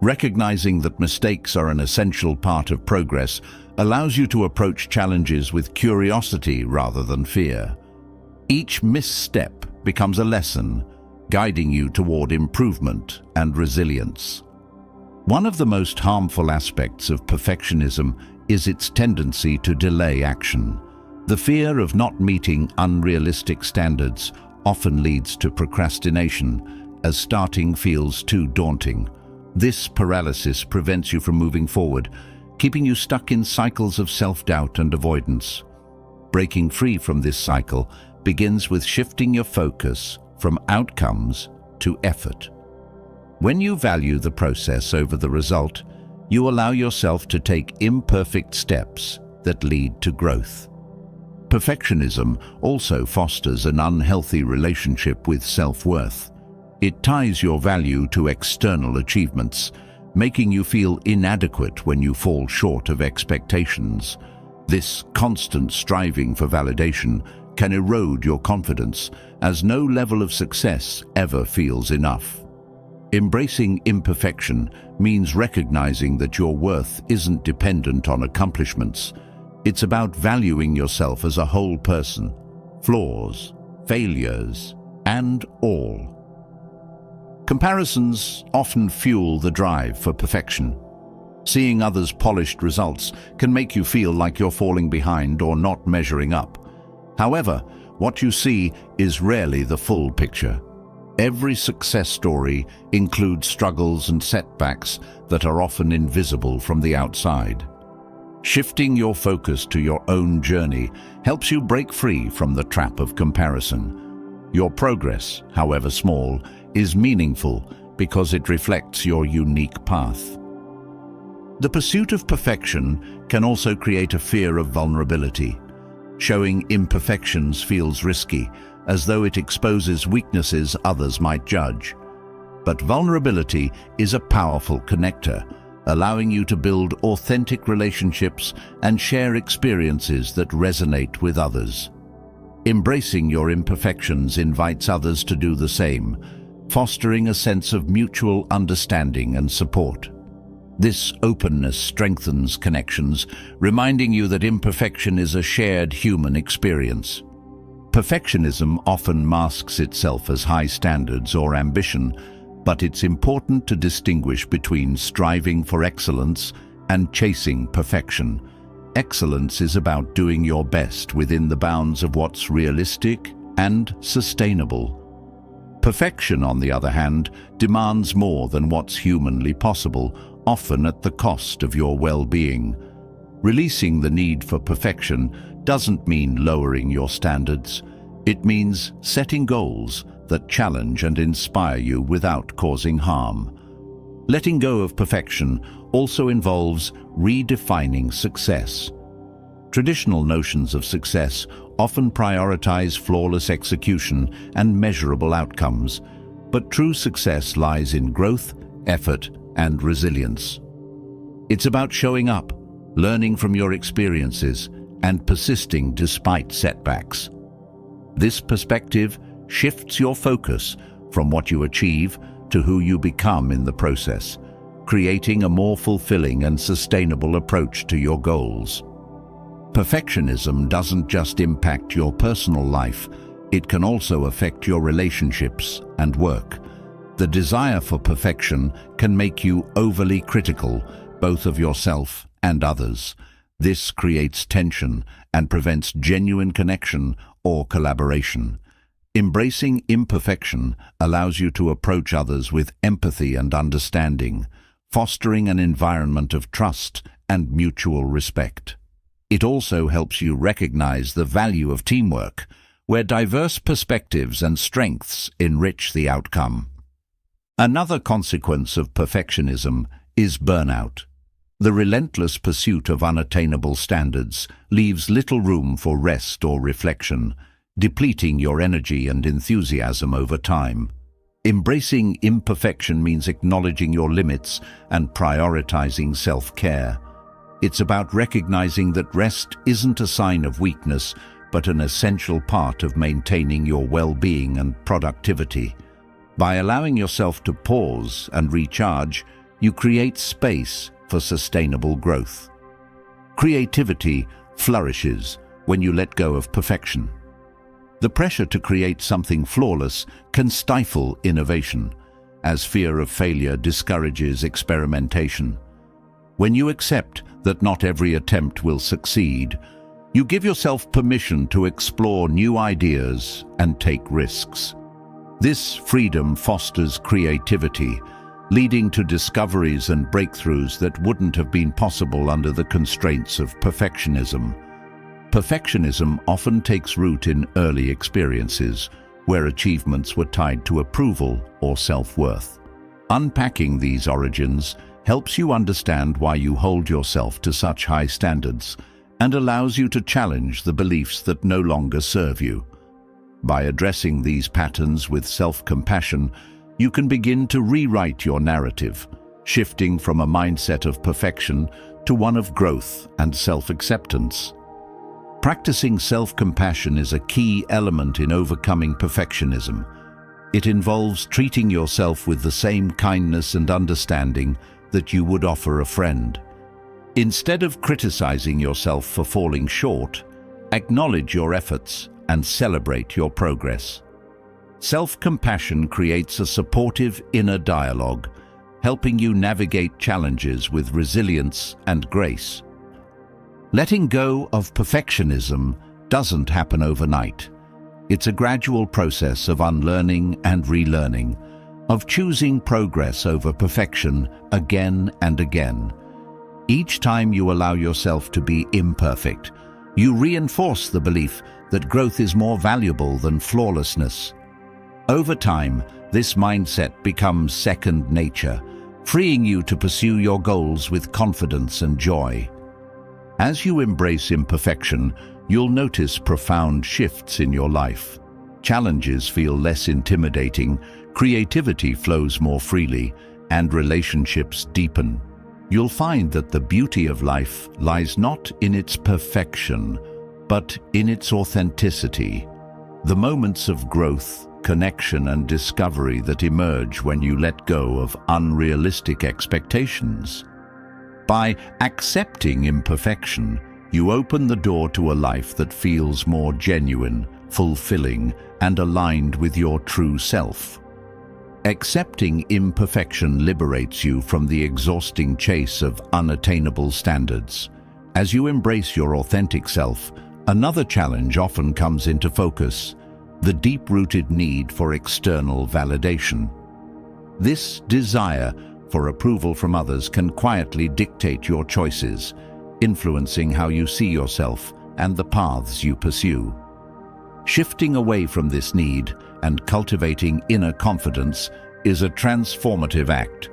A: Recognizing that mistakes are an essential part of progress allows you to approach challenges with curiosity rather than fear. Each misstep becomes a lesson, guiding you toward improvement and resilience. One of the most harmful aspects of perfectionism is its tendency to delay action. The fear of not meeting unrealistic standards often leads to procrastination, as starting feels too daunting. This paralysis prevents you from moving forward, keeping you stuck in cycles of self-doubt and avoidance. Breaking free from this cycle begins with shifting your focus from outcomes to effort. When you value the process over the result, you allow yourself to take imperfect steps that lead to growth. Perfectionism also fosters an unhealthy relationship with self-worth. It ties your value to external achievements, making you feel inadequate when you fall short of expectations. This constant striving for validation can erode your confidence, as no level of success ever feels enough. Embracing imperfection means recognizing that your worth isn't dependent on accomplishments. It's about valuing yourself as a whole person, flaws, failures, and all. Comparisons often fuel the drive for perfection. Seeing others' polished results can make you feel like you're falling behind or not measuring up. However, what you see is rarely the full picture. Every success story includes struggles and setbacks that are often invisible from the outside. Shifting your focus to your own journey helps you break free from the trap of comparison. Your progress, however small, is meaningful because it reflects your unique path. The pursuit of perfection can also create a fear of vulnerability. Showing imperfections feels risky, as though it exposes weaknesses others might judge. But vulnerability is a powerful connector, allowing you to build authentic relationships and share experiences that resonate with others. Embracing your imperfections invites others to do the same, fostering a sense of mutual understanding and support. This openness strengthens connections, reminding you that imperfection is a shared human experience. Perfectionism often masks itself as high standards or ambition, but it's important to distinguish between striving for excellence and chasing perfection. Excellence is about doing your best within the bounds of what's realistic and sustainable. Perfection, on the other hand, demands more than what's humanly possible, often at the cost of your well-being. Releasing the need for perfection doesn't mean lowering your standards. It means setting goals that challenge and inspire you without causing harm. Letting go of perfection also involves redefining success. Traditional notions of success often prioritize flawless execution and measurable outcomes, but true success lies in growth, effort, and resilience. It's about showing up, learning from your experiences, and persisting despite setbacks. This perspective shifts your focus from what you achieve to who you become in the process, creating a more fulfilling and sustainable approach to your goals. Perfectionism doesn't just impact your personal life, it can also affect your relationships and work. The desire for perfection can make you overly critical, both of yourself and others. This creates tension and prevents genuine connection or collaboration. Embracing imperfection allows you to approach others with empathy and understanding, fostering an environment of trust and mutual respect. It also helps you recognize the value of teamwork, where diverse perspectives and strengths enrich the outcome. Another consequence of perfectionism is burnout. The relentless pursuit of unattainable standards leaves little room for rest or reflection, depleting your energy and enthusiasm over time. Embracing imperfection means acknowledging your limits and prioritizing self-care. It's about recognizing that rest isn't a sign of weakness, but an essential part of maintaining your well-being and productivity. By allowing yourself to pause and recharge, you create space for sustainable growth. Creativity flourishes when you let go of perfection. The pressure to create something flawless can stifle innovation, as fear of failure discourages experimentation. When you accept that not every attempt will succeed, you give yourself permission to explore new ideas and take risks. This freedom fosters creativity, leading to discoveries and breakthroughs that wouldn't have been possible under the constraints of perfectionism. Perfectionism often takes root in early experiences, where achievements were tied to approval or self-worth. Unpacking these origins helps you understand why you hold yourself to such high standards and allows you to challenge the beliefs that no longer serve you. By addressing these patterns with self-compassion, you can begin to rewrite your narrative, shifting from a mindset of perfection to one of growth and self-acceptance. Practicing self-compassion is a key element in overcoming perfectionism. It involves treating yourself with the same kindness and understanding that you would offer a friend. Instead of criticizing yourself for falling short, acknowledge your efforts and celebrate your progress. Self-compassion creates a supportive inner dialogue, helping you navigate challenges with resilience and grace. Letting go of perfectionism doesn't happen overnight. It's a gradual process of unlearning and relearning, of choosing progress over perfection again and again. Each time you allow yourself to be imperfect, you reinforce the belief that growth is more valuable than flawlessness. Over time, this mindset becomes second nature, freeing you to pursue your goals with confidence and joy. As you embrace imperfection, you'll notice profound shifts in your life. Challenges feel less intimidating, creativity flows more freely, and relationships deepen. You'll find that the beauty of life lies not in its perfection, but in its authenticity. The moments of growth, connection, and discovery that emerge when you let go of unrealistic expectations. By accepting imperfection, you open the door to a life that feels more genuine, fulfilling, and aligned with your true self. Accepting imperfection liberates you from the exhausting chase of unattainable standards. As you embrace your authentic self, another challenge often comes into focus: the deep-rooted need for external validation. This desire for approval from others can quietly dictate your choices, influencing how you see yourself and the paths you pursue. Shifting away from this need and cultivating inner confidence is a transformative act,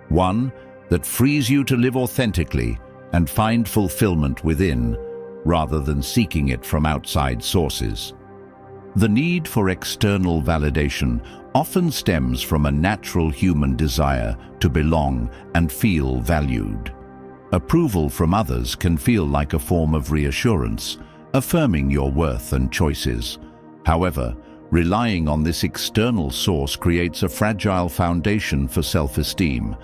A: one that frees you to live authentically and find fulfillment within, rather than seeking it from outside sources. The need for external validation often stems from a natural human desire to belong and feel valued. Approval from others can feel like a form of reassurance, affirming your worth and choices. However, relying on this external source creates a fragile foundation for self-esteem.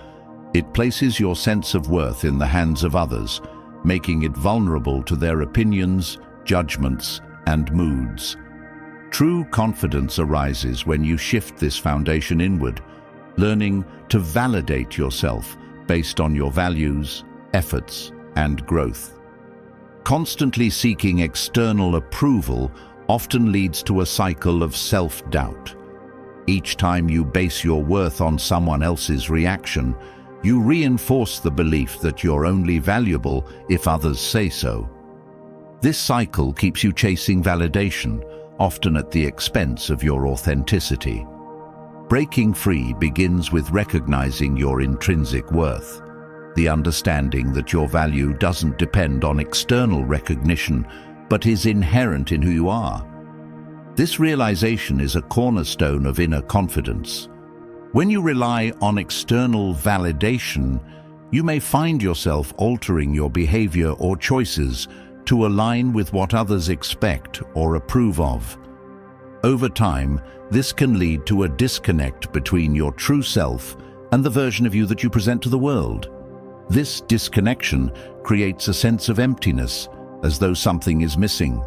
A: It places your sense of worth in the hands of others, making it vulnerable to their opinions, judgments, and moods. True confidence arises when you shift this foundation inward, learning to validate yourself based on your values, efforts, and growth. Constantly seeking external approval often leads to a cycle of self-doubt. Each time you base your worth on someone else's reaction, you reinforce the belief that you're only valuable if others say so. This cycle keeps you chasing validation, often at the expense of your authenticity. Breaking free begins with recognizing your intrinsic worth, the understanding that your value doesn't depend on external recognition, but is inherent in who you are. This realization is a cornerstone of inner confidence. When you rely on external validation, you may find yourself altering your behavior or choices to align with what others expect or approve of. Over time, this can lead to a disconnect between your true self and the version of you that you present to the world. This disconnection creates a sense of emptiness, as though something is missing.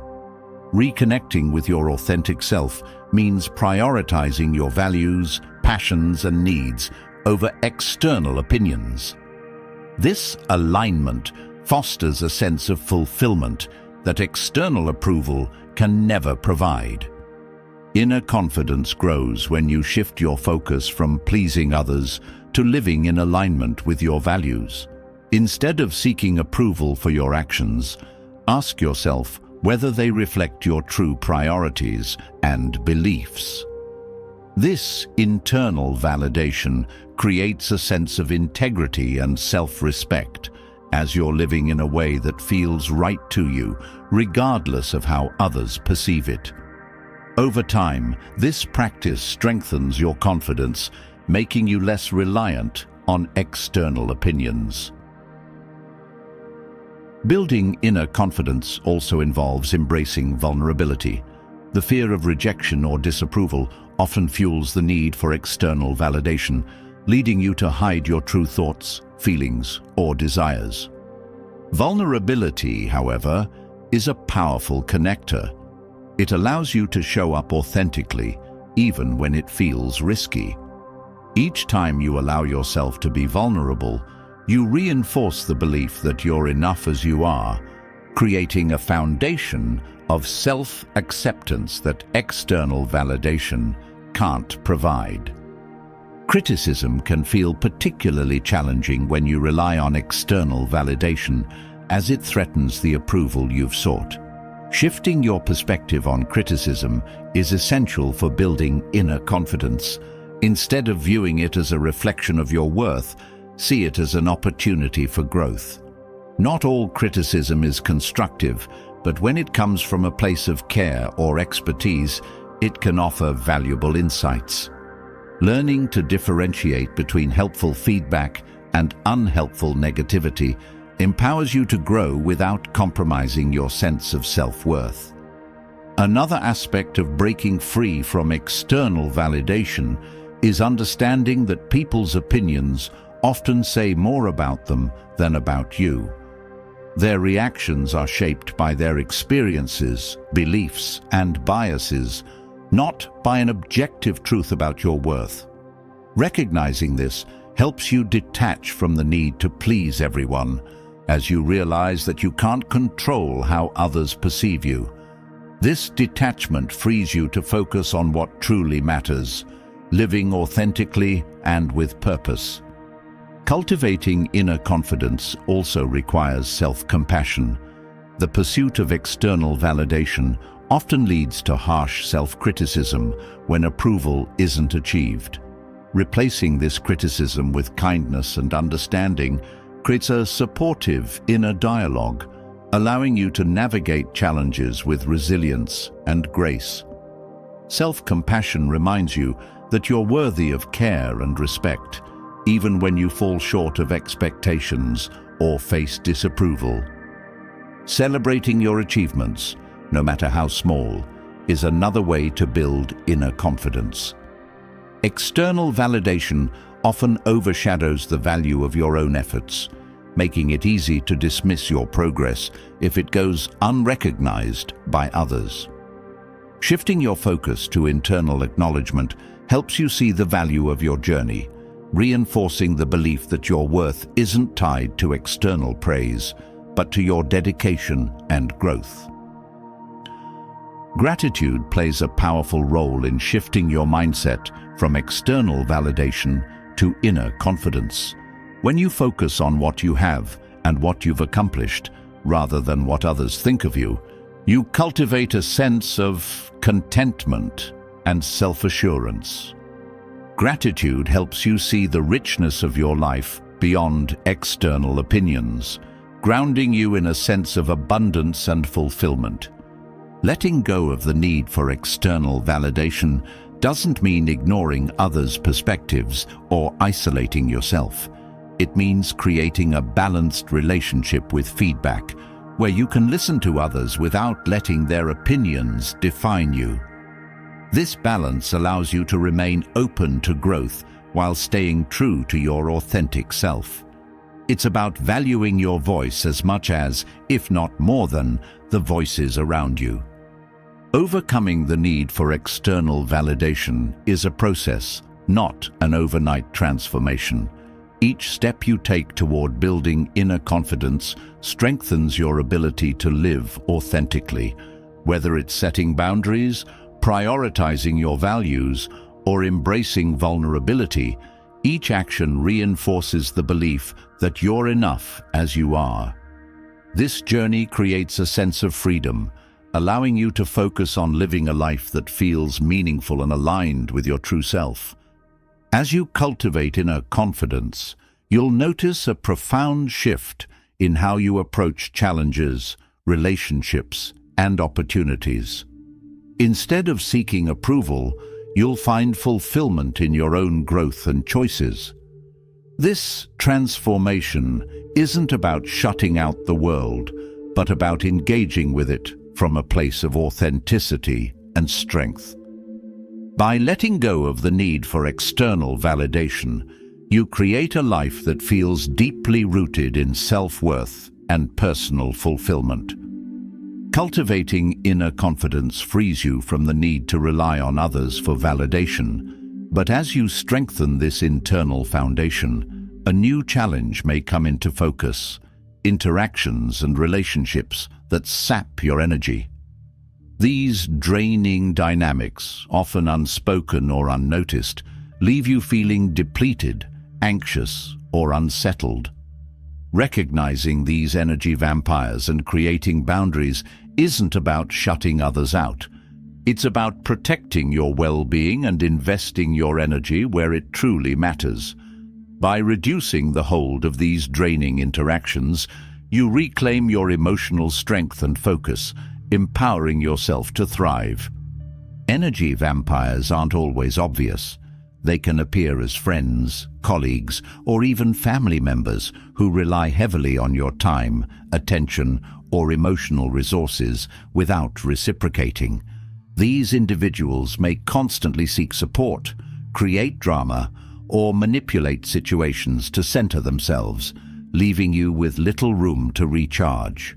A: Reconnecting with your authentic self means prioritizing your values, passions, and needs over external opinions. This alignment fosters a sense of fulfillment that external approval can never provide. Inner confidence grows when you shift your focus from pleasing others to living in alignment with your values. Instead of seeking approval for your actions, ask yourself whether they reflect your true priorities and beliefs. This internal validation creates a sense of integrity and self-respect, as you're living in a way that feels right to you, regardless of how others perceive it. Over time, this practice strengthens your confidence, making you less reliant on external opinions. Building inner confidence also involves embracing vulnerability. The fear of rejection or disapproval often fuels the need for external validation, leading you to hide your true thoughts, feelings, or desires. Vulnerability, however, is a powerful connector. It allows you to show up authentically, even when it feels risky. Each time you allow yourself to be vulnerable, you reinforce the belief that you're enough as you are, creating a foundation of self-acceptance that external validation can't provide. Criticism can feel particularly challenging when you rely on external validation, as it threatens the approval you've sought. Shifting your perspective on criticism is essential for building inner confidence. Instead of viewing it as a reflection of your worth, see it as an opportunity for growth. Not all criticism is constructive, but when it comes from a place of care or expertise, it can offer valuable insights. Learning to differentiate between helpful feedback and unhelpful negativity empowers you to grow without compromising your sense of self-worth. Another aspect of breaking free from external validation is understanding that people's opinions often say more about them than about you. Their reactions are shaped by their experiences, beliefs, and biases, not by an objective truth about your worth. Recognizing this helps you detach from the need to please everyone, as you realize that you can't control how others perceive you. This detachment frees you to focus on what truly matters, living authentically and with purpose. Cultivating inner confidence also requires self-compassion. The pursuit of external validation often leads to harsh self-criticism when approval isn't achieved. Replacing this criticism with kindness and understanding creates a supportive inner dialogue, allowing you to navigate challenges with resilience and grace. Self-compassion reminds you that you're worthy of care and respect, even when you fall short of expectations or face disapproval. Celebrating your achievements, no matter how small, is another way to build inner confidence. External validation often overshadows the value of your own efforts, making it easy to dismiss your progress if it goes unrecognized by others. Shifting your focus to internal acknowledgement helps you see the value of your journey, reinforcing the belief that your worth isn't tied to external praise, but to your dedication and growth. Gratitude plays a powerful role in shifting your mindset from external validation to inner confidence. When you focus on what you have and what you've accomplished, rather than what others think of you, you cultivate a sense of contentment and self-assurance. Gratitude helps you see the richness of your life beyond external opinions, grounding you in a sense of abundance and fulfillment. Letting go of the need for external validation doesn't mean ignoring others' perspectives or isolating yourself. It means creating a balanced relationship with feedback, where you can listen to others without letting their opinions define you. This balance allows you to remain open to growth while staying true to your authentic self. It's about valuing your voice as much as, if not more than, the voices around you. Overcoming the need for external validation is a process, not an overnight transformation. Each step you take toward building inner confidence strengthens your ability to live authentically, whether it's setting boundaries, prioritizing your values, or embracing vulnerability. Each action reinforces the belief that you're enough as you are. This journey creates a sense of freedom, allowing you to focus on living a life that feels meaningful and aligned with your true self. As you cultivate inner confidence, you'll notice a profound shift in how you approach challenges, relationships, and opportunities. Instead of seeking approval, you'll find fulfillment in your own growth and choices. This transformation isn't about shutting out the world, but about engaging with it from a place of authenticity and strength. By letting go of the need for external validation, you create a life that feels deeply rooted in self-worth and personal fulfillment. Cultivating inner confidence frees you from the need to rely on others for validation, but as you strengthen this internal foundation, a new challenge may come into focus: interactions and relationships that sap your energy. These draining dynamics, often unspoken or unnoticed, leave you feeling depleted, anxious, or unsettled. Recognizing these energy vampires and creating boundaries isn't about shutting others out. It's about protecting your well-being and investing your energy where it truly matters. By reducing the hold of these draining interactions, you reclaim your emotional strength and focus, empowering yourself to thrive. Energy vampires aren't always obvious. They can appear as friends, colleagues, or even family members who rely heavily on your time, attention, or emotional resources without reciprocating. These individuals may constantly seek support, create drama, or manipulate situations to center themselves, leaving you with little room to recharge.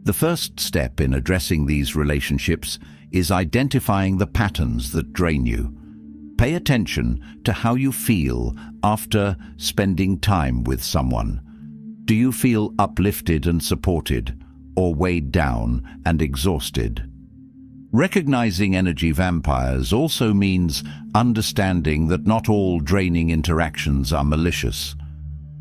A: The first step in addressing these relationships is identifying the patterns that drain you. Pay attention to how you feel after spending time with someone. Do you feel uplifted and supported, or weighed down and exhausted? Recognizing energy vampires also means understanding that not all draining interactions are malicious.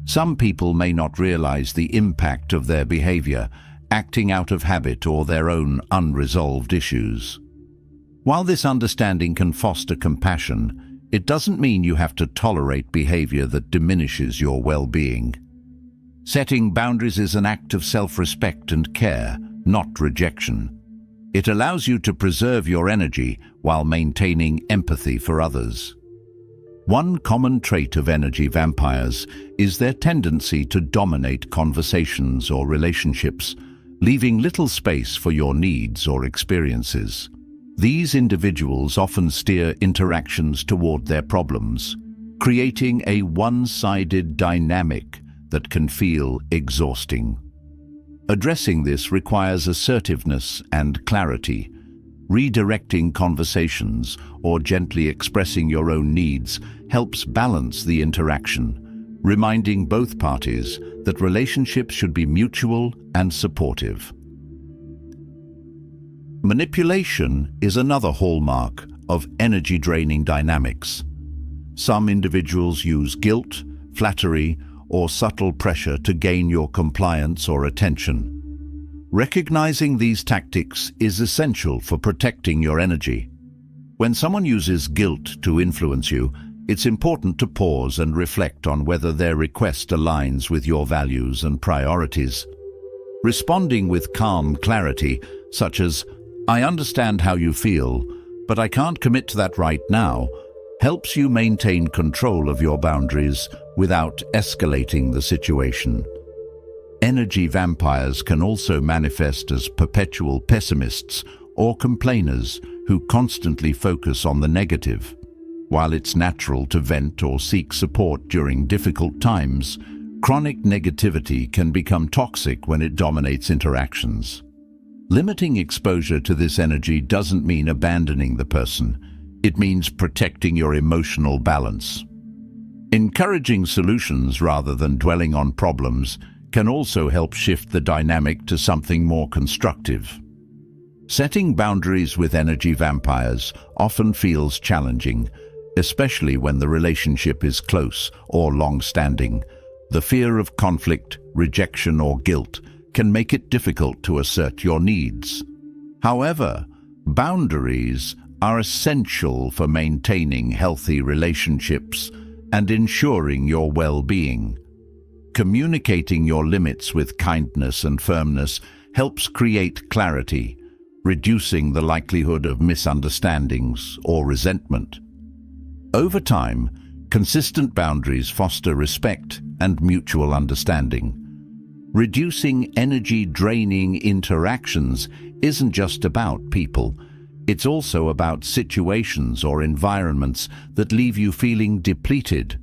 A: Some people may not realize the impact of their behavior, acting out of habit or their own unresolved issues. While this understanding can foster compassion, it doesn't mean you have to tolerate behavior that diminishes your well-being. Setting boundaries is an act of self-respect and care, not rejection. It allows you to preserve your energy while maintaining empathy for others. One common trait of energy vampires is their tendency to dominate conversations or relationships, leaving little space for your needs or experiences. These individuals often steer interactions toward their problems, creating a one-sided dynamic that can feel exhausting. Addressing this requires assertiveness and clarity. Redirecting conversations or gently expressing your own needs helps balance the interaction, reminding both parties that relationships should be mutual and supportive. Manipulation is another hallmark of energy-draining dynamics. Some individuals use guilt, flattery, or subtle pressure to gain your compliance or attention. Recognizing these tactics is essential for protecting your energy. When someone uses guilt to influence you, it's important to pause and reflect on whether their request aligns with your values and priorities. Responding with calm clarity, such as, "I understand how you feel, but I can't commit to that right now," helps you maintain control of your boundaries without escalating the situation. Energy vampires can also manifest as perpetual pessimists or complainers who constantly focus on the negative. While it's natural to vent or seek support during difficult times, chronic negativity can become toxic when it dominates interactions. Limiting exposure to this energy doesn't mean abandoning the person. It means protecting your emotional balance. Encouraging solutions rather than dwelling on problems can also help shift the dynamic to something more constructive. Setting boundaries with energy vampires often feels challenging, especially when the relationship is close or long-standing. The fear of conflict, rejection, or guilt can make it difficult to assert your needs. However, boundaries are essential for maintaining healthy relationships and ensuring your well-being. Communicating your limits with kindness and firmness helps create clarity, reducing the likelihood of misunderstandings or resentment. Over time, consistent boundaries foster respect and mutual understanding. Reducing energy-draining interactions isn't just about people. It's also about situations or environments that leave you feeling depleted.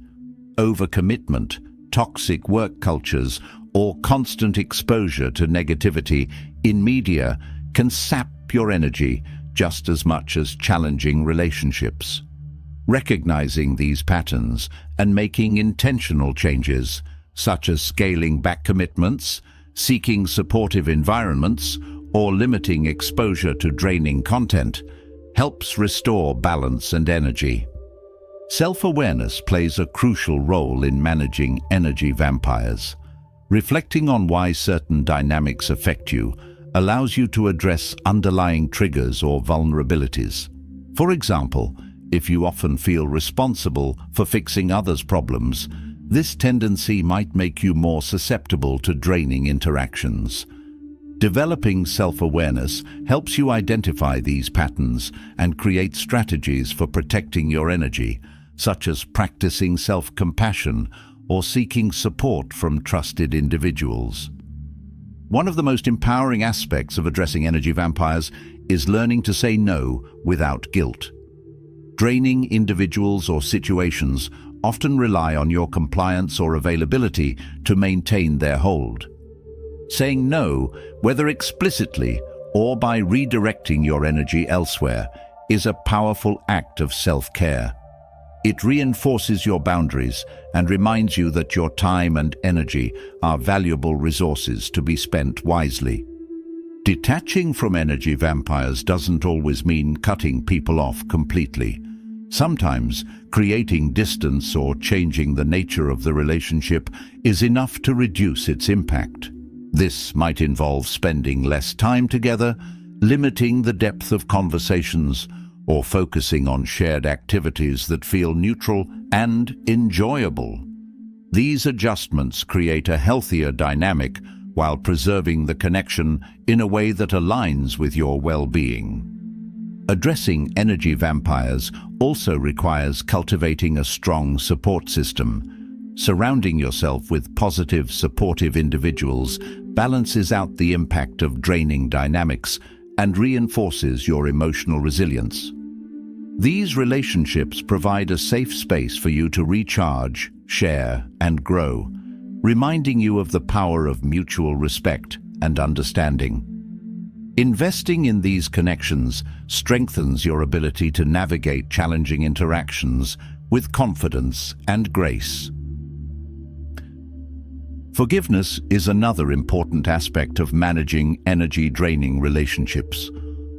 A: Overcommitment, toxic work cultures, or constant exposure to negativity in media can sap your energy just as much as challenging relationships. Recognizing these patterns and making intentional changes, such as scaling back commitments, seeking supportive environments, or limiting exposure to draining content, helps restore balance and energy. Self-awareness plays a crucial role in managing energy vampires. Reflecting on why certain dynamics affect you allows you to address underlying triggers or vulnerabilities. For example, if you often feel responsible for fixing others' problems, this tendency might make you more susceptible to draining interactions. Developing self-awareness helps you identify these patterns and create strategies for protecting your energy, such as practicing self-compassion or seeking support from trusted individuals. One of the most empowering aspects of addressing energy vampires is learning to say no without guilt. Draining individuals or situations often rely on your compliance or availability to maintain their hold. Saying no, whether explicitly or by redirecting your energy elsewhere, is a powerful act of self-care. It reinforces your boundaries and reminds you that your time and energy are valuable resources to be spent wisely. Detaching from energy vampires doesn't always mean cutting people off completely. Sometimes, creating distance or changing the nature of the relationship is enough to reduce its impact. This might involve spending less time together, limiting the depth of conversations, or focusing on shared activities that feel neutral and enjoyable. These adjustments create a healthier dynamic while preserving the connection in a way that aligns with your well-being. Addressing energy vampires also requires cultivating a strong support system. Surrounding yourself with positive, supportive individuals balances out the impact of draining dynamics and reinforces your emotional resilience. These relationships provide a safe space for you to recharge, share, and grow, reminding you of the power of mutual respect and understanding. Investing in these connections strengthens your ability to navigate challenging interactions with confidence and grace. Forgiveness is another important aspect of managing energy-draining relationships.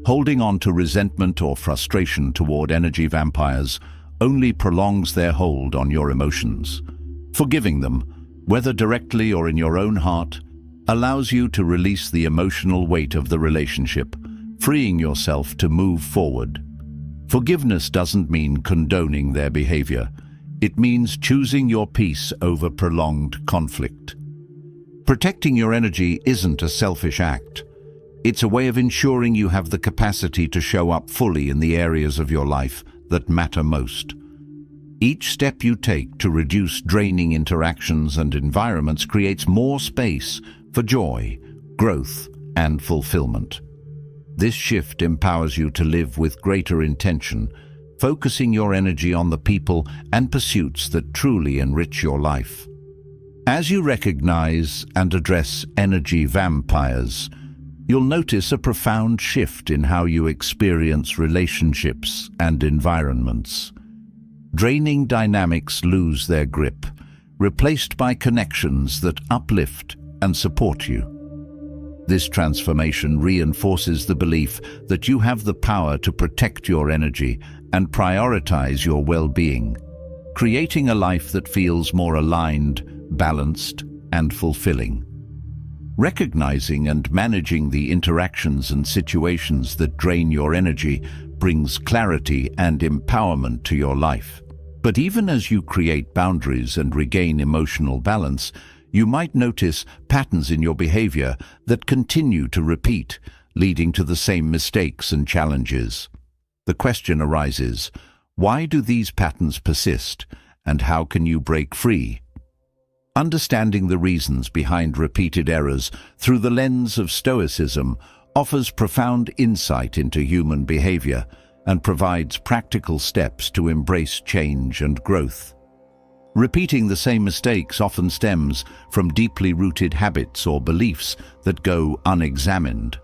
A: Holding on to resentment or frustration toward energy vampires only prolongs their hold on your emotions. Forgiving them, whether directly or in your own heart, allows you to release the emotional weight of the relationship, freeing yourself to move forward. Forgiveness doesn't mean condoning their behavior. It means choosing your peace over prolonged conflict. Protecting your energy isn't a selfish act. It's a way of ensuring you have the capacity to show up fully in the areas of your life that matter most. Each step you take to reduce draining interactions and environments creates more space for joy, growth, and fulfillment. This shift empowers you to live with greater intention, focusing your energy on the people and pursuits that truly enrich your life. As you recognize and address energy vampires, you'll notice a profound shift in how you experience relationships and environments. Draining dynamics lose their grip, replaced by connections that uplift and support you. This transformation reinforces the belief that you have the power to protect your energy and prioritize your well-being, creating a life that feels more aligned, balanced, and fulfilling. Recognizing and managing the interactions and situations that drain your energy brings clarity and empowerment to your life. But even as you create boundaries and regain emotional balance, you might notice patterns in your behavior that continue to repeat, leading to the same mistakes and challenges. The question arises, why do these patterns persist, and how can you break free? Understanding the reasons behind repeated errors through the lens of Stoicism offers profound insight into human behavior and provides practical steps to embrace change and growth. Repeating the same mistakes often stems from deeply rooted habits or beliefs that go unexamined.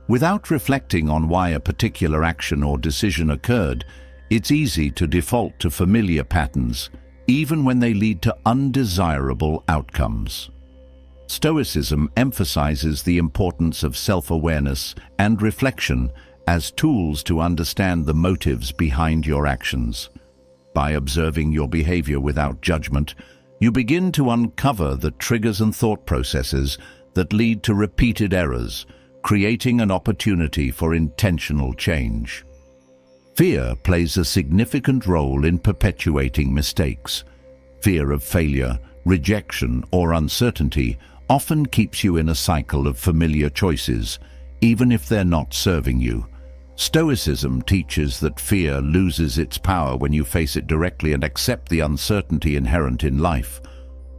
A: Without reflecting on why a particular action or decision occurred, it's easy to default to familiar patterns, even when they lead to undesirable outcomes. Stoicism emphasizes the importance of self-awareness and reflection as tools to understand the motives behind your actions. By observing your behavior without judgment, you begin to uncover the triggers and thought processes that lead to repeated errors, creating an opportunity for intentional change. Fear plays a significant role in perpetuating mistakes. Fear of failure, rejection, or uncertainty often keeps you in a cycle of familiar choices, even if they're not serving you. Stoicism teaches that fear loses its power when you face it directly and accept the uncertainty inherent in life.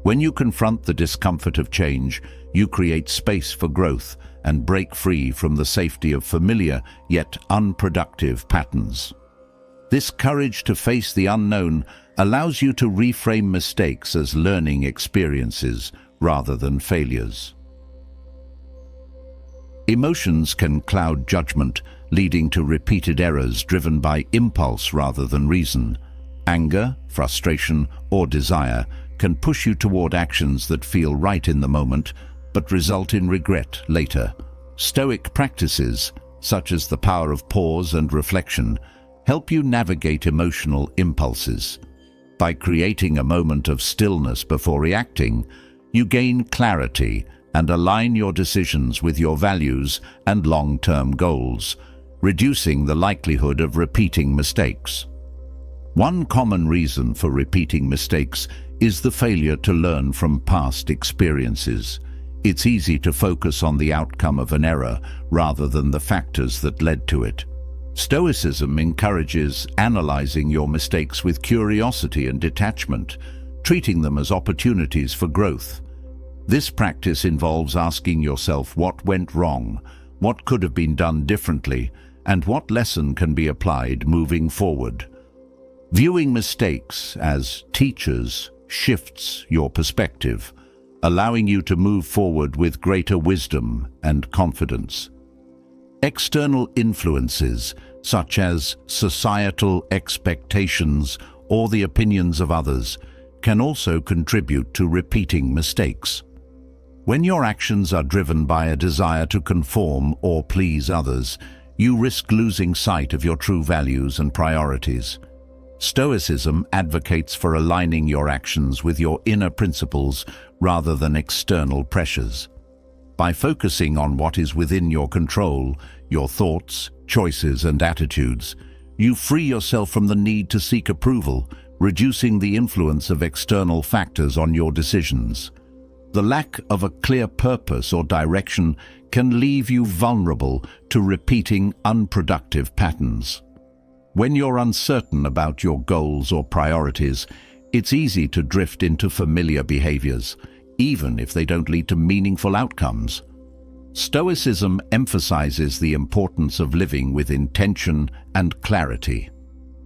A: When you confront the discomfort of change, you create space for growth and break free from the safety of familiar yet unproductive patterns. This courage to face the unknown allows you to reframe mistakes as learning experiences rather than failures. Emotions can cloud judgment, leading to repeated errors driven by impulse rather than reason. Anger, frustration, or desire can push you toward actions that feel right in the moment, but result in regret later. Stoic practices, such as the power of pause and reflection, help you navigate emotional impulses. By creating a moment of stillness before reacting, you gain clarity and align your decisions with your values and long-term goals, reducing the likelihood of repeating mistakes. One common reason for repeating mistakes is the failure to learn from past experiences. It's easy to focus on the outcome of an error rather than the factors that led to it. Stoicism encourages analyzing your mistakes with curiosity and detachment, treating them as opportunities for growth. This practice involves asking yourself what went wrong, what could have been done differently, and what lesson can be applied moving forward. Viewing mistakes as teachers shifts your perspective, allowing you to move forward with greater wisdom and confidence. External influences, such as societal expectations or the opinions of others, can also contribute to repeating mistakes. When your actions are driven by a desire to conform or please others, you risk losing sight of your true values and priorities. Stoicism advocates for aligning your actions with your inner principles rather than external pressures. By focusing on what is within your control, your thoughts, choices, and attitudes, you free yourself from the need to seek approval, reducing the influence of external factors on your decisions. The lack of a clear purpose or direction can leave you vulnerable to repeating unproductive patterns. When you're uncertain about your goals or priorities, it's easy to drift into familiar behaviors, even if they don't lead to meaningful outcomes. Stoicism emphasizes the importance of living with intention and clarity.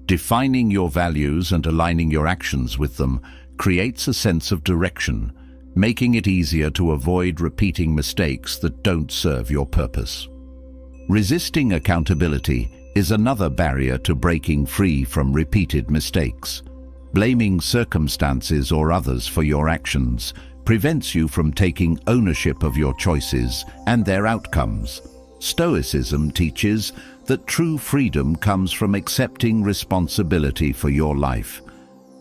A: Defining your values and aligning your actions with them creates a sense of direction, making it easier to avoid repeating mistakes that don't serve your purpose. Resisting accountability is another barrier to breaking free from repeated mistakes. Blaming circumstances or others for your actions prevents you from taking ownership of your choices and their outcomes. Stoicism teaches that true freedom comes from accepting responsibility for your life.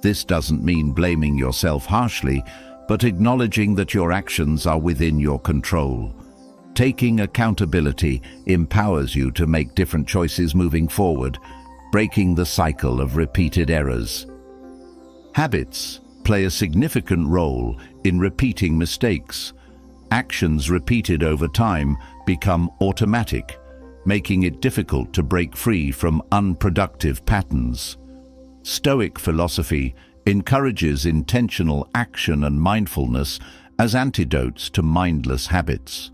A: This doesn't mean blaming yourself harshly, but acknowledging that your actions are within your control. Taking accountability empowers you to make different choices moving forward, breaking the cycle of repeated errors. Habits play a significant role in repeating mistakes. Actions repeated over time become automatic, making it difficult to break free from unproductive patterns. Stoic philosophy encourages intentional action and mindfulness as antidotes to mindless habits.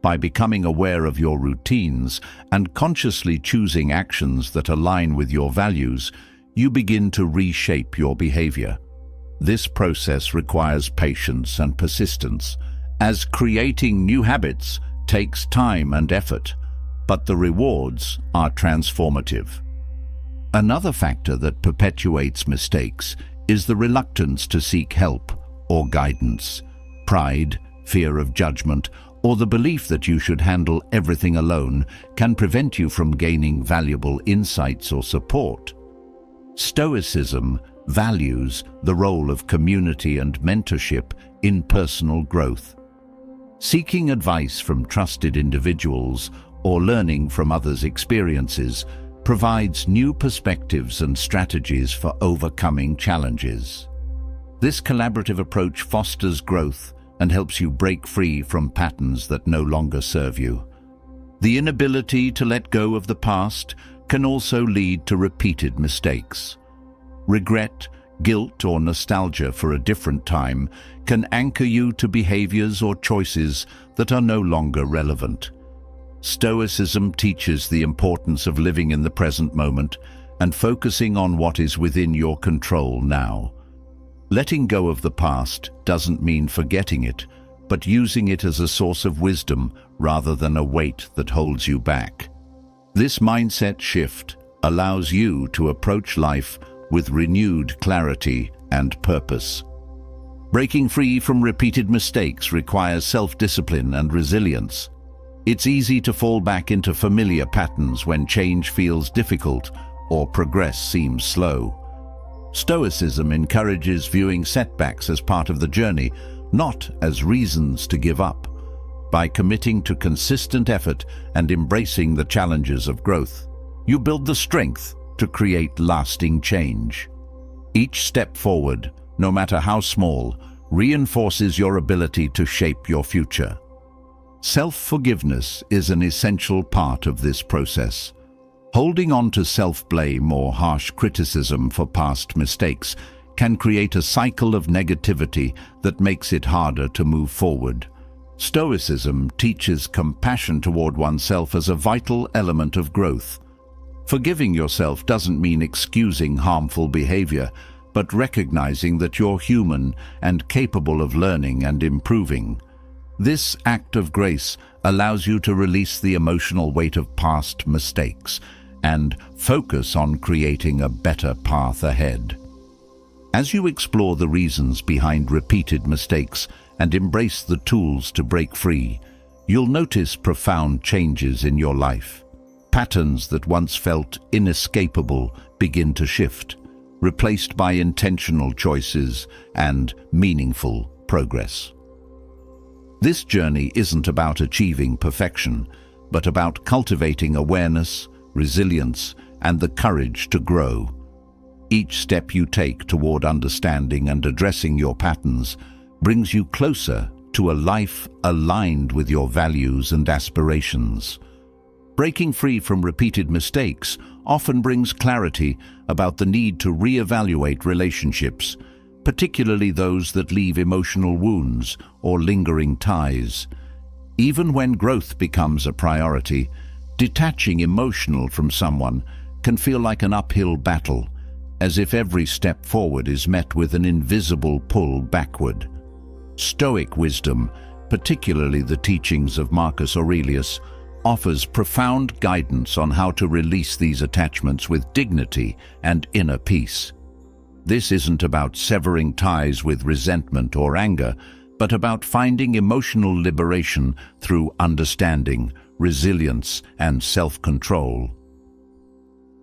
A: By becoming aware of your routines and consciously choosing actions that align with your values, you begin to reshape your behavior. This process requires patience and persistence, as creating new habits takes time and effort, but the rewards are transformative. Another factor that perpetuates mistakes is the reluctance to seek help or guidance. Pride, fear of judgment, or the belief that you should handle everything alone can prevent you from gaining valuable insights or support. Stoicism values the role of community and mentorship in personal growth. Seeking advice from trusted individuals or learning from others' experiences provides new perspectives and strategies for overcoming challenges. This collaborative approach fosters growth and helps you break free from patterns that no longer serve you. The inability to let go of the past can also lead to repeated mistakes. Regret, guilt, or nostalgia for a different time can anchor you to behaviors or choices that are no longer relevant. Stoicism teaches the importance of living in the present moment and focusing on what is within your control now. Letting go of the past doesn't mean forgetting it, but using it as a source of wisdom rather than a weight that holds you back. This mindset shift allows you to approach life with renewed clarity and purpose. Breaking free from repeated mistakes requires self-discipline and resilience. It's easy to fall back into familiar patterns when change feels difficult or progress seems slow. Stoicism encourages viewing setbacks as part of the journey, not as reasons to give up. By committing to consistent effort and embracing the challenges of growth, you build the strength to create lasting change. Each step forward, no matter how small, reinforces your ability to shape your future. Self-forgiveness is an essential part of this process. Holding on to self-blame or harsh criticism for past mistakes can create a cycle of negativity that makes it harder to move forward. Stoicism teaches compassion toward oneself as a vital element of growth. Forgiving yourself doesn't mean excusing harmful behavior, but recognizing that you're human and capable of learning and improving. This act of grace allows you to release the emotional weight of past mistakes and focus on creating a better path ahead. As you explore the reasons behind repeated mistakes and embrace the tools to break free, you'll notice profound changes in your life. Patterns that once felt inescapable begin to shift, replaced by intentional choices and meaningful progress. This journey isn't about achieving perfection, but about cultivating awareness, resilience, and the courage to grow. Each step you take toward understanding and addressing your patterns brings you closer to a life aligned with your values and aspirations. Breaking free from repeated mistakes often brings clarity about the need to reevaluate relationships, particularly those that leave emotional wounds or lingering ties. Even when growth becomes a priority, detaching emotional from someone can feel like an uphill battle, as if every step forward is met with an invisible pull backward. Stoic wisdom, particularly the teachings of Marcus Aurelius, offers profound guidance on how to release these attachments with dignity and inner peace. This isn't about severing ties with resentment or anger, but about finding emotional liberation through understanding, resilience, and self-control.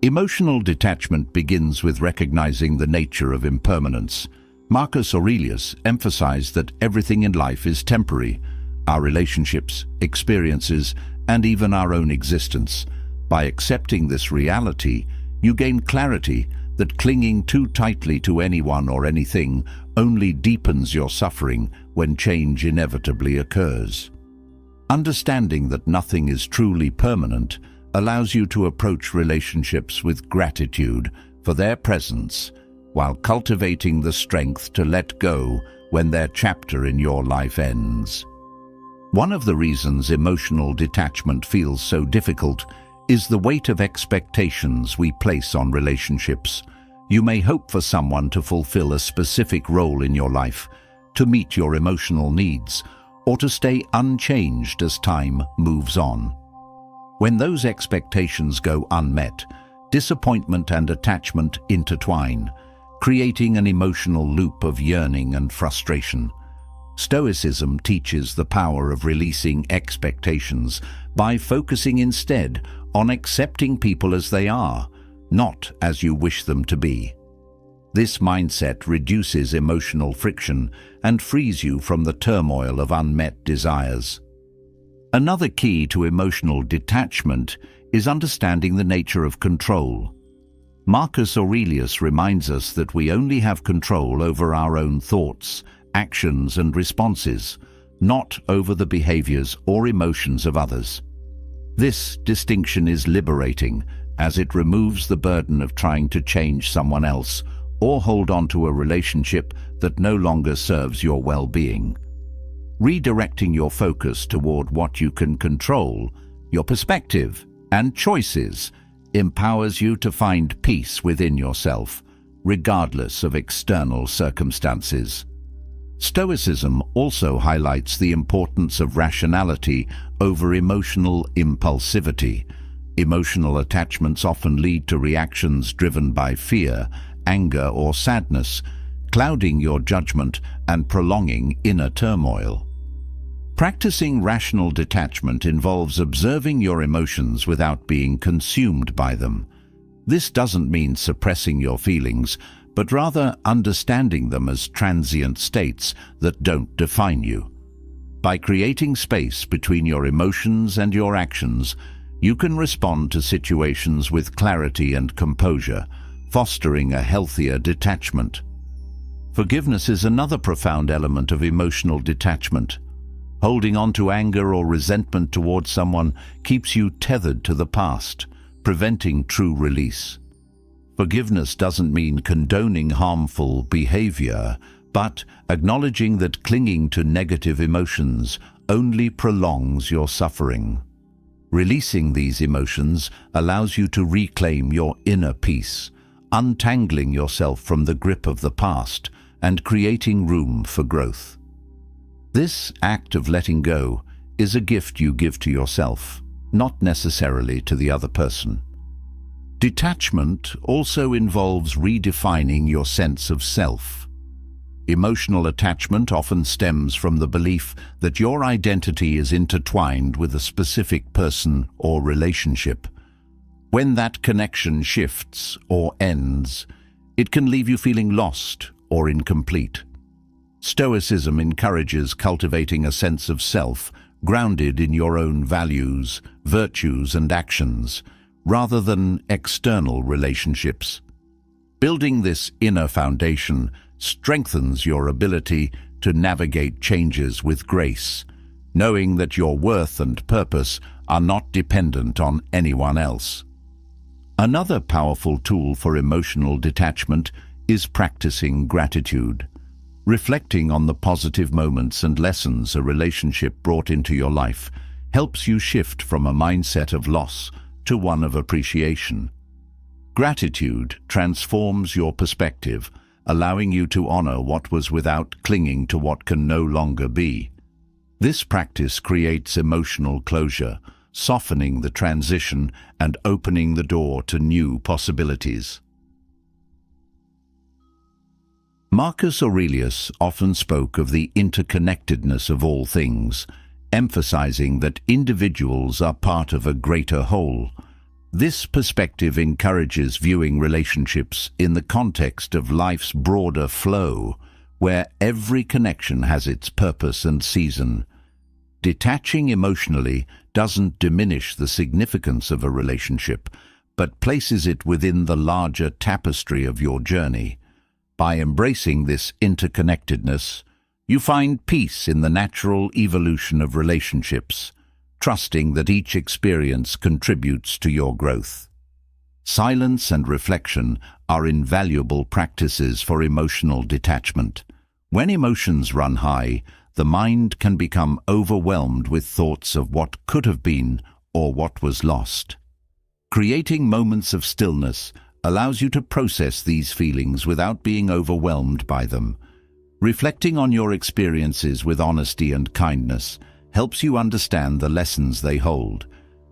A: Emotional detachment begins with recognizing the nature of impermanence. Marcus Aurelius emphasized that everything in life is temporary: our relationships, experiences, and even our own existence. By accepting this reality, you gain clarity that clinging too tightly to anyone or anything only deepens your suffering when change inevitably occurs. Understanding that nothing is truly permanent allows you to approach relationships with gratitude for their presence, while cultivating the strength to let go when their chapter in your life ends. One of the reasons emotional detachment feels so difficult is the weight of expectations we place on relationships. You may hope for someone to fulfill a specific role in your life, to meet your emotional needs, or to stay unchanged as time moves on. When those expectations go unmet, disappointment and attachment intertwine, creating an emotional loop of yearning and frustration. Stoicism teaches the power of releasing expectations by focusing instead on accepting people as they are, not as you wish them to be. This mindset reduces emotional friction and frees you from the turmoil of unmet desires. Another key to emotional detachment is understanding the nature of control. Marcus Aurelius reminds us that we only have control over our own thoughts, actions, and responses, not over the behaviors or emotions of others. This distinction is liberating, as it removes the burden of trying to change someone else or hold on to a relationship that no longer serves your well-being. Redirecting your focus toward what you can control, your perspective and choices, empowers you to find peace within yourself, regardless of external circumstances. Stoicism also highlights the importance of rationality over emotional impulsivity. Emotional attachments often lead to reactions driven by fear, anger, or sadness, clouding your judgment and prolonging inner turmoil. Practicing rational detachment involves observing your emotions without being consumed by them. This doesn't mean suppressing your feelings, but rather understanding them as transient states that don't define you. By creating space between your emotions and your actions, you can respond to situations with clarity and composure, fostering a healthier detachment. Forgiveness is another profound element of emotional detachment. Holding on to anger or resentment towards someone keeps you tethered to the past, preventing true release. Forgiveness doesn't mean condoning harmful behavior, but acknowledging that clinging to negative emotions only prolongs your suffering. Releasing these emotions allows you to reclaim your inner peace, untangling yourself from the grip of the past and creating room for growth. This act of letting go is a gift you give to yourself, not necessarily to the other person. Detachment also involves redefining your sense of self. Emotional attachment often stems from the belief that your identity is intertwined with a specific person or relationship. When that connection shifts or ends, it can leave you feeling lost or incomplete. Stoicism encourages cultivating a sense of self grounded in your own values, virtues, and actions, rather than external relationships. Building this inner foundation strengthens your ability to navigate changes with grace, knowing that your worth and purpose are not dependent on anyone else. Another powerful tool for emotional detachment is practicing gratitude. Reflecting on the positive moments and lessons a relationship brought into your life helps you shift from a mindset of loss to one of appreciation. Gratitude transforms your perspective, allowing you to honor what was without clinging to what can no longer be. This practice creates emotional closure, softening the transition and opening the door to new possibilities. Marcus Aurelius often spoke of the interconnectedness of all things, emphasizing that individuals are part of a greater whole. This perspective encourages viewing relationships in the context of life's broader flow, where every connection has its purpose and season. Detaching emotionally doesn't diminish the significance of a relationship, but places it within the larger tapestry of your journey. By embracing this interconnectedness, you find peace in the natural evolution of relationships, trusting that each experience contributes to your growth. Silence and reflection are invaluable practices for emotional detachment. When emotions run high, the mind can become overwhelmed with thoughts of what could have been or what was lost. Creating moments of stillness allows you to process these feelings without being overwhelmed by them. Reflecting on your experiences with honesty and kindness helps you understand the lessons they hold,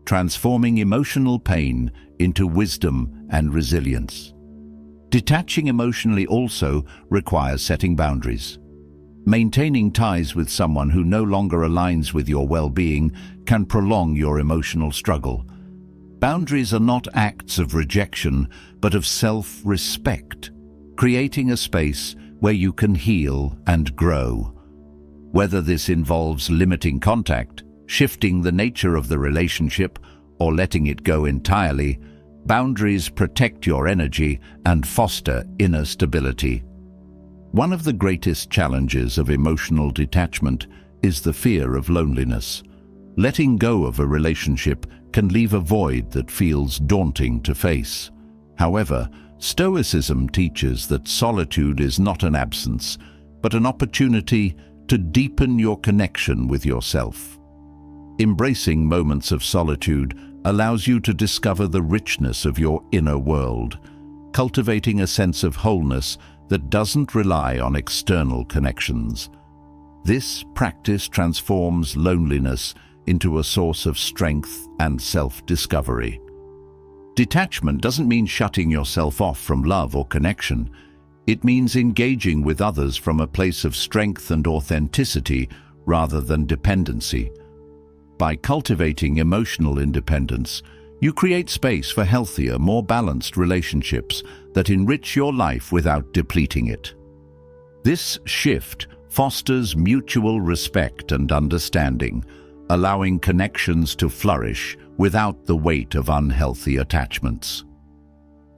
A: transforming emotional pain into wisdom and resilience. Detaching emotionally also requires setting boundaries. Maintaining ties with someone who no longer aligns with your well-being can prolong your emotional struggle. Boundaries are not acts of rejection, but of self-respect, creating a space where you can heal and grow. Whether this involves limiting contact, shifting the nature of the relationship, or letting it go entirely, boundaries protect your energy and foster inner stability. One of the greatest challenges of emotional detachment is the fear of loneliness. Letting go of a relationship can leave a void that feels daunting to face. However, Stoicism teaches that solitude is not an absence, but an opportunity to deepen your connection with yourself. Embracing moments of solitude allows you to discover the richness of your inner world, cultivating a sense of wholeness that doesn't rely on external connections. This practice transforms loneliness into a source of strength and self-discovery. Detachment doesn't mean shutting yourself off from love or connection. It means engaging with others from a place of strength and authenticity rather than dependency. By cultivating emotional independence, you create space for healthier, more balanced relationships that enrich your life without depleting it. This shift fosters mutual respect and understanding, allowing connections to flourish without the weight of unhealthy attachments.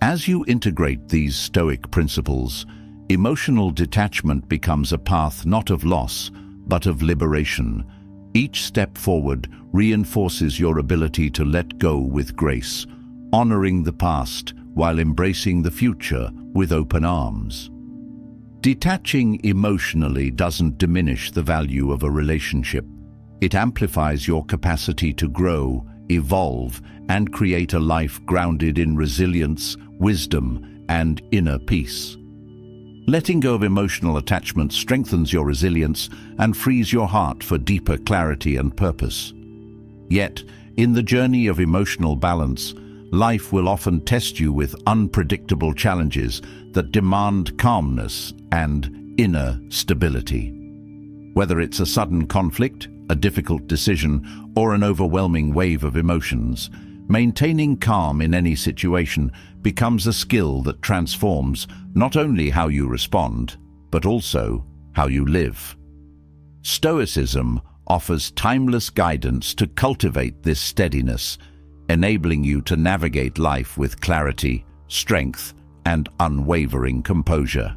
A: As you integrate these Stoic principles, emotional detachment becomes a path not of loss, but of liberation. Each step forward reinforces your ability to let go with grace, honoring the past while embracing the future with open arms. Detaching emotionally doesn't diminish the value of a relationship. It amplifies your capacity to grow, evolve, and create a life grounded in resilience, wisdom, and inner peace. Letting go of emotional attachment strengthens your resilience and frees your heart for deeper clarity and purpose. Yet, in the journey of emotional balance, life will often test you with unpredictable challenges that demand calmness and inner stability. Whether it's a sudden conflict, a difficult decision, or an overwhelming wave of emotions, maintaining calm in any situation becomes a skill that transforms not only how you respond, but also how you live. Stoicism offers timeless guidance to cultivate this steadiness, enabling you to navigate life with clarity, strength, and unwavering composure.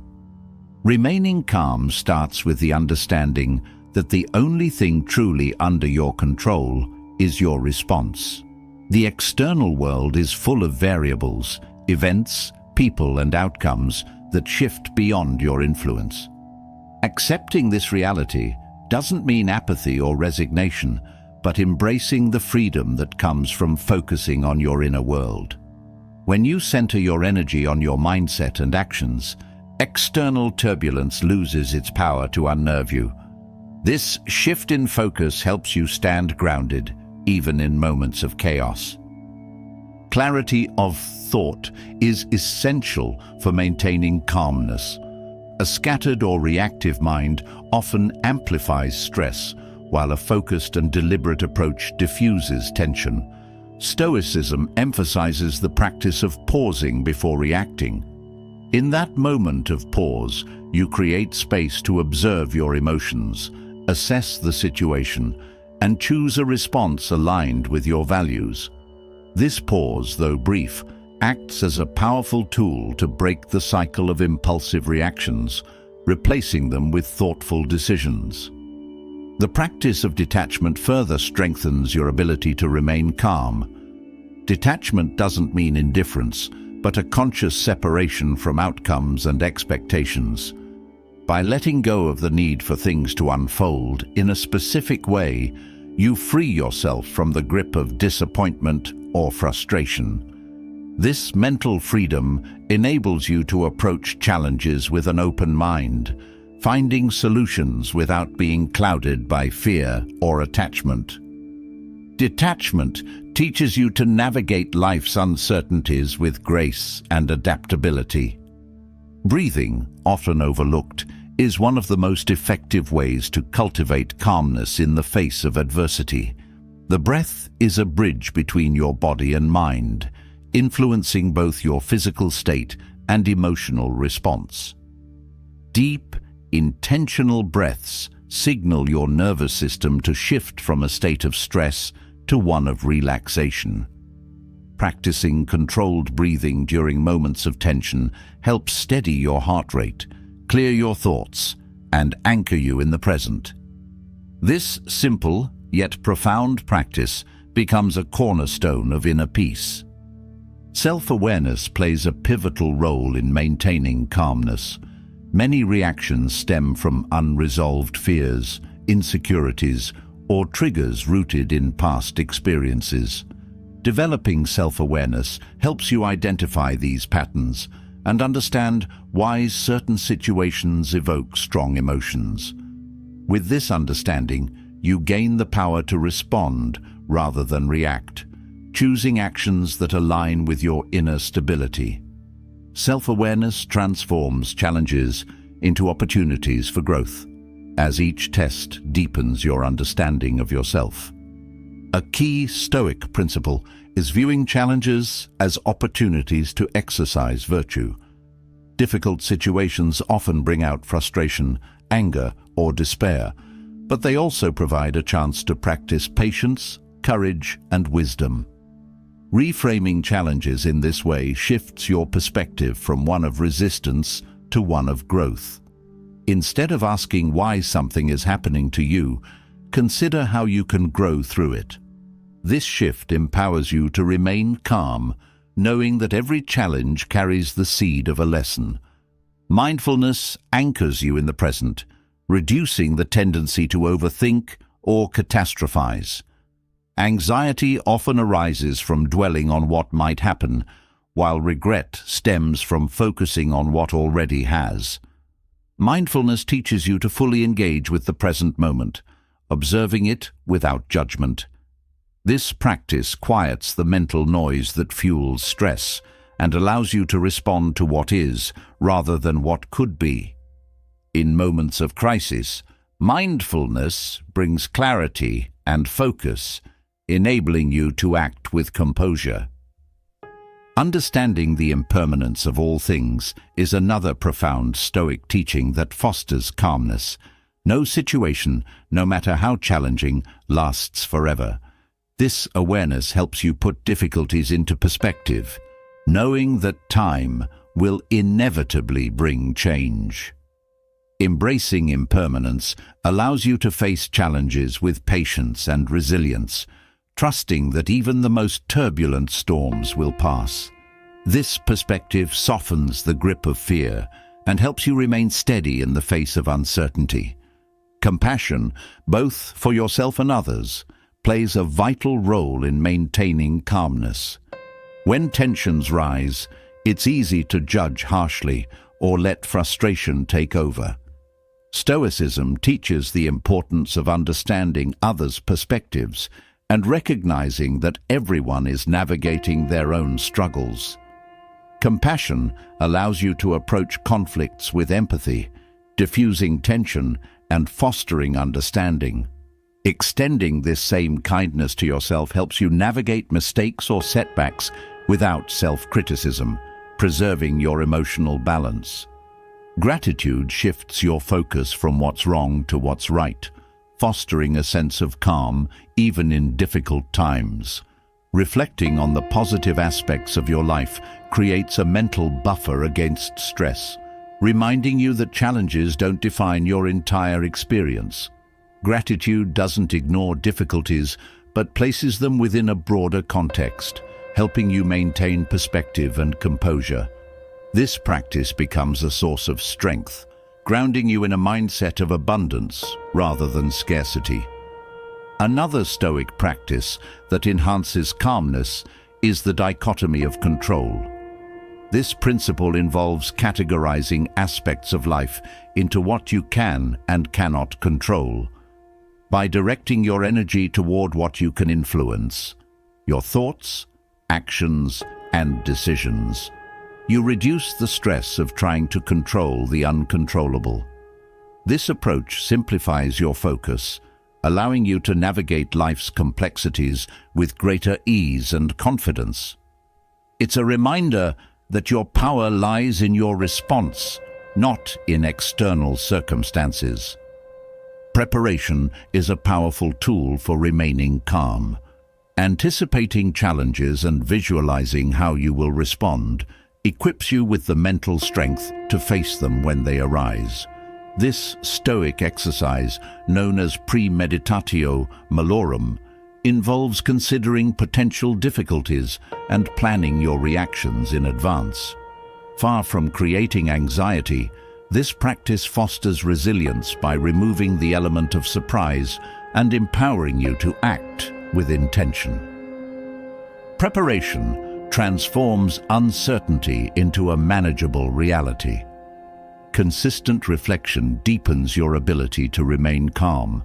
A: Remaining calm starts with the understanding that the only thing truly under your control is your response. The external world is full of variables, events, people, and outcomes that shift beyond your influence. Accepting this reality doesn't mean apathy or resignation, but embracing the freedom that comes from focusing on your inner world. When you center your energy on your mindset and actions, external turbulence loses its power to unnerve you. This shift in focus helps you stand grounded, even in moments of chaos. Clarity of thought is essential for maintaining calmness. A scattered or reactive mind often amplifies stress, while a focused and deliberate approach diffuses tension. Stoicism emphasizes the practice of pausing before reacting. In that moment of pause, you create space to observe your emotions, assess the situation, and choose a response aligned with your values. This pause, though brief, acts as a powerful tool to break the cycle of impulsive reactions, replacing them with thoughtful decisions. The practice of detachment further strengthens your ability to remain calm. Detachment doesn't mean indifference, but a conscious separation from outcomes and expectations. By letting go of the need for things to unfold in a specific way, you free yourself from the grip of disappointment or frustration. This mental freedom enables you to approach challenges with an open mind, finding solutions without being clouded by fear or attachment. Detachment teaches you to navigate life's uncertainties with grace and adaptability. Breathing, often overlooked, is one of the most effective ways to cultivate calmness in the face of adversity. The breath is a bridge between your body and mind, influencing both your physical state and emotional response. Deep, intentional breaths signal your nervous system to shift from a state of stress to one of relaxation. Practicing controlled breathing during moments of tension helps steady your heart rate, clear your thoughts, and anchor you in the present. This simple yet profound practice becomes a cornerstone of inner peace. Self-awareness plays a pivotal role in maintaining calmness. Many reactions stem from unresolved fears, insecurities, or triggers rooted in past experiences. Developing self-awareness helps you identify these patterns and understand why certain situations evoke strong emotions. With this understanding, you gain the power to respond rather than react, choosing actions that align with your inner stability. Self-awareness transforms challenges into opportunities for growth, as each test deepens your understanding of yourself. A key Stoic principle is viewing challenges as opportunities to exercise virtue. Difficult situations often bring out frustration, anger, or despair, but they also provide a chance to practice patience, courage, and wisdom. Reframing challenges in this way shifts your perspective from one of resistance to one of growth. Instead of asking why something is happening to you, consider how you can grow through it. This shift empowers you to remain calm, knowing that every challenge carries the seed of a lesson. Mindfulness anchors you in the present, reducing the tendency to overthink or catastrophize. Anxiety often arises from dwelling on what might happen, while regret stems from focusing on what already has. Mindfulness teaches you to fully engage with the present moment, observing it without judgment. This practice quiets the mental noise that fuels stress and allows you to respond to what is rather than what could be. In moments of crisis, mindfulness brings clarity and focus, enabling you to act with composure. Understanding the impermanence of all things is another profound Stoic teaching that fosters calmness. No situation, no matter how challenging, lasts forever. This awareness helps you put difficulties into perspective, knowing that time will inevitably bring change. Embracing impermanence allows you to face challenges with patience and resilience, trusting that even the most turbulent storms will pass. This perspective softens the grip of fear and helps you remain steady in the face of uncertainty. Compassion, both for yourself and others, plays a vital role in maintaining calmness. When tensions rise, it's easy to judge harshly or let frustration take over. Stoicism teaches the importance of understanding others' perspectives and recognizing that everyone is navigating their own struggles. Compassion allows you to approach conflicts with empathy, diffusing tension and fostering understanding. Extending this same kindness to yourself helps you navigate mistakes or setbacks without self-criticism, preserving your emotional balance. Gratitude shifts your focus from what's wrong to what's right, fostering a sense of calm even in difficult times. Reflecting on the positive aspects of your life creates a mental buffer against stress, reminding you that challenges don't define your entire experience. Gratitude doesn't ignore difficulties, but places them within a broader context, helping you maintain perspective and composure. This practice becomes a source of strength, grounding you in a mindset of abundance rather than scarcity. Another Stoic practice that enhances calmness is the dichotomy of control. This principle involves categorizing aspects of life into what you can and cannot control. By directing your energy toward what you can influence, your thoughts, actions, and decisions, you reduce the stress of trying to control the uncontrollable. This approach simplifies your focus, allowing you to navigate life's complexities with greater ease and confidence. It's a reminder that your power lies in your response, not in external circumstances. Preparation is a powerful tool for remaining calm. Anticipating challenges and visualizing how you will respond equips you with the mental strength to face them when they arise. This Stoic exercise, known as premeditatio malorum, involves considering potential difficulties and planning your reactions in advance. Far from creating anxiety, this practice fosters resilience by removing the element of surprise and empowering you to act with intention. Preparation transforms uncertainty into a manageable reality. Consistent reflection deepens your ability to remain calm,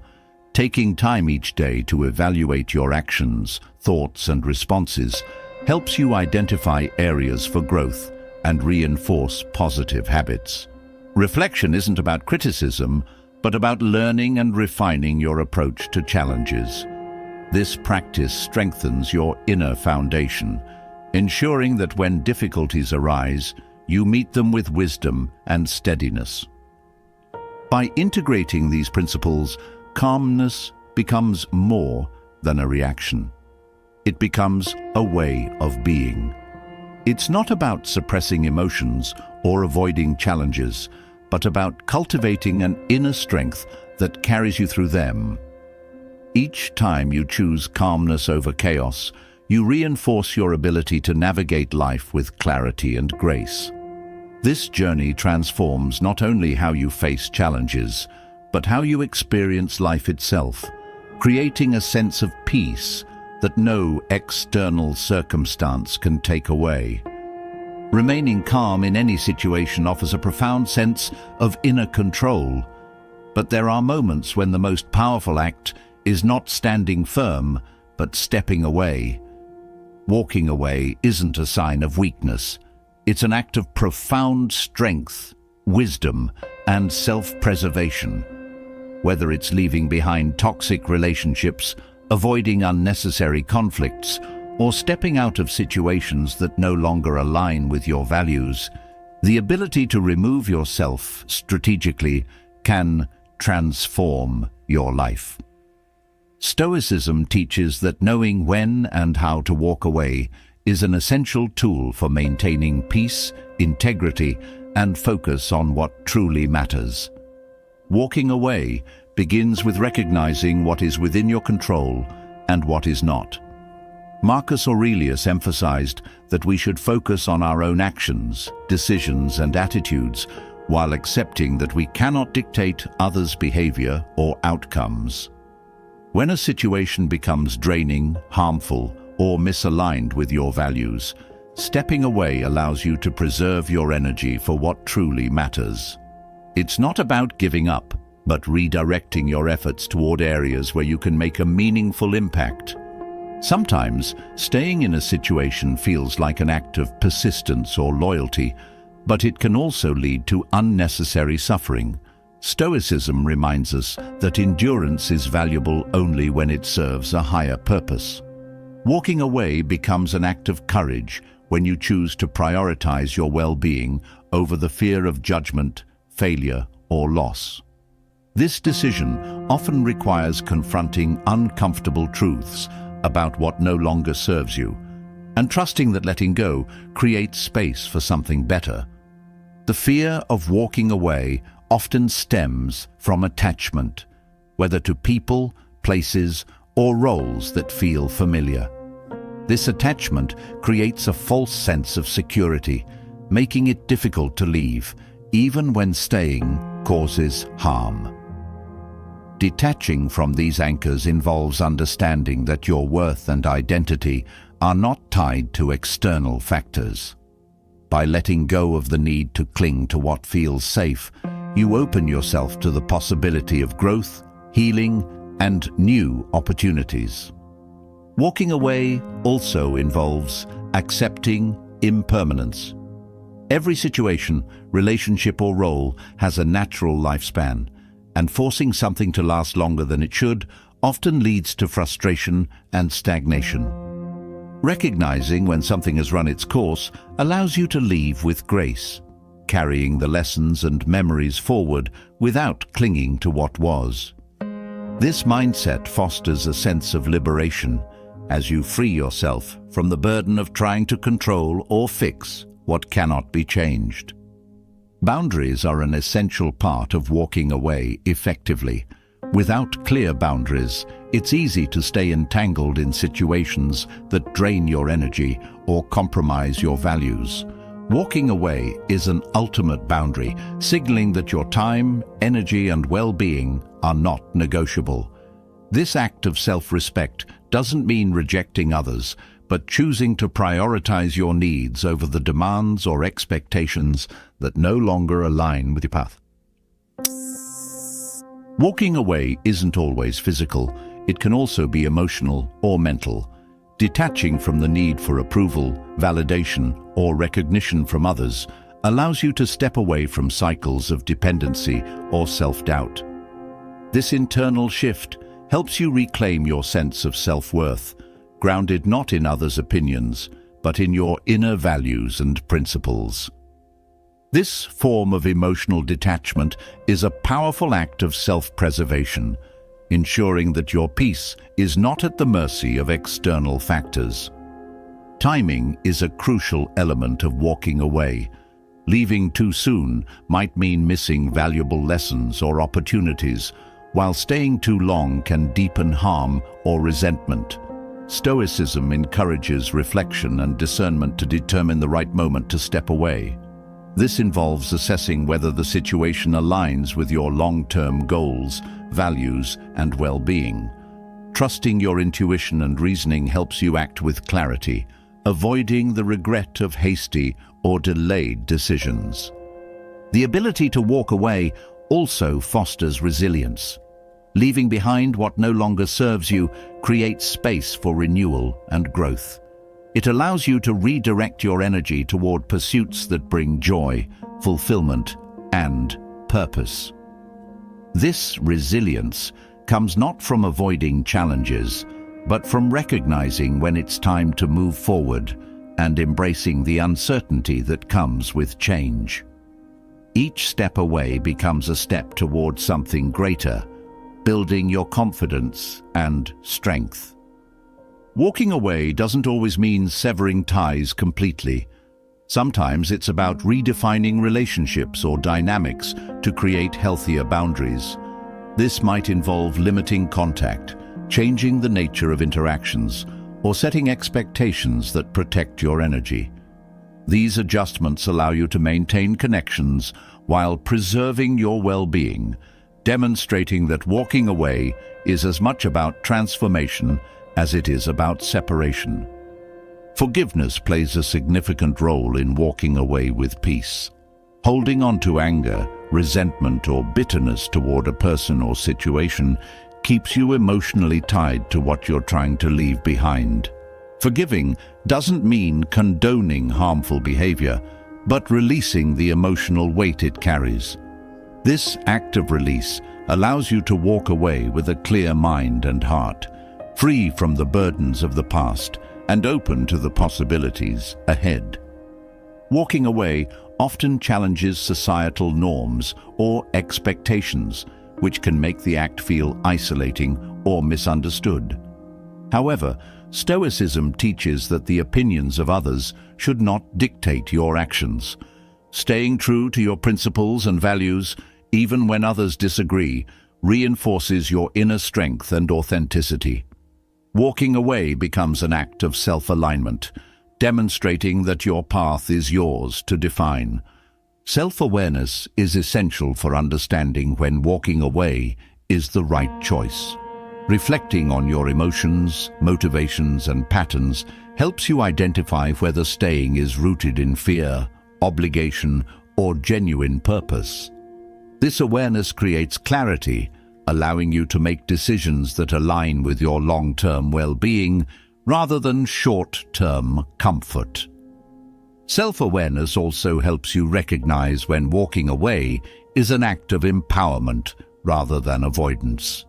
A: Taking time each day to evaluate your actions, thoughts, and responses helps you identify areas for growth and reinforce positive habits. Reflection isn't about criticism, but about learning and refining your approach to challenges. This practice strengthens your inner foundation, ensuring that when difficulties arise, you meet them with wisdom and steadiness. By integrating these principles, calmness becomes more than a reaction. It becomes a way of being. It's not about suppressing emotions or avoiding challenges, but about cultivating an inner strength that carries you through them. Each time you choose calmness over chaos, you reinforce your ability to navigate life with clarity and grace. This journey transforms not only how you face challenges, but how you experience life itself, creating a sense of peace that no external circumstance can take away. Remaining calm in any situation offers a profound sense of inner control, but there are moments when the most powerful act is not standing firm, but stepping away. Walking away isn't a sign of weakness. It's an act of profound strength, wisdom, and self-preservation. Whether it's leaving behind toxic relationships, avoiding unnecessary conflicts, or stepping out of situations that no longer align with your values, the ability to remove yourself strategically can transform your life. Stoicism teaches that knowing when and how to walk away is an essential tool for maintaining peace, integrity, and focus on what truly matters. Walking away begins with recognizing what is within your control and what is not. Marcus Aurelius emphasized that we should focus on our own actions, decisions, and attitudes, while accepting that we cannot dictate others' behavior or outcomes. When a situation becomes draining, harmful, or misaligned with your values, stepping away allows you to preserve your energy for what truly matters. It's not about giving up, but redirecting your efforts toward areas where you can make a meaningful impact. Sometimes, staying in a situation feels like an act of persistence or loyalty, but it can also lead to unnecessary suffering. Stoicism reminds us that endurance is valuable only when it serves a higher purpose. Walking away becomes an act of courage when you choose to prioritize your well-being over the fear of judgment, failure, or loss. This decision often requires confronting uncomfortable truths about what no longer serves you, and trusting that letting go creates space for something better. The fear of walking away often stems from attachment, whether to people, places, or roles that feel familiar. This attachment creates a false sense of security, making it difficult to leave, even when staying causes harm. Detaching from these anchors involves understanding that your worth and identity are not tied to external factors. By letting go of the need to cling to what feels safe, you open yourself to the possibility of growth, healing, and new opportunities. Walking away also involves accepting impermanence. Every situation, relationship, or role has a natural lifespan, and forcing something to last longer than it should often leads to frustration and stagnation. Recognizing when something has run its course allows you to leave with grace, carrying the lessons and memories forward without clinging to what was. This mindset fosters a sense of liberation as you free yourself from the burden of trying to control or fix what cannot be changed. Boundaries are an essential part of walking away effectively. Without clear boundaries, it's easy to stay entangled in situations that drain your energy or compromise your values. Walking away is an ultimate boundary, signaling that your time, energy, and well-being are not negotiable. This act of self-respect doesn't mean rejecting others, but choosing to prioritize your needs over the demands or expectations that no longer align with your path. Walking away isn't always physical. It can also be emotional or mental. Detaching from the need for approval, validation, or recognition from others allows you to step away from cycles of dependency or self-doubt. This internal shift helps you reclaim your sense of self-worth, grounded not in others' opinions, but in your inner values and principles. This form of emotional detachment is a powerful act of self-preservation, ensuring that your peace is not at the mercy of external factors. Timing is a crucial element of walking away. Leaving too soon might mean missing valuable lessons or opportunities, while staying too long can deepen harm or resentment. Stoicism encourages reflection and discernment to determine the right moment to step away. This involves assessing whether the situation aligns with your long-term goals, values, and well-being. Trusting your intuition and reasoning helps you act with clarity, avoiding the regret of hasty or delayed decisions. The ability to walk away also fosters resilience. Leaving behind what no longer serves you creates space for renewal and growth. It allows you to redirect your energy toward pursuits that bring joy, fulfillment, and purpose. This resilience comes not from avoiding challenges, but from recognizing when it's time to move forward and embracing the uncertainty that comes with change. Each step away becomes a step toward something greater, building your confidence and strength. Walking away doesn't always mean severing ties completely. Sometimes it's about redefining relationships or dynamics to create healthier boundaries. This might involve limiting contact, changing the nature of interactions, or setting expectations that protect your energy. These adjustments allow you to maintain connections while preserving your well-being, demonstrating that walking away is as much about transformation as it is about separation. Forgiveness plays a significant role in walking away with peace. Holding on to anger, resentment, or bitterness toward a person or situation keeps you emotionally tied to what you're trying to leave behind. Forgiving doesn't mean condoning harmful behavior, but releasing the emotional weight it carries. This act of release allows you to walk away with a clear mind and heart, free from the burdens of the past and open to the possibilities ahead. Walking away often challenges societal norms or expectations, which can make the act feel isolating or misunderstood. However, Stoicism teaches that the opinions of others should not dictate your actions. Staying true to your principles and values, even when others disagree, reinforces your inner strength and authenticity. Walking away becomes an act of self-alignment, demonstrating that your path is yours to define. Self-awareness is essential for understanding when walking away is the right choice. Reflecting on your emotions, motivations, and patterns helps you identify whether staying is rooted in fear, obligation, or genuine purpose. This awareness creates clarity, allowing you to make decisions that align with your long-term well-being rather than short-term comfort. Self-awareness also helps you recognize when walking away is an act of empowerment rather than avoidance.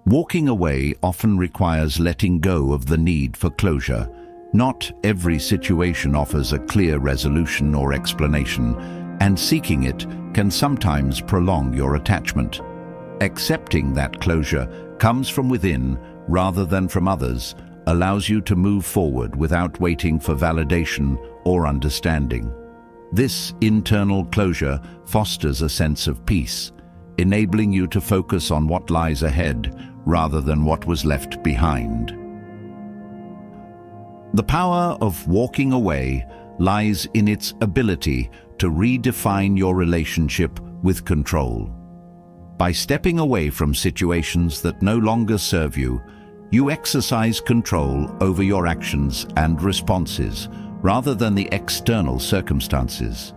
A: Walking away often requires letting go of the need for closure. Not every situation offers a clear resolution or explanation, and seeking it can sometimes prolong your attachment. Accepting that closure comes from within rather than from others allows you to move forward without waiting for validation or understanding. This internal closure fosters a sense of peace, enabling you to focus on what lies ahead rather than what was left behind. The power of walking away lies in its ability to redefine your relationship with control. By stepping away from situations that no longer serve you, you exercise control over your actions and responses rather than the external circumstances.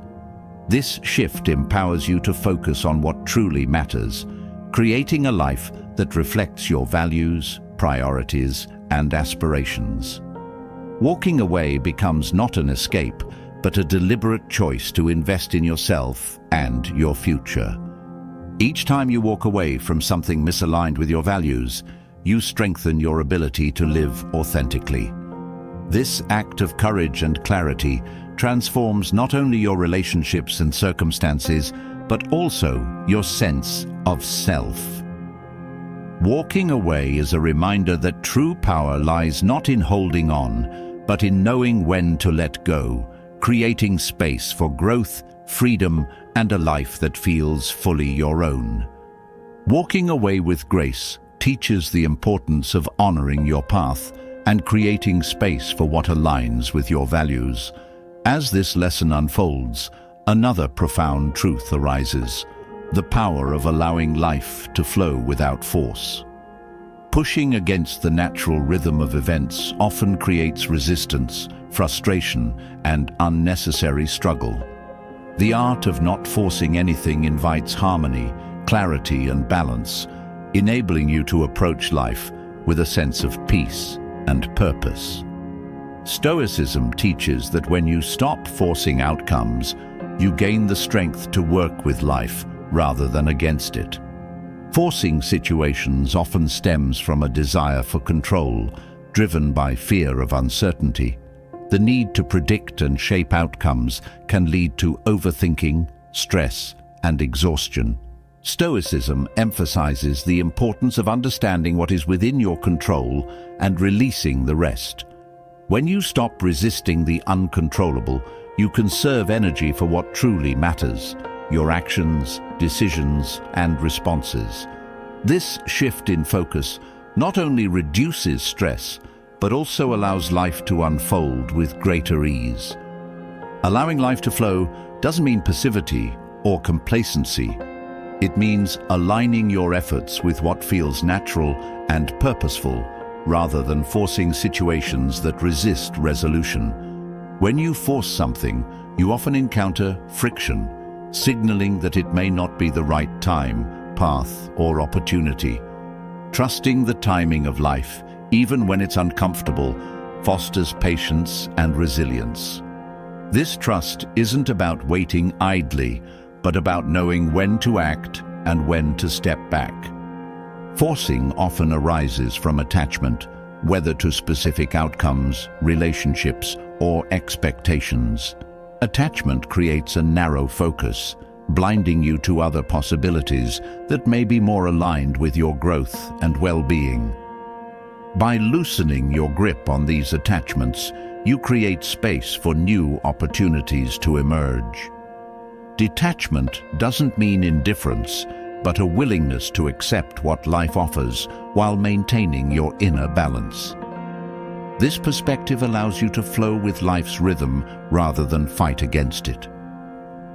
A: This shift empowers you to focus on what truly matters, creating a life that reflects your values, priorities, and aspirations. Walking away becomes not an escape, but a deliberate choice to invest in yourself and your future. Each time you walk away from something misaligned with your values, you strengthen your ability to live authentically. This act of courage and clarity transforms not only your relationships and circumstances, but also your sense of self. Walking away is a reminder that true power lies not in holding on, but in knowing when to let go, creating space for growth, freedom, and a life that feels fully your own. Walking away with grace teaches the importance of honoring your path and creating space for what aligns with your values. As this lesson unfolds, another profound truth arises: the power of allowing life to flow without force. Pushing against the natural rhythm of events often creates resistance, frustration, and unnecessary struggle. The art of not forcing anything invites harmony, clarity, and balance, enabling you to approach life with a sense of peace and purpose. Stoicism teaches that when you stop forcing outcomes, you gain the strength to work with life rather than against it. Forcing situations often stems from a desire for control, driven by fear of uncertainty. The need to predict and shape outcomes can lead to overthinking, stress, and exhaustion. Stoicism emphasizes the importance of understanding what is within your control and releasing the rest. When you stop resisting the uncontrollable, you conserve energy for what truly matters: your actions, decisions, and responses. This shift in focus not only reduces stress, but also allows life to unfold with greater ease. Allowing life to flow doesn't mean passivity or complacency. It means aligning your efforts with what feels natural and purposeful, rather than forcing situations that resist resolution. When you force something, you often encounter friction, signaling that it may not be the right time, path, or opportunity. Trusting the timing of life, even when it's uncomfortable, fosters patience and resilience. This trust isn't about waiting idly, but about knowing when to act and when to step back. Forcing often arises from attachment, whether to specific outcomes, relationships, or expectations. Attachment creates a narrow focus, blinding you to other possibilities that may be more aligned with your growth and well-being. By loosening your grip on these attachments, you create space for new opportunities to emerge. Detachment doesn't mean indifference, but a willingness to accept what life offers while maintaining your inner balance. This perspective allows you to flow with life's rhythm rather than fight against it.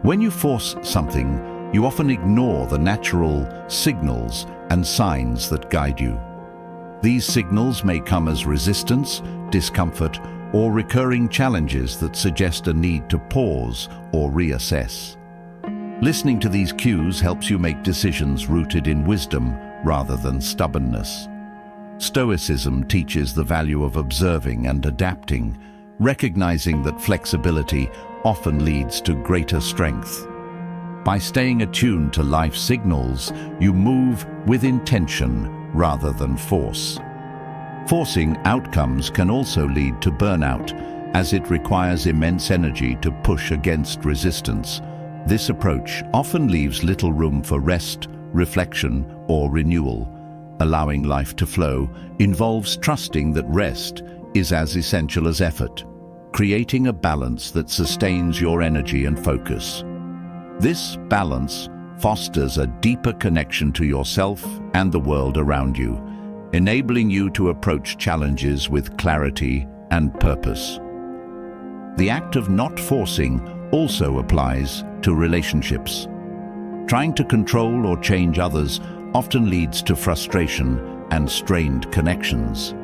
A: When you force something, you often ignore the natural signals and signs that guide you. These signals may come as resistance, discomfort, or recurring challenges that suggest a need to pause or reassess. Listening to these cues helps you make decisions rooted in wisdom rather than stubbornness. Stoicism teaches the value of observing and adapting, recognizing that flexibility often leads to greater strength. By staying attuned to life's signals, you move with intention rather than force. Forcing outcomes can also lead to burnout, as it requires immense energy to push against resistance. This approach often leaves little room for rest, reflection, or renewal. Allowing life to flow involves trusting that rest is as essential as effort, creating a balance that sustains your energy and focus. This balance fosters a deeper connection to yourself and the world around you, enabling you to approach challenges with clarity and purpose. The act of not forcing also applies to relationships. Trying to control or change others often leads to frustration and strained connections.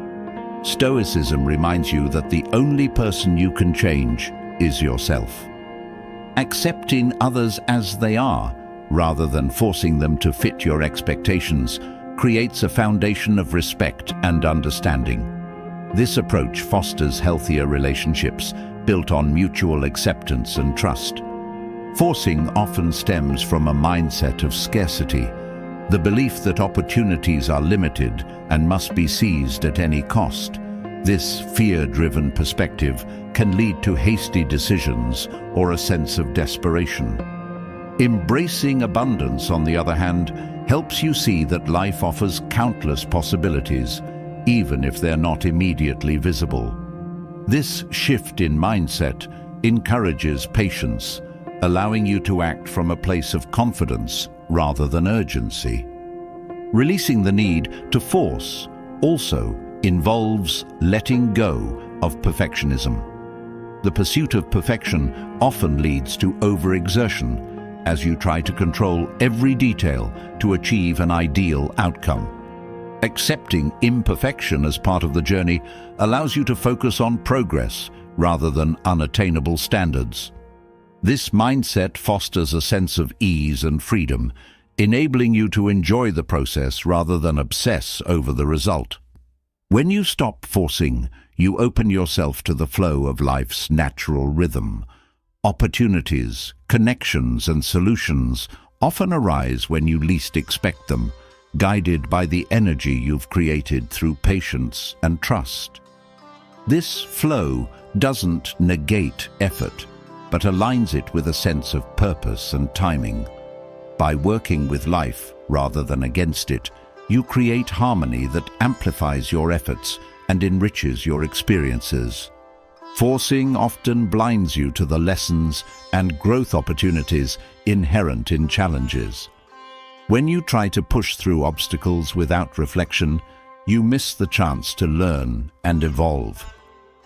A: Stoicism reminds you that the only person you can change is yourself. Accepting others as they are, rather than forcing them to fit your expectations, creates a foundation of respect and understanding. This approach fosters healthier relationships built on mutual acceptance and trust. Forcing often stems from a mindset of scarcity, the belief that opportunities are limited and must be seized at any cost. This fear-driven perspective can lead to hasty decisions or a sense of desperation. Embracing abundance, on the other hand, helps you see that life offers countless possibilities, even if they're not immediately visible. This shift in mindset encourages patience, allowing you to act from a place of confidence rather than urgency. Releasing the need to force also involves letting go of perfectionism. The pursuit of perfection often leads to overexertion as you try to control every detail to achieve an ideal outcome. Accepting imperfection as part of the journey allows you to focus on progress rather than unattainable standards. This mindset fosters a sense of ease and freedom, enabling you to enjoy the process rather than obsess over the result. When you stop forcing, you open yourself to the flow of life's natural rhythm. Opportunities, connections, and solutions often arise when you least expect them, guided by the energy you've created through patience and trust. This flow doesn't negate effort, but aligns it with a sense of purpose and timing. By working with life rather than against it, you create harmony that amplifies your efforts and enriches your experiences. Forcing often blinds you to the lessons and growth opportunities inherent in challenges. When you try to push through obstacles without reflection, you miss the chance to learn and evolve.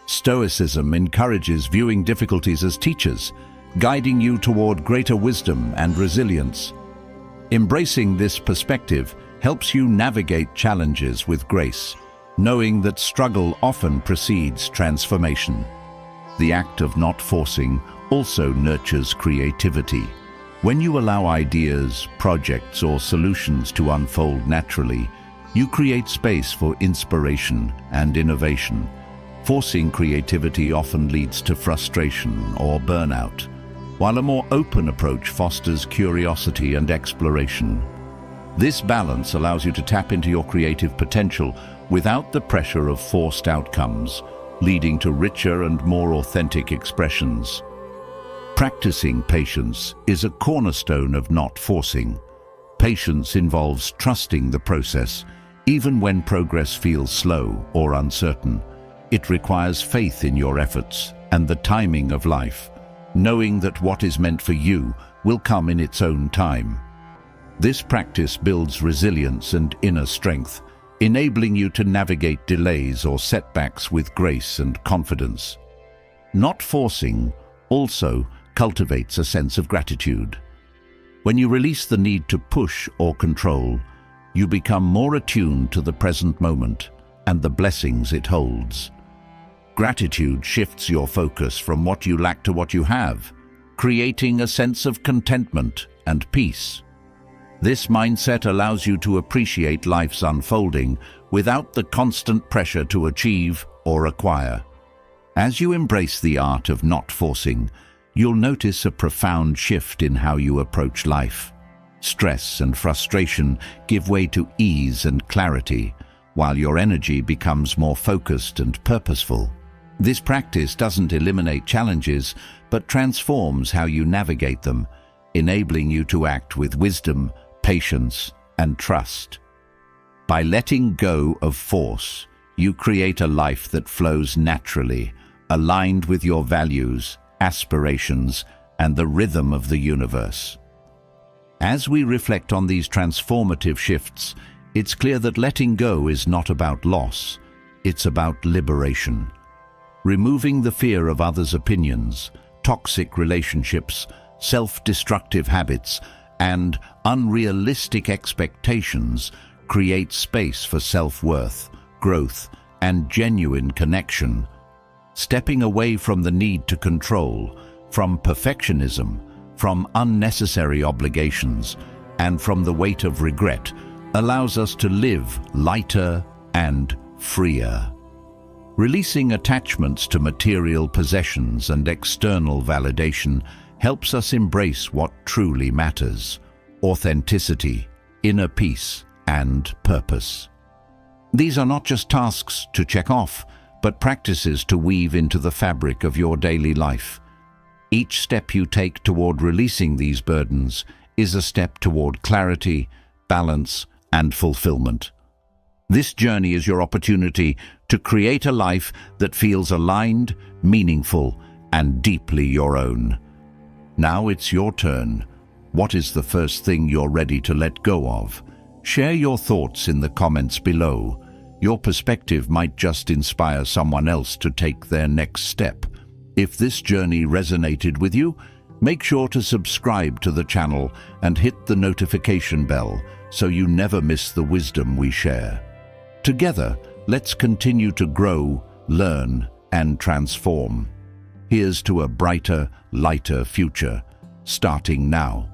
A: Stoicism encourages viewing difficulties as teachers, guiding you toward greater wisdom and resilience. Embracing this perspective helps you navigate challenges with grace, knowing that struggle often precedes transformation. The act of not forcing also nurtures creativity. When you allow ideas, projects, or solutions to unfold naturally, you create space for inspiration and innovation. Forcing creativity often leads to frustration or burnout, while a more open approach fosters curiosity and exploration. This balance allows you to tap into your creative potential without the pressure of forced outcomes, leading to richer and more authentic expressions. Practicing patience is a cornerstone of not forcing. Patience involves trusting the process, even when progress feels slow or uncertain. It requires faith in your efforts and the timing of life, knowing that what is meant for you will come in its own time. This practice builds resilience and inner strength, enabling you to navigate delays or setbacks with grace and confidence. Not forcing also cultivates a sense of gratitude. When you release the need to push or control, you become more attuned to the present moment and the blessings it holds. Gratitude shifts your focus from what you lack to what you have, creating a sense of contentment and peace. This mindset allows you to appreciate life's unfolding without the constant pressure to achieve or acquire. As you embrace the art of not forcing, you'll notice a profound shift in how you approach life. Stress and frustration give way to ease and clarity, while your energy becomes more focused and purposeful. This practice doesn't eliminate challenges, but transforms how you navigate them, enabling you to act with wisdom, patience, and trust. By letting go of force, you create a life that flows naturally, aligned with your values, aspirations, and the rhythm of the universe. As we reflect on these transformative shifts, it's clear that letting go is not about loss, it's about liberation. Removing the fear of others' opinions, toxic relationships, self-destructive habits, and unrealistic expectations create space for self-worth, growth, and genuine connection. Stepping away from the need to control, from perfectionism, from unnecessary obligations and from the weight of regret allows us to live lighter and freer. Releasing attachments to material possessions and external validation helps us embrace what truly matters: authenticity, inner peace, and purpose. These are not just tasks to check off, but practices to weave into the fabric of your daily life. Each step you take toward releasing these burdens is a step toward clarity, balance, and fulfillment. This journey is your opportunity to create a life that feels aligned, meaningful, and deeply your own. Now it's your turn. What is the first thing you're ready to let go of? Share your thoughts in the comments below. Your perspective might just inspire someone else to take their next step. If this journey resonated with you, make sure to subscribe to the channel and hit the notification bell so you never miss the wisdom we share. Together, let's continue to grow, learn, and transform. Here's to a brighter, lighter future, starting now.